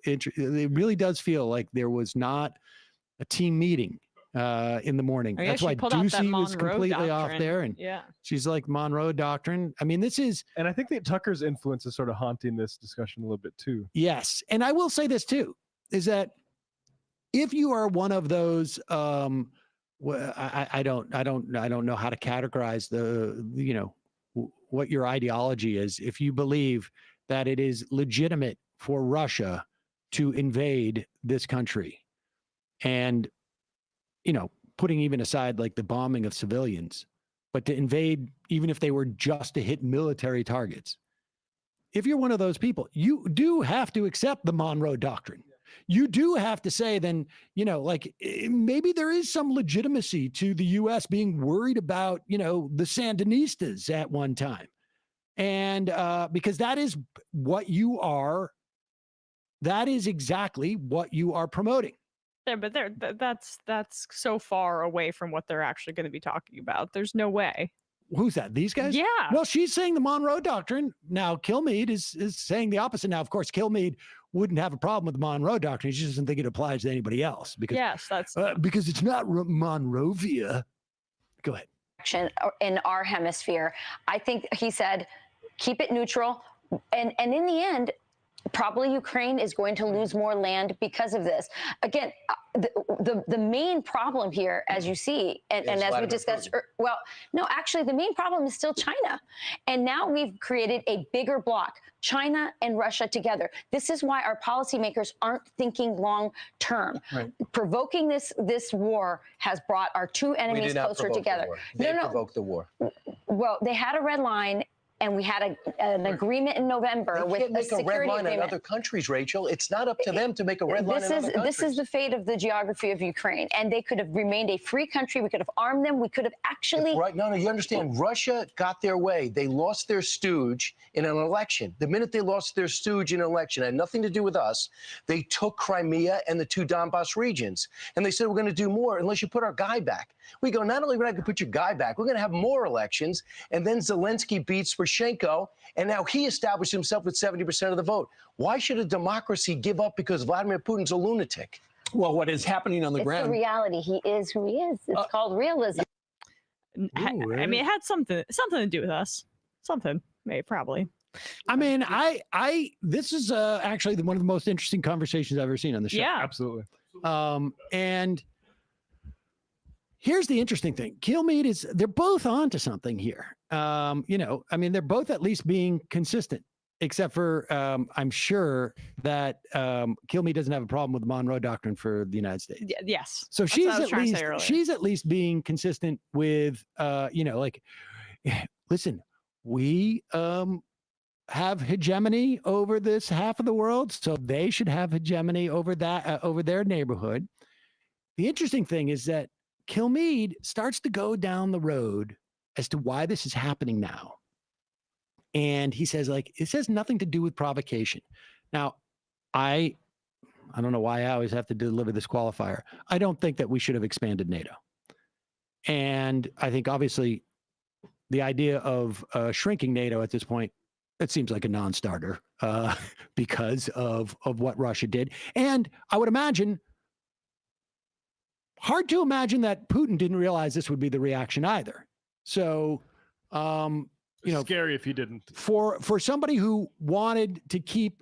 really does feel like there was not a team meeting in the morning. That's why Ducey was completely off there, and she's like Monroe Doctrine. I mean, this is,
and I think that Tucker's influence is sort of haunting this discussion a little bit too.
Yes, and I will say this too: is that if you are one of those well, I don't know how to categorize what your ideology is. If you believe that it is legitimate for Russia to invade this country, and putting even aside like the bombing of civilians, but to invade, even if they were just to hit military targets. If you're one of those people, you do have to accept the Monroe Doctrine. You do have to say then, maybe there is some legitimacy to the U.S. being worried about, the Sandinistas at one time. And because that is what you are, that is exactly what you are promoting.
Yeah, but that's so far away from what they're actually going to be talking about. There's no way.
Who's that? These guys?
Yeah.
Well, she's saying the Monroe Doctrine. Now, Kilmeade is saying the opposite. Now, of course, Kilmeade wouldn't have a problem with the Monroe Doctrine. He just doesn't think it applies to anybody else. Because it's not Monrovia. Go ahead.
In our hemisphere, I think he said, keep it neutral. And in the end, probably Ukraine is going to lose more land because of this. Again, the main problem here, as you see, and as we discussed, actually, the main problem is still China. And now we've created a bigger bloc, China and Russia together. This is why our policymakers aren't thinking long term. Right. Provoking this war has brought our two enemies closer together.
They provoked the war.
Well, they had a red line. And we had an agreement in November with a security agreement. They can't make a red line in other
countries, Rachel. It's not up to them to make a red line in other countries.
This is the fate of the geography of Ukraine. And they could have remained a free country. We could have armed them. We could have actually...
Right. No, you understand. Russia got their way. They lost their stooge in an election. The minute they lost their stooge in an election, it had nothing to do with us. They took Crimea and the two Donbass regions. And they said, we're going to do more unless you put our guy back. We go, not only are we not going to put your guy back, we're going to have more elections. And then Zelensky beats Poroshenko, and now he established himself with 70% of the vote. Why should a democracy give up because Vladimir Putin's a lunatic?
Well, what is happening on the ground?
It's the reality. He is who he is. It's called realism.
I mean, it had something to do with us. Something, maybe, probably.
I mean, this is actually one of the most interesting conversations I've ever seen on the show.
Yeah,
absolutely.
And here's the interesting thing. Kilmeade they're both onto something here. I mean, they're both at least being consistent, except for I'm sure that Kilmeade doesn't have a problem with the Monroe Doctrine for the United States.
Yes.
So she's at least being consistent with, listen, we have hegemony over this half of the world, so they should have hegemony over that, over their neighborhood. The interesting thing is that Kilmeade starts to go down the road as to why this is happening now. And he says, it has nothing to do with provocation. Now, I don't know why I always have to deliver this qualifier. I don't think that we should have expanded NATO. And I think obviously the idea of shrinking NATO at this point, it seems like a non-starter because of what Russia did. And I would imagine, hard to imagine that Putin didn't realize this would be the reaction either. So,
scary if he didn't.
For somebody who wanted to keep,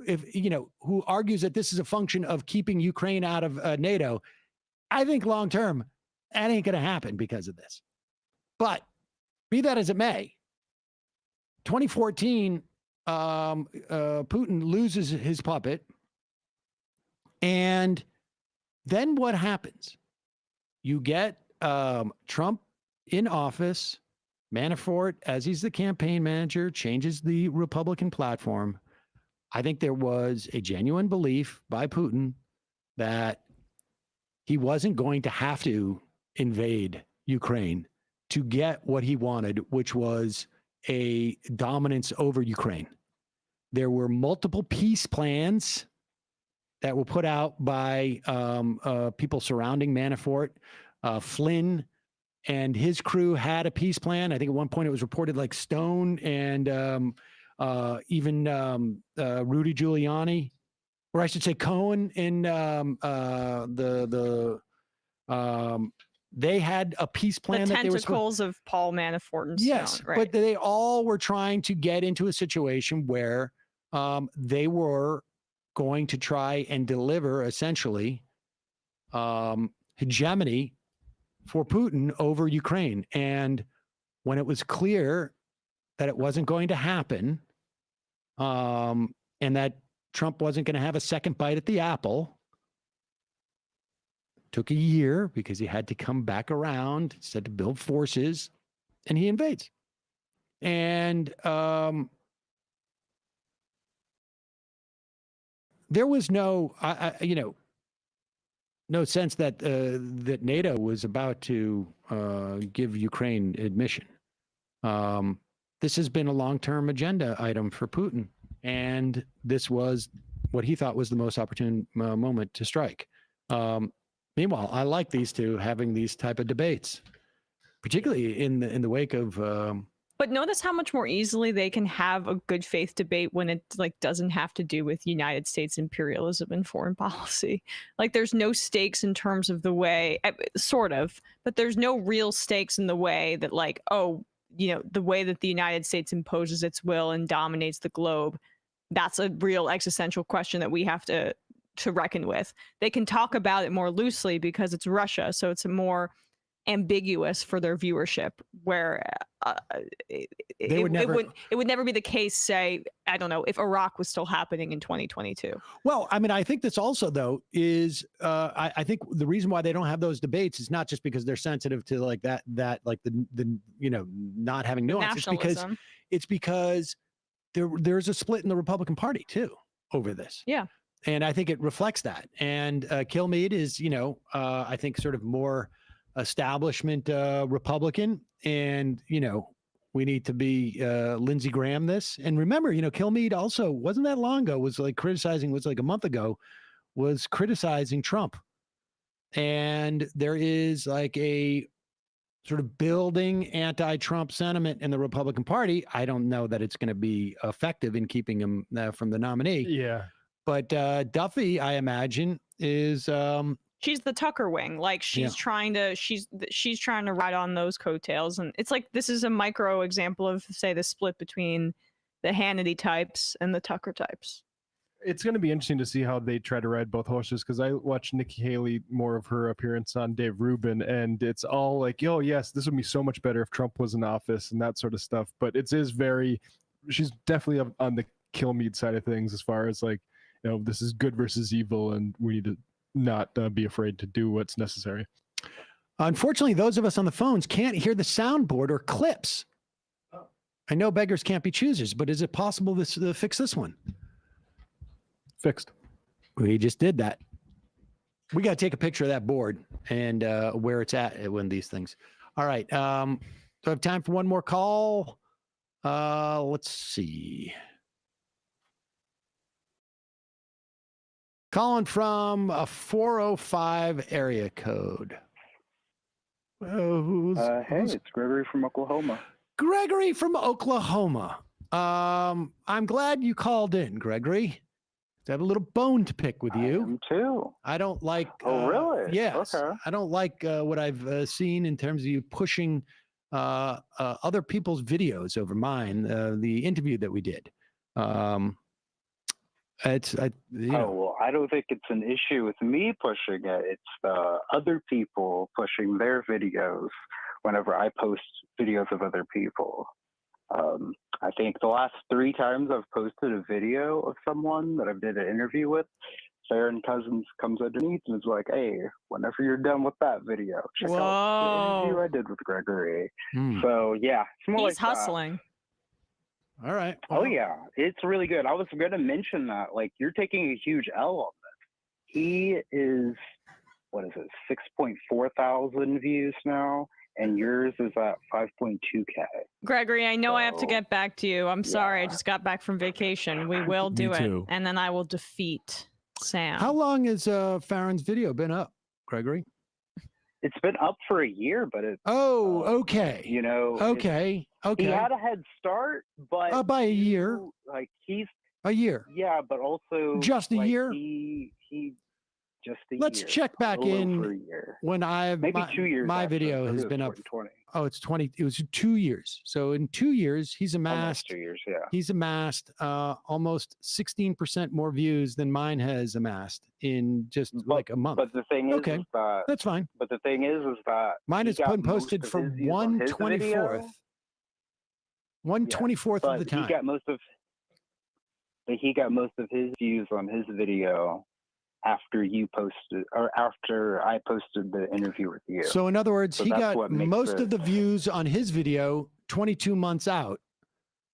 who argues that this is a function of keeping Ukraine out of NATO, I think long term, that ain't going to happen because of this. But be that as it may, 2014, Putin loses his puppet. And then what happens? You get Trump in office. Manafort, as he's the campaign manager, changes the Republican platform. I think there was a genuine belief by Putin that he wasn't going to have to invade Ukraine to get what he wanted, which was a dominance over Ukraine. There were multiple peace plans that were put out by people surrounding Manafort. Flynn and his crew had a peace plan. I think at one point it was reported like Stone and even Rudy Giuliani, or I should say Cohen, in they had a peace plan.
The
that
tentacles of Paul Manafort and Stone.
Yes,
right.
but they all were trying to get into a situation where they were going to try and deliver essentially hegemony for Putin over Ukraine. And when it was clear that it wasn't going to happen, and that Trump wasn't going to have a second bite at the apple, took a year because he had to come back around, said to build forces, and he invades. And there was no, no sense that that NATO was about to give Ukraine admission. This has been a long-term agenda item for Putin, and this was what he thought was the most opportune moment to strike. Meanwhile, I like these two having these type of debates, particularly in the wake of.
But notice how much more easily they can have a good faith debate when it doesn't have to do with United States imperialism and foreign policy. Like there's no stakes in terms of the way, sort of, but there's no real stakes in the way that the way that the United States imposes its will and dominates the globe. That's a real existential question that we have to reckon with. They can talk about it more loosely because it's Russia, so it's more ambiguous for their viewership, where it would never be the case, say, I don't know, if Iraq was still happening in 2022.
Well, I mean, I think this also, though, is I think the reason why they don't have those debates is not just because they're sensitive to like that like the not having nuance. It's because there's a split in the Republican Party too over this.
Yeah.
And I think it reflects that. And Kilmeade is, I think sort of more establishment Republican, and we need to be Lindsey Graham this. And remember, Kilmeade also wasn't that long ago was like a month ago was criticizing Trump. And there is like a sort of building anti-Trump sentiment in the Republican Party. I don't know that it's going to be effective in keeping him from the nominee.
Yeah.
But Duffy, I imagine, is
she's the Tucker wing. Like she's trying to ride on those coattails. And it's like, this is a micro example of, say, the split between the Hannity types and the Tucker types.
It's going to be interesting to see how they try to ride both horses, because I watched Nikki Haley, more of her appearance on Dave Rubin, and it's all like, oh yes, this would be so much better if Trump was in office and that sort of stuff. But she's definitely on the Kilmeade side of things as far as like, this is good versus evil, and we need to not be afraid to do what's necessary.
Unfortunately, those of us on the phones can't hear the soundboard or clips. Oh. I know beggars can't be choosers, but is it possible to fix this one?
Fixed.
We just did that. We got to take a picture of that board and where it's at when these things. All right. Do I have time for one more call? Let's see. Calling from a 405 area code.
Hey, it's Gregory from Oklahoma.
Gregory from Oklahoma. I'm glad you called in, Gregory. I have a little bone to pick with you.
I am too.
I don't like.
Oh, really?
Yes.
Okay.
I don't like what I've seen in terms of you pushing other people's videos over mine. The interview that we did.
Oh, well, I don't think it's an issue with me pushing it. It's the other people pushing their videos whenever I post videos of other people. I think the last 3 times I've posted a video of someone that I've did an interview with, Farron Cousins comes underneath and is like, hey, whenever you're done with that video, check out the interview I did with Gregory. So, yeah. It's more
He's hustling.
All right.
Well, oh, yeah. It's really good. I was going to mention that. Like, you're taking a huge L on this. He is, 6.4 thousand views now, and yours is at 5.2K.
Gregory, I know I have to get back to you. I'm sorry. I just got back from vacation. We will do it. And then I will defeat Sam.
How long has Farron's video been up, Gregory?
It's been up for a year, but it's
okay.
Okay. He had a head start, but
by a year.
Like he's
a year.
Yeah, but also
just a year.
He just a
Let's
year.
check back in when
maybe 2 years.
My video has been up. it's 20. It was 2 years. So in 2 years, he's amassed.
2 years, yeah.
He's amassed almost 16% more views than mine has amassed in just like a month.
But the thing is,
Okay,
is that
that's fine.
But the thing is that
Mine
he
is
got
posted
most of
for
his views on his
1/24th.
video.
1/24th of the time.
He got most of his views on his video after you posted, or after I posted the interview with you.
So in other words, he
that's
got
what makes
most
it-
of the views on his video 22 months out,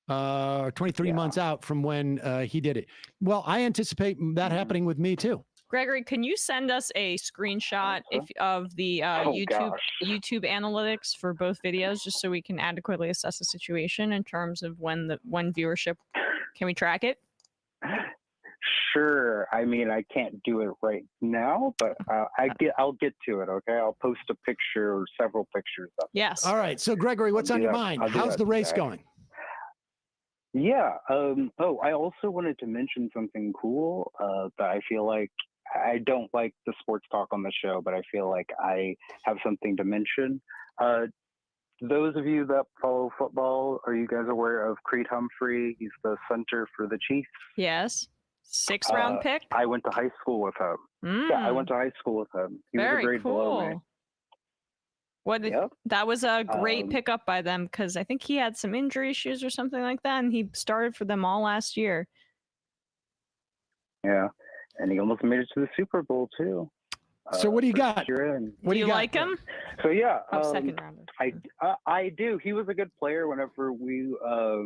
or 23 months out from when he did it. Well, I anticipate that happening with me too.
Gregory, can you send us a screenshot of the YouTube analytics for both videos, just so we can adequately assess the situation in terms of when viewership? Can we track it?
Sure. I mean, I can't do it right now, but I'll get to it. Okay, I'll post a picture or several pictures of it.
Yes.
All right. So Gregory, what's on your mind? How's the race going?
Yeah. I also wanted to mention something cool that I feel like I don't like the sports talk on the show, but I feel like I have something to mention. Those of you that follow football, are you guys aware of Creed Humphrey? He's the center for the Chiefs.
Yes. 6th round pick?
I went to high school with him. Yeah, I went to high school with him. He was a grade below me.
That was a great pickup by them, because I think he had some injury issues or something like that, and he started for them all last year.
Yeah, and he almost made it to the Super Bowl too.
So what do you got?
What do you like him?
So yeah,
second rounder.
I do. He was a good player whenever we were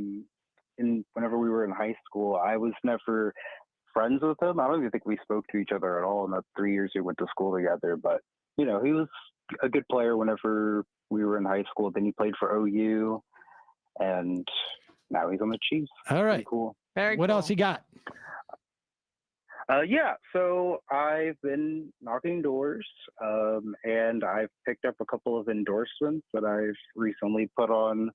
in high school. I was never friends with him. I don't even think we spoke to each other at all in the 3 years we went to school together. But you know, he was a good player whenever we were in high school. Then he played for OU, and now he's on the Chiefs.
All right,
pretty cool.
What else you got?
So I've been knocking doors, and I've picked up a couple of endorsements that I've recently put on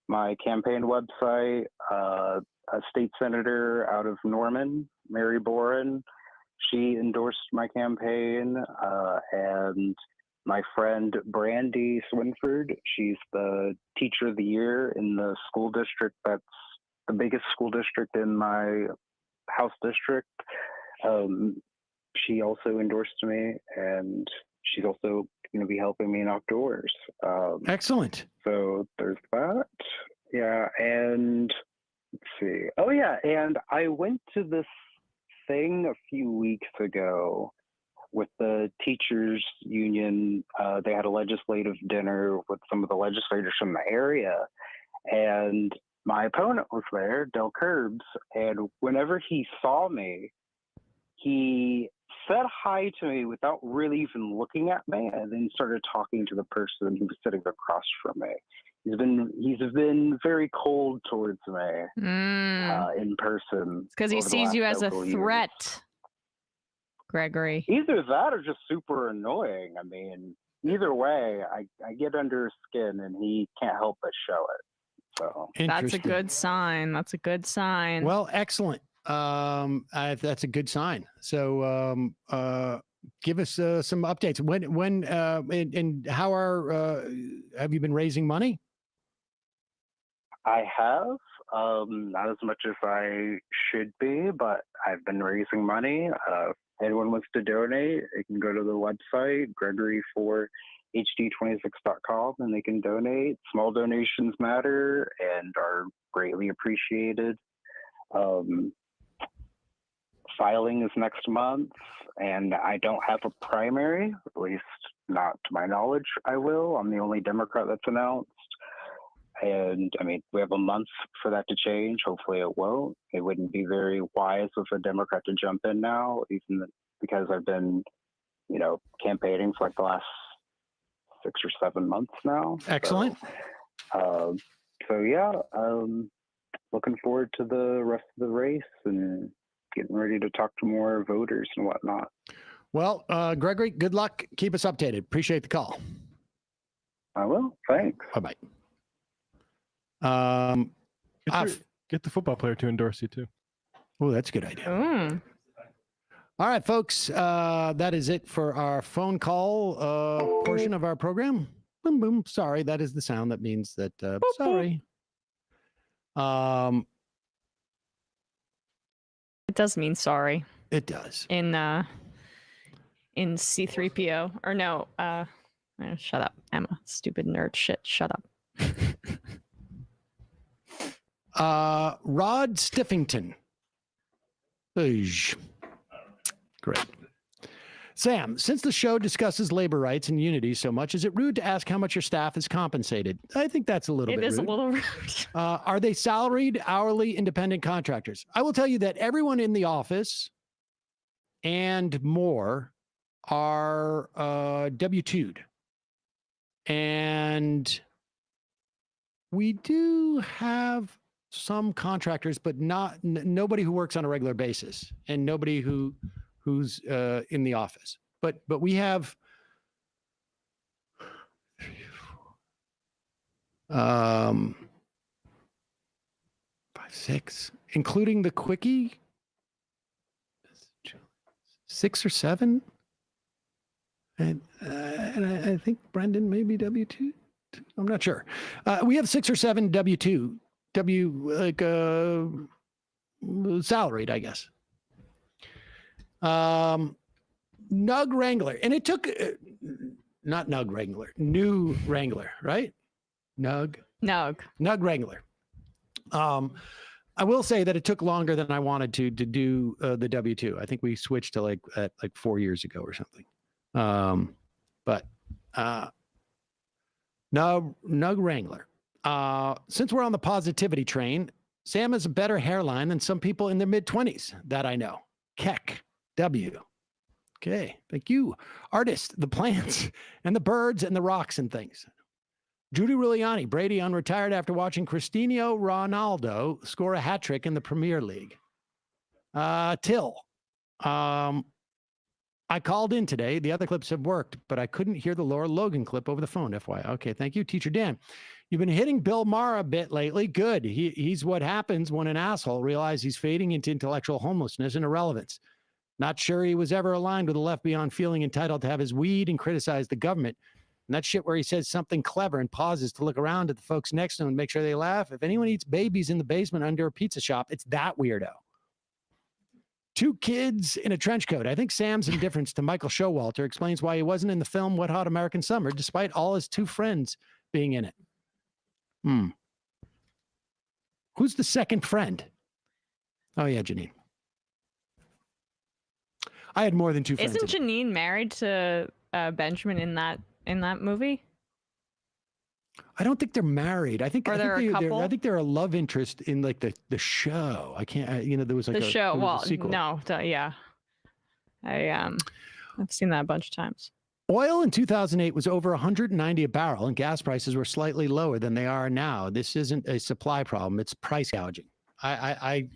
my campaign website. A state senator out of Norman, Mary Boren, she endorsed my campaign, and my friend Brandy Swinford, she's the teacher of the year in the school district that's the biggest school district in my house district. She also endorsed me, and she's also going to be helping me knock doors.
Excellent.
So there's that. Yeah, and let's see. Oh yeah, and I went to this thing a few weeks ago with the teachers union. They had a legislative dinner with some of the legislators from the area, and my opponent was there, Del Curbs, and whenever he saw me, he said hi to me without really even looking at me, and then started talking to the person who was sitting across from me. He's been very cold towards me in person.
Because he
over the
sees
last
you as a
several years.
threat, Gregory.
Either that or just super annoying. I mean, either way, I get under his skin, and he can't help but show it. So
That's a good sign. That's a good sign.
Well, excellent. That's a good sign. So give us some updates. When and how have you been raising money?
I have, not as much as I should be, but I've been raising money. If anyone wants to donate, they can go to the website, gregory4hd26.com, and they can donate. Small donations matter and are greatly appreciated. Filing is next month, and I don't have a primary, at least not to my knowledge I will. I'm the only Democrat that's announced. And I mean, we have a month for that to change. Hopefully it won't. It wouldn't be very wise of a Democrat to jump in now, even because I've been, campaigning for like the last 6 or 7 months now.
Excellent.
So yeah, looking forward to the rest of the race and getting ready to talk to more voters and whatnot.
Well, Gregory, good luck. Keep us updated. Appreciate the call.
I will. Thanks.
Bye-bye.
Get the football player to endorse you too.
Oh, that's a good idea. All right, folks, that is it for our phone call portion of our program. Boom, boom. Sorry, that is the sound that means that.
Boop,
sorry.
It does mean sorry.
It does.
In C3PO or no, shut up, Emma. Stupid nerd shit. Shut up.
Rod Stiffington. Great. Sam, since the show discusses labor rights and unity so much, is it rude to ask how much your staff is compensated? I think that's a little bit rude.
It is a little rude.
Are they salaried, hourly, independent contractors? I will tell you that everyone in the office and more are W-2'd. And we do have some contractors, but nobody who works on a regular basis and nobody who's in the office. But we have 5, 6, including the quickie, 6 or 7. And I think Brendan may be W-2. I'm not sure. We have 6 or 7 W-2, salaried, I guess. Nug Wrangler, and it took not Nug Wrangler, new Wrangler, right? Nug Wrangler. I will say that it took longer than I wanted to do the W-2. I think we switched to like 4 years ago or something. But Nug Wrangler. Since we're on the positivity train, Sam has a better hairline than some people in their mid-20s that I know. Keck. W. Okay, thank you. Artist, the plants and the birds and the rocks and things. Judy Giuliani, Brady unretired after watching Cristiano Ronaldo score a hat trick in the Premier League. Till, I called in today. The other clips have worked, but I couldn't hear the Laura Logan clip over the phone, FYI. Okay, thank you. Teacher Dan, you've been hitting Bill Maher a bit lately. Good. He's what happens when an asshole realizes he's fading into intellectual homelessness and irrelevance. Not sure he was ever aligned with the left beyond feeling entitled to have his weed and criticize the government. And that shit where he says something clever and pauses to look around at the folks next to him and make sure they laugh. If anyone eats babies in the basement under a pizza shop, it's that weirdo. 2 kids in a trench coat. I think Sam's indifference to Michael Showalter explains why he wasn't in the film Wet Hot American Summer, despite all his 2 friends being in it. Who's the second friend? Oh, yeah, Janine. I had more than 2 friends.
Isn't Janine married to Benjamin in that movie?
I don't think they're married. I think
they're a couple.
I think they're a love interest in like the show. I can't. There was like
the show. Well,
sequel.
No, yeah. I've seen that a bunch of times.
Oil in 2008 was over 190 a barrel, and gas prices were slightly lower than they are now. This isn't a supply problem; it's price gouging. I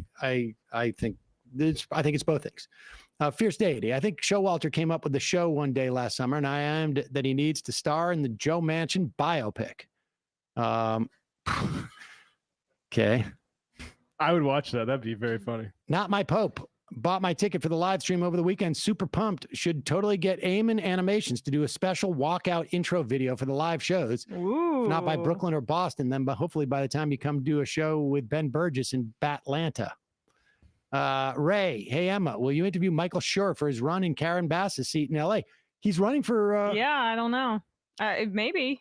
think it's both things. Fierce Deity. I think Showalter came up with the show one day last summer, and I aimed that he needs to star in the Joe Manchin biopic. Okay.
I would watch that. That'd be very funny.
Not my Pope. Bought my ticket for the live stream over the weekend. Super pumped. Should totally get Eamon Animations to do a special walkout intro video for the live shows.
Ooh.
If not by Brooklyn or Boston, then hopefully by the time you come do a show with Ben Burgess in Batlanta. Ray, hey Emma, will you interview Michael Schur for his run in Karen Bass's seat in LA? He's running for
yeah, I don't know. Maybe.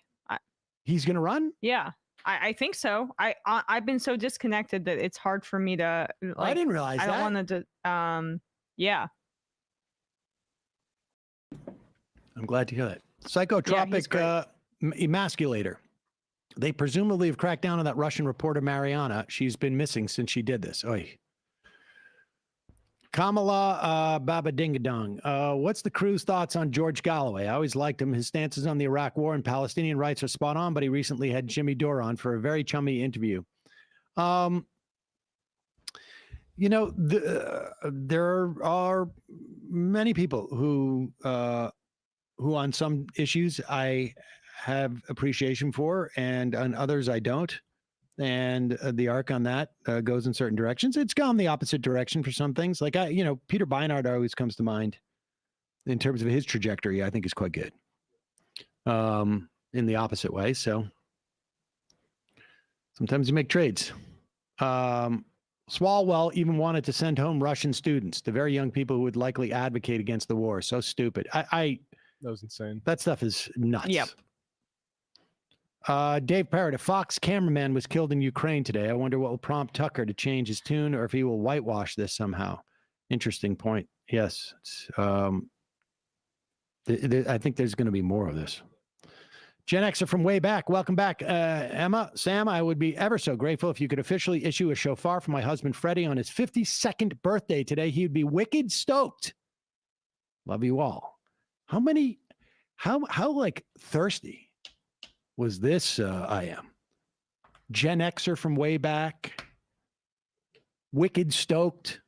He's gonna run?
Yeah. I think so. I've been so disconnected that it's hard for me to
I didn't realize that.
I don't want to yeah.
I'm glad to hear that. Psychotropic emasculator. They presumably have cracked down on that Russian reporter Mariana. She's been missing since she did this. Oy. Kamala Baba Dingadong. What's the crew's thoughts on George Galloway? I always liked him. His stances on the Iraq War and Palestinian rights are spot on, but he recently had Jimmy Dore on for a very chummy interview. There are many people who on some issues I have appreciation for, and on others I don't. And the arc on that goes in certain directions. It's gone the opposite direction for some things. Like Peter Beinart always comes to mind in terms of his trajectory. I think is quite good. in the opposite way. So sometimes you make trades. Swalwell even wanted to send home Russian students, the very young people who would likely advocate against the war. So stupid.
That was insane.
That stuff is nuts.
Yep.
Dave Parrott, a Fox cameraman was killed in Ukraine today. I wonder what will prompt Tucker to change his tune or if he will whitewash this somehow. Interesting point. Yes. I think there's going to be more of this. Gen Xer from way back. Welcome back. Emma, Sam, I would be ever so grateful if you could officially issue a shofar for my husband, Freddie, on his 52nd birthday today. He would be wicked stoked. Love you all. How like thirsty was this? I am. Gen Xer from way back. Wicked stoked.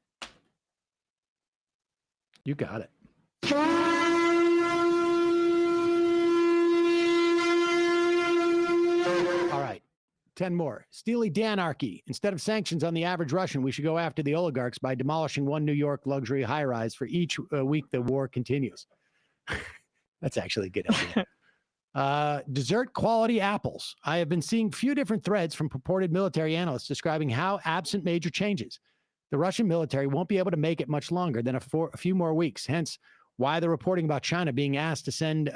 You got it. All right. 10 more. Steely Danarchy. Instead of sanctions on the average Russian, we should go after the oligarchs by demolishing one New York luxury high-rise for each week the war continues. That's actually a good idea. Dessert quality apples. I have been seeing few different threads from purported military analysts describing how, absent major changes, the Russian military won't be able to make it much longer than a few more weeks. Hence, why the reporting about China being asked to send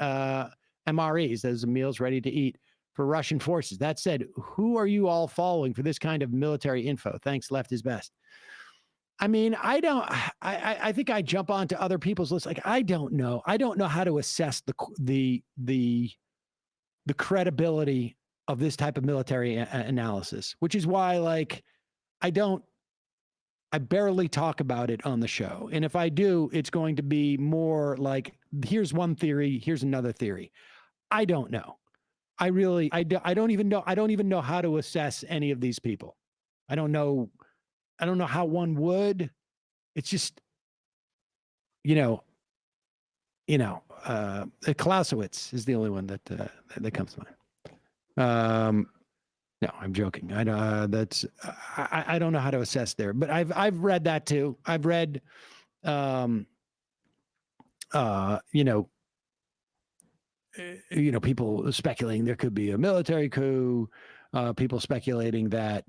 MREs, those are meals ready to eat, for Russian forces. That said, who are you all following for this kind of military info? Thanks, left is best. I mean, I think I jump onto other people's lists. Like, I don't know. I don't know how to assess the credibility of this type of military analysis, which is why, like, I barely talk about it on the show. And if I do, it's going to be more like, here's one theory, here's another theory. I don't know. I don't even know how to assess any of these people. I don't know how one would. It's just, Clausewitz is the only one that comes to mind. No, I'm joking. I don't know how to assess there, but I've read that too. I've read, people speculating there could be a military coup, people speculating that,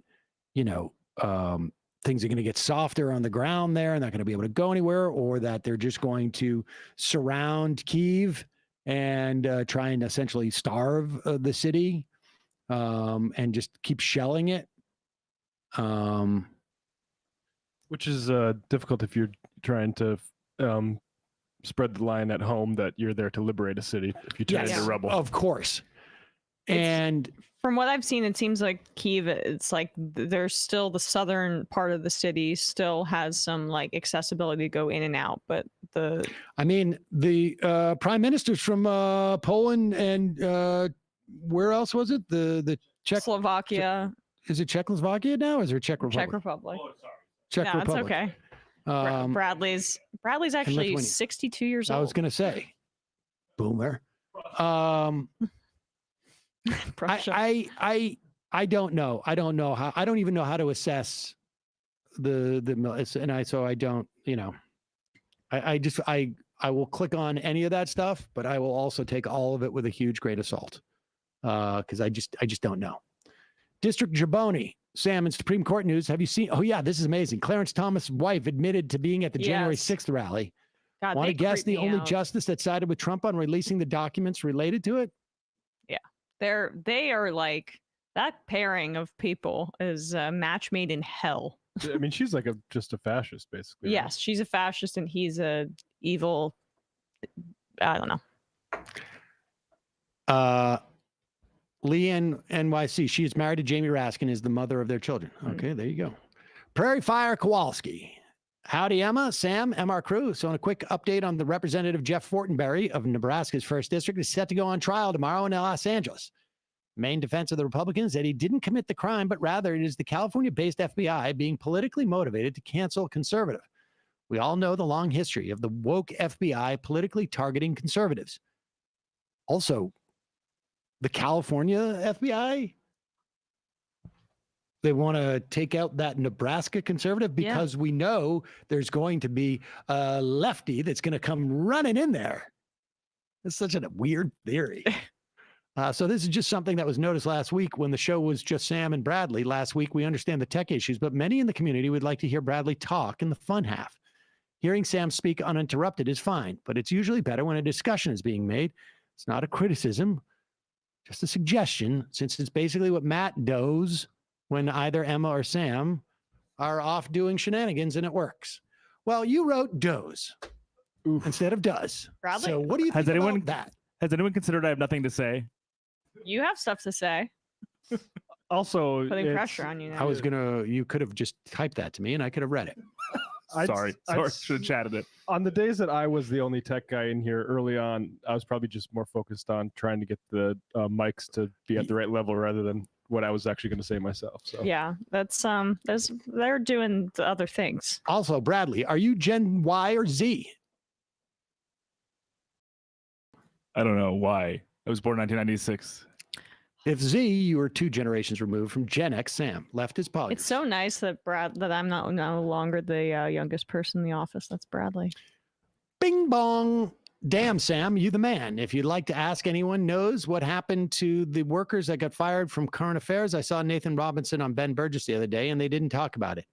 things are going to get softer on the ground there and not going to be able to go anywhere, or that they're just going to surround Kyiv and try and essentially starve the city and just keep shelling it.
Which is difficult if you're trying to spread the line at home that you're there to liberate a city if you turn into rebel.
Of course. And
from what I've seen, it seems like Kyiv, it's like there's still the southern part of the city still has some like accessibility to go in and out, but the prime ministers from Poland and where else was it? The Czechoslovakia.
Is it Czechoslovakia now? Or is there Czech Republic?
Czech Republic.
Oh, sorry. Czech Republic.
It's okay. Bradley's actually 62 years old.
I was going to say, boomer. I don't know. I don't know how. I don't even know how to assess so I don't. I will click on any of that stuff, but I will also take all of it with a huge grain of salt because I just don't know. District Jaboni. Sam, in Supreme Court news, have you seen? Oh, yeah, this is amazing. Clarence Thomas' wife admitted to being at the January 6th rally.
God,
want to guess the only justice that sided with Trump on releasing the documents related to it?
Yeah, they are like, that pairing of people is a match made in hell.
I mean, she's like just a fascist, basically.
Yes, she's a fascist and he's a evil, I don't know.
Leanne NYC, she is married to Jamie Raskin, is the mother of their children. Okay, there you go. Prairie Fire Kowalski. Howdy, Emma, Sam, MR crew. So on a quick update on the Representative Jeff Fortenberry of Nebraska's 1st District is set to go on trial tomorrow in Los Angeles. Main defense of the Republicans that he didn't commit the crime, but rather it is the California-based FBI being politically motivated to cancel conservative. We all know the long history of the woke FBI politically targeting conservatives. Also, the California FBI, they want to take out that Nebraska conservative because we know there's going to be a lefty that's going to come running in there. It's such a weird theory. So this is just something that was noticed last week when the show was just Sam and Bradley. Last week, we understand the tech issues, but many in the community would like to hear Bradley talk in the fun half. Hearing Sam speak uninterrupted is fine, but it's usually better when a discussion is being made. It's not a criticism, just a suggestion, since it's basically what Matt does when either Emma or Sam are off doing shenanigans, and it works. Well, you wrote does instead of does.
Bradley?
So what do you think about that?
Has anyone considered I have nothing to say?
You have stuff to say.
Also,
Putting pressure on you now.
I was you could have just typed that to me and I could have read it.
Sorry, should have chatted it.
On the days that I was the only tech guy in here early on, I was probably just more focused on trying to get the mics to be at the right level rather than what I was actually going to say myself. So
Yeah, they're doing the other things.
Also, Bradley, are you Gen Y or Z?
I don't know why. I was born in 1996.
If Z, you are 2 generations removed from Gen X. Sam left his poly.
It's so nice that I'm not no longer the youngest person in the office. That's Bradley.
Bing bong. Damn, Sam, you the man. If you'd like to ask anyone knows what happened to the workers that got fired from Current Affairs, I saw Nathan Robinson on Ben Burgess the other day, and they didn't talk about it.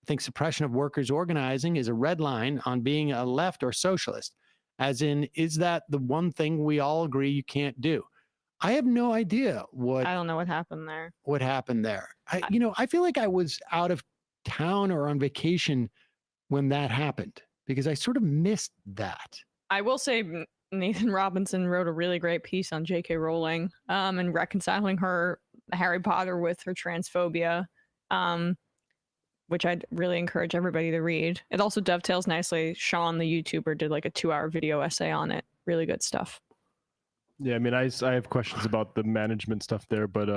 I think suppression of workers organizing is a red line on being a left or socialist. As in, is that the one thing we all agree you can't do? I have no idea
I don't know what happened there.
What happened there? I feel like I was out of town or on vacation when that happened because I sort of missed that.
I will say Nathan Robinson wrote a really great piece on J.K. Rowling and reconciling her Harry Potter with her transphobia, which I'd really encourage everybody to read. It also dovetails nicely. Sean, the YouTuber, did like a 2-hour video essay on it. Really good stuff.
Yeah, I mean, I have questions about the management stuff there, but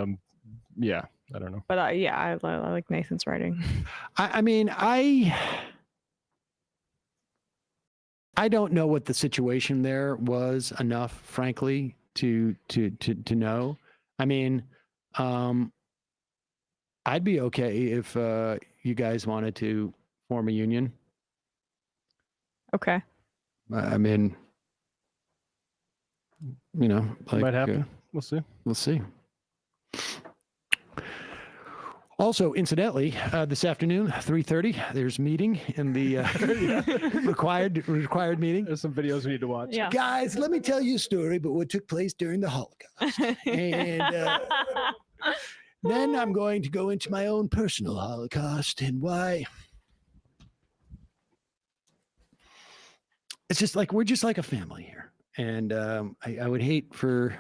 yeah, I don't know.
But I like Nathan's writing.
I mean, I don't know what the situation there was enough, frankly, to know. I mean, I'd be okay if you guys wanted to form a union.
Okay.
I mean,
might happen. We'll see.
We'll see. Also, incidentally, this afternoon, 3:30, there's meeting in the required meeting.
There's some videos we need to watch.
Yeah.
Guys, let me tell you a story about what took place during the Holocaust. And then I'm going to go into my own personal Holocaust and why. It's just like, we're just like a family here. And I would hate for,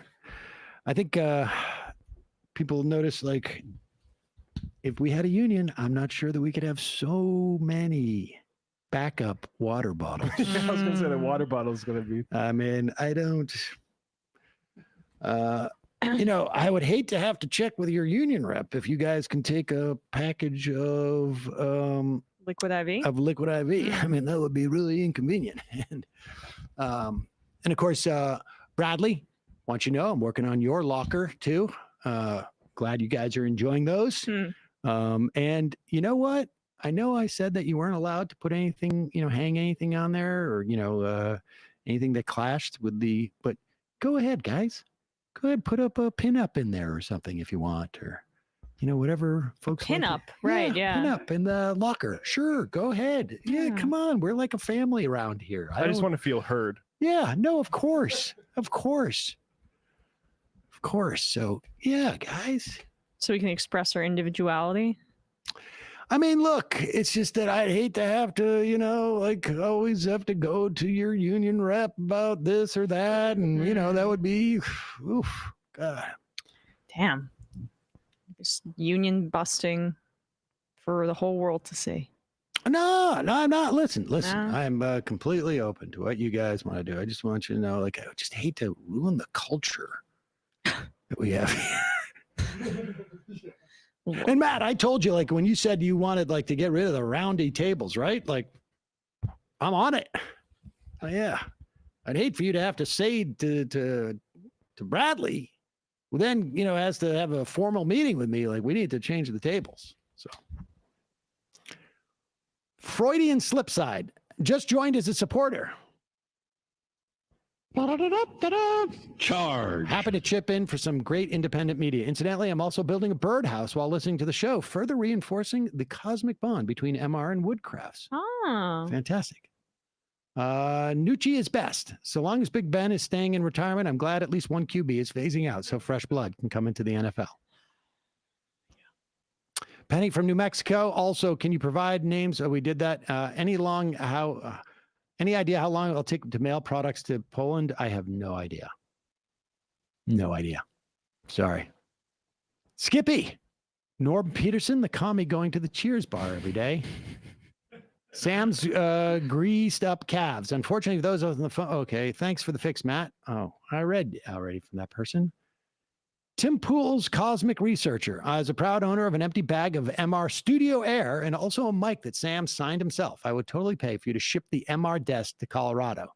I think people notice, like, if we had a union, I'm not sure that we could have so many backup water bottles.
I was going to say the water bottle is going to be.
I mean, I don't, I would hate to have to check with your union rep if you guys can take a package of
Liquid IV.
I mean, that would be really inconvenient. And of course, Bradley, want you to know, I'm working on your locker too. Glad you guys are enjoying those. And you know what? I know I said that you weren't allowed to put anything, hang anything on there or, anything that clashed with but go ahead, guys. Go ahead, put up a pin up in there or something if you want, or, whatever folks.
Pin up, right? Yeah.
Pin up in the locker. Sure. Go ahead. Yeah. Come on. We're like a family around here.
I just want to feel heard.
Yeah. No, of course. So yeah, guys.
So we can express our individuality.
I mean, look, it's just that I'd hate to have to, always have to go to your union rep about this or that. And, that would be, oof, God.
Damn. Just union busting for the whole world to see.
No, I'm not. Listen, I'm completely open to what you guys want to do. I just want you to know, I just hate to ruin the culture that we have here. And Matt, I told you, when you said you wanted to get rid of the roundy tables, right? I'm on it. Oh, yeah. I'd hate for you to have to say to Bradley, who then, has to have a formal meeting with me, we need to change the tables. So Freudian slip side, just joined as a supporter. Charge. Happy to chip in for some great independent media. Incidentally, I'm also building a birdhouse while listening to the show, further reinforcing the cosmic bond between MR and Woodcrafts.
Oh.
Fantastic. Nucci is best. So long as Big Ben is staying in retirement, I'm glad at least one QB is phasing out so fresh blood can come into the NFL. Penny from New Mexico. Also, can you provide names? Oh, we did that. Any idea how long it'll take to mail products to Poland? I have no idea. No idea. Sorry. Skippy. Norm Peterson, the commie going to the Cheers bar every day. Sam's greased up calves. Unfortunately, those on the phone. Okay, thanks for the fix, Matt. Oh, I read already from that person. Tim Poole's cosmic researcher. As a proud owner of an empty bag of MR Studio Air and also a mic that Sam signed himself, I would totally pay for you to ship the MR desk to Colorado.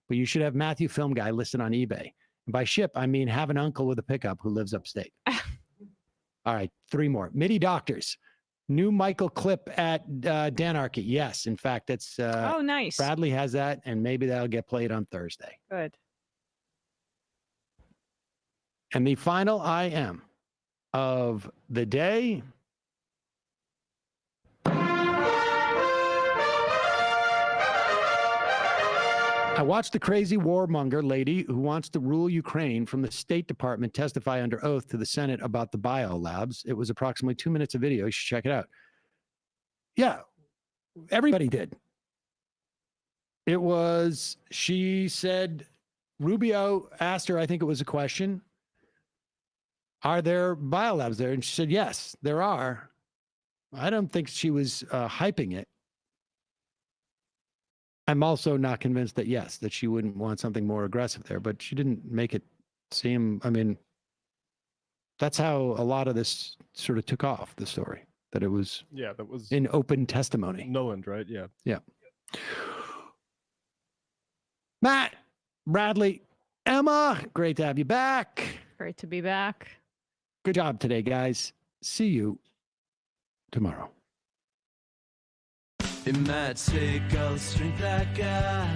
But you should have Matthew Film Guy listed on eBay. And by ship, I mean have an uncle with a pickup who lives upstate. All right, 3 more. MIDI Doctors. New Michael clip at Danarchy. Yes, in fact, that's
oh, nice.
Bradley has that, and maybe that'll get played on Thursday.
Good.
And the final IM of the day. I watched the crazy warmonger lady who wants to rule Ukraine from the State Department testify under oath to the Senate about the biolabs. It was approximately 2 minutes of video. You should check it out. Yeah, everybody did. It was, she said, Rubio asked her, I think it was a question, are there biolabs there? And she said, yes, there are. I don't think she was hyping it. I'm also not convinced that, yes, that she wouldn't want something more aggressive there, but she didn't make it seem, I mean, that's how a lot of this sort of took off, the story, that it was
that was
in open testimony.
Noland, right? Yeah.
Yeah. Matt, Bradley, Emma, great to have you back.
Great to be back.
Good job today, guys. See you tomorrow.
It might take all the strength I got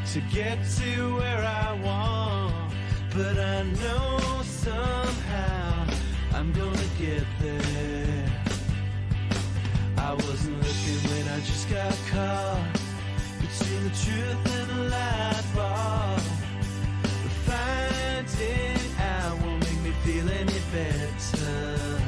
to get to where I want, but I know somehow I'm gonna get there. I wasn't looking when I just got caught between the truth and the light bar. But finding out won't make me feel any better.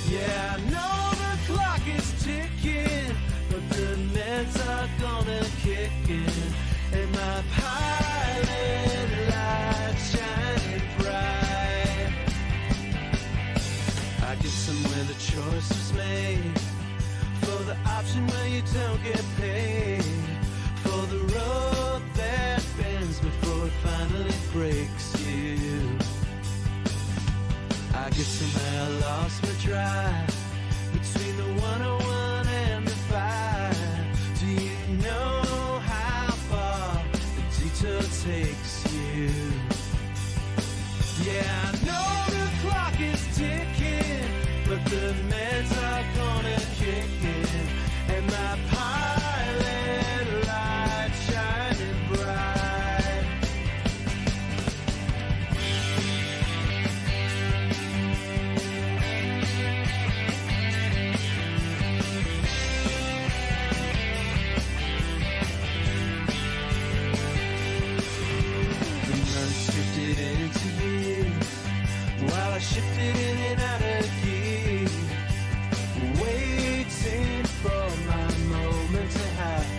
Yeah, I know the clock is ticking, but the meds are gonna kick in, and my pilot light's shining bright. I get somewhere the choice was made, for the option where you don't get paid, for the road that bends before it finally breaks you. I guess somehow I lost my drive between the 101 and the 5. Do you know how far the detour takes you? Yeah, I know the clock is ticking, but the